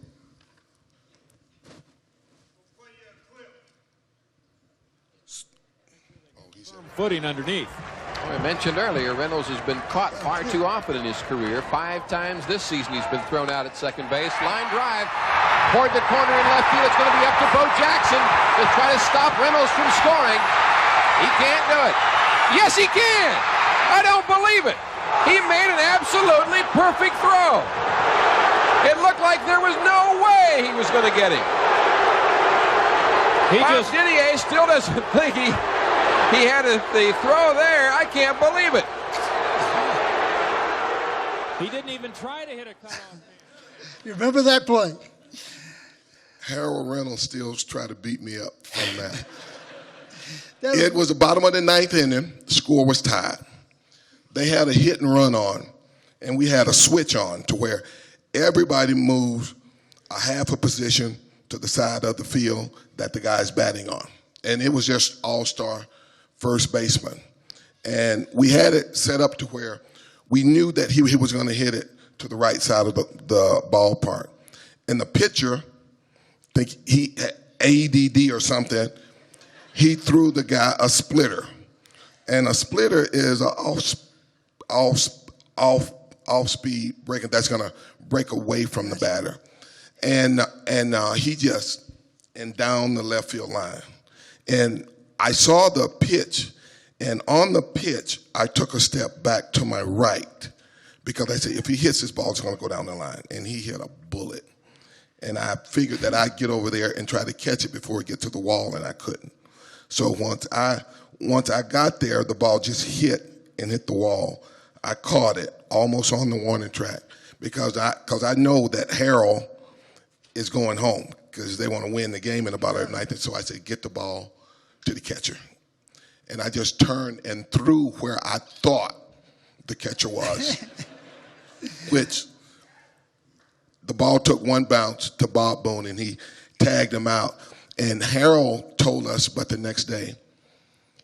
Footing underneath. I mentioned earlier, Reynolds has been caught far too often in his career. 5 times this season he's been thrown out at second base. Line drive toward the corner in left field. It's going to be up to Bo Jackson to try to stop Reynolds from scoring. He can't do it. Yes, he can. I don't believe it. He made an absolutely perfect throw. It looked like there was no way he was going to get him. Bob Didier still doesn't think he had the throw there. I can't believe it. He didn't even try to hit a cutoff. You remember that play? Harold Reynolds still tried to beat me up from that. It was the bottom of the ninth inning. The score was tied. They had a hit and run on, and we had a switch on to where everybody moves a half a position to the side of the field that the guy's batting on. And it was just all-star first baseman. And we had it set up to where we knew that he was going to hit it to the right side of the ballpark. And the pitcher, I think he had ADD or something, he threw the guy a splitter. And a splitter is an off-speed breaker that's going to break away from the batter. And he just, and down the left field line. And I saw the pitch, and on the pitch, I took a step back to my right because I said, if he hits this ball, it's going to go down the line. And he hit a bullet. And I figured that I'd get over there and try to catch it before it get to the wall, and I couldn't. So once I got there, the ball just hit the wall. I caught it almost on the warning track because I know that Harold is going home because they want to win the game in about a ninth. So I said, get the ball to the catcher. And I just turned and threw where I thought the catcher was, which the ball took one bounce to Bob Boone, and he tagged him out. And Harold told us, but the next day,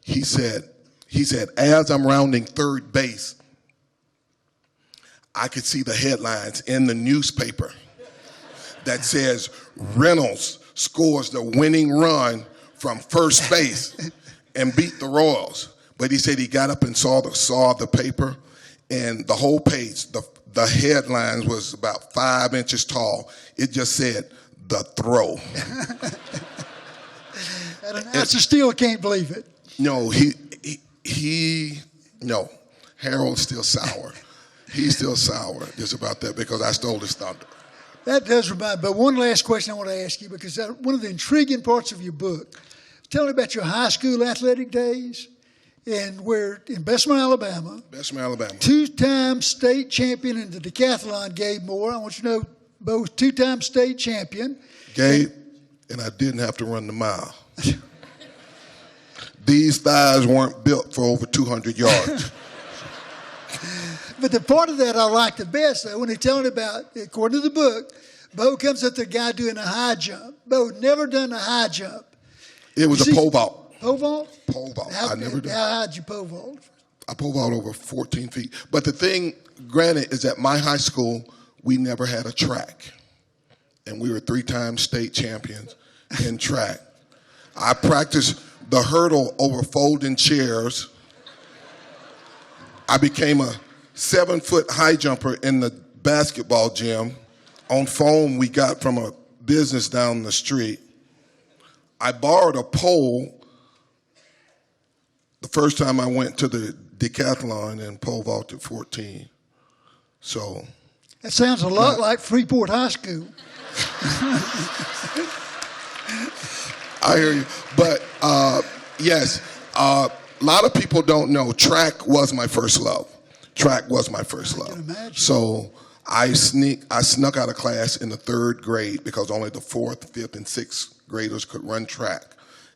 he said, as I'm rounding third base, I could see the headlines in the newspaper that says Reynolds scores the winning run from first base and beat the Royals. But he said he got up and saw the paper, and the whole page, the headlines was about 5 inches tall. It just said, the throw. And an announcer still can't believe it. No, no. Harold's still sour. He's still sour just about that because I stole his thunder. That does remind me. But one last question I want to ask you, because one of the intriguing parts of your book, tell me about your high school athletic days and where in Bessemer, Alabama. Bessemer, Alabama. 2-time state champion in the decathlon, Gabe Moore. I want you to know both 2-time state champion. Gabe, and I didn't have to run the mile. These thighs weren't built for over 200 yards. But the part of that I like the best, though, when they're telling about, according to the book, Bo comes up to the guy doing a high jump. Bo had never done a high jump. It was a pole vault. Pole vault? Pole vault. I never did. How high did you pole vault? I pole vault over 14 feet. But the thing, granted, is at my high school, we never had a track. And we were 3-time state champions in track. I practiced the hurdle over folding chairs. I became a 7-foot high jumper in the basketball gym on foam we got from a business down the street. I borrowed a pole the first time I went to the decathlon and pole vaulted 14. So that sounds a lot like Freeport High School. I hear you. But yes, a lot of people don't know track was my first love. Track was my first love. So I snuck out of class in the 3rd grade because only the 4th, 5th, and 6th graders could run track.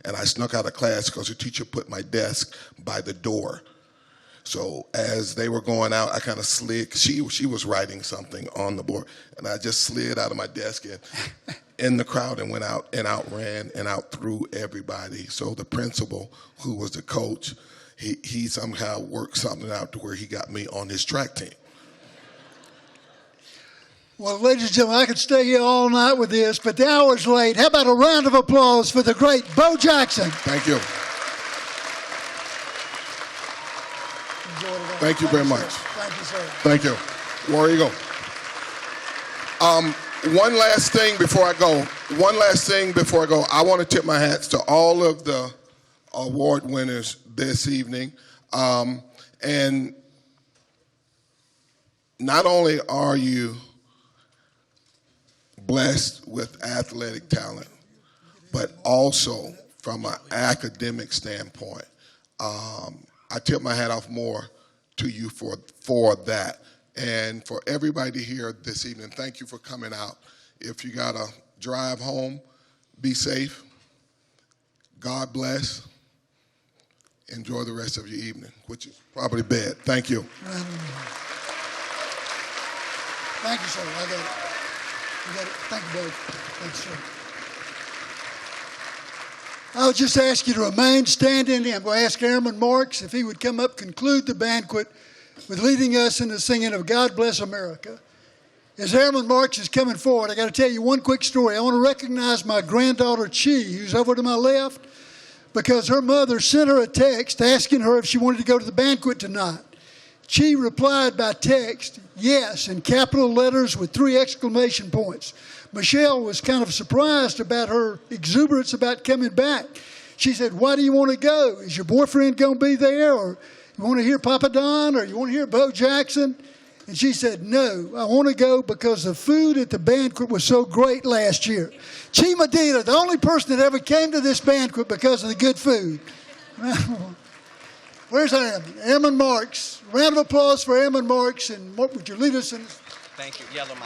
And I snuck out of class because the teacher put my desk by the door. So as they were going out, I kind of slid. She was writing something on the board, and I just slid out of my desk and in the crowd and went out and outran and out through everybody. So the principal, who was the coach, he somehow worked something out to where he got me on his track team. Well, ladies and gentlemen, I could stay here all night with this, but the hour's late. How about a round of applause for the great Bo Jackson? Thank you. Thank you very much. Thank you, sir. Thank you. War Eagle. One last thing before I go. I want to tip my hats to all of the award winners this evening. And not only are you blessed with athletic talent, but also from an academic standpoint. I tip my hat off more to you for that. And for everybody here this evening, thank you for coming out. If you got to drive home, be safe. God bless. Enjoy the rest of your evening, which is probably bed. Thank you. Thank you, sir. I got it. I got it. Thank you, both. Thanks, sir. I'll just ask you to remain standing. I'm going to ask Airman Marks if he would come up, conclude the banquet with leading us in the singing of God Bless America. As Airman Marks is coming forward, I got to tell you one quick story. I want to recognize my granddaughter, Chi, who's over to my left, because her mother sent her a text asking her if she wanted to go to the banquet tonight. Chi replied by text, yes, in capital letters with 3 exclamation points. Michelle was kind of surprised about her exuberance about coming back. She said, why do you want to go? Is your boyfriend going to be there? Or you want to hear Papa Don? Or you want to hear Bo Jackson? And she said, no, I want to go because the food at the banquet was so great last year. Chi Medina, the only person that ever came to this banquet because of the good food. Where's Airman? Airman Marks. Round of applause for Airman Marks. And what would you lead us in? Thank you. Yellow mic.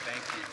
Thank you.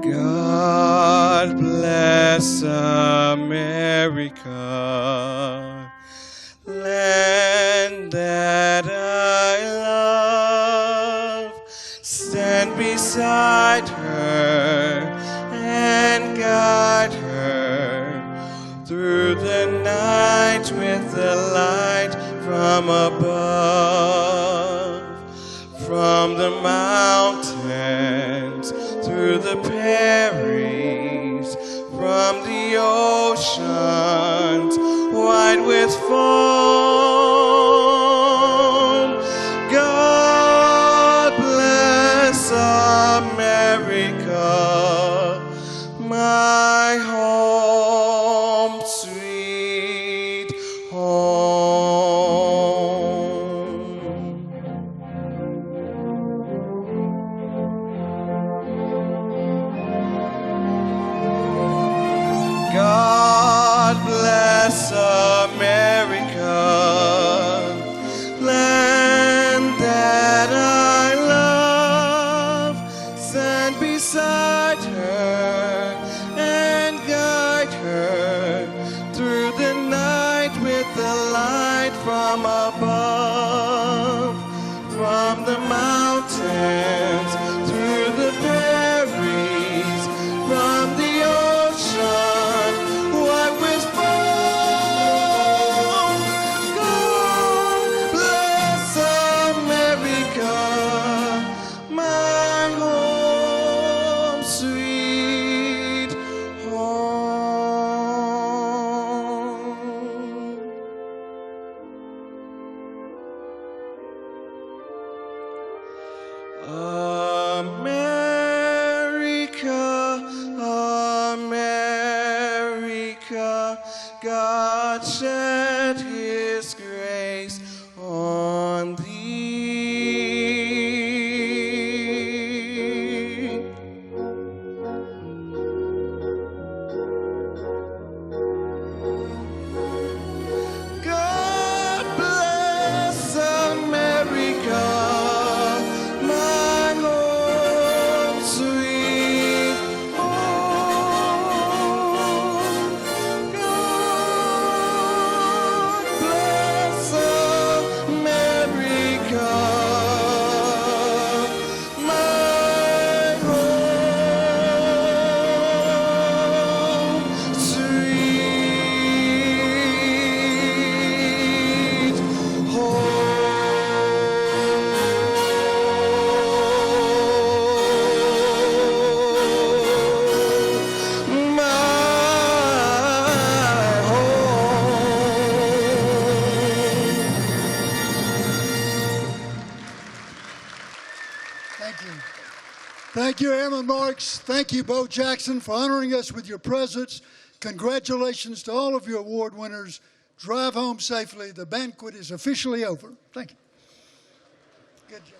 God bless America, land that I love. Stand beside her and guide her through the night with the light from above, from the mountains through the prairies, from the oceans wide with foam. God bless America, my home, sweet home. God bless America, land that I love. Stand beside her and guide her through the night with the light from above, from the mountains through the prairies, from the ocean wide with foam. God bless America, my home, sweet Thank you, Airman Marks. Thank you, Bo Jackson, for honoring us with your presence. Congratulations to all of your award winners. Drive home safely. The banquet is officially over. Thank you. Good job.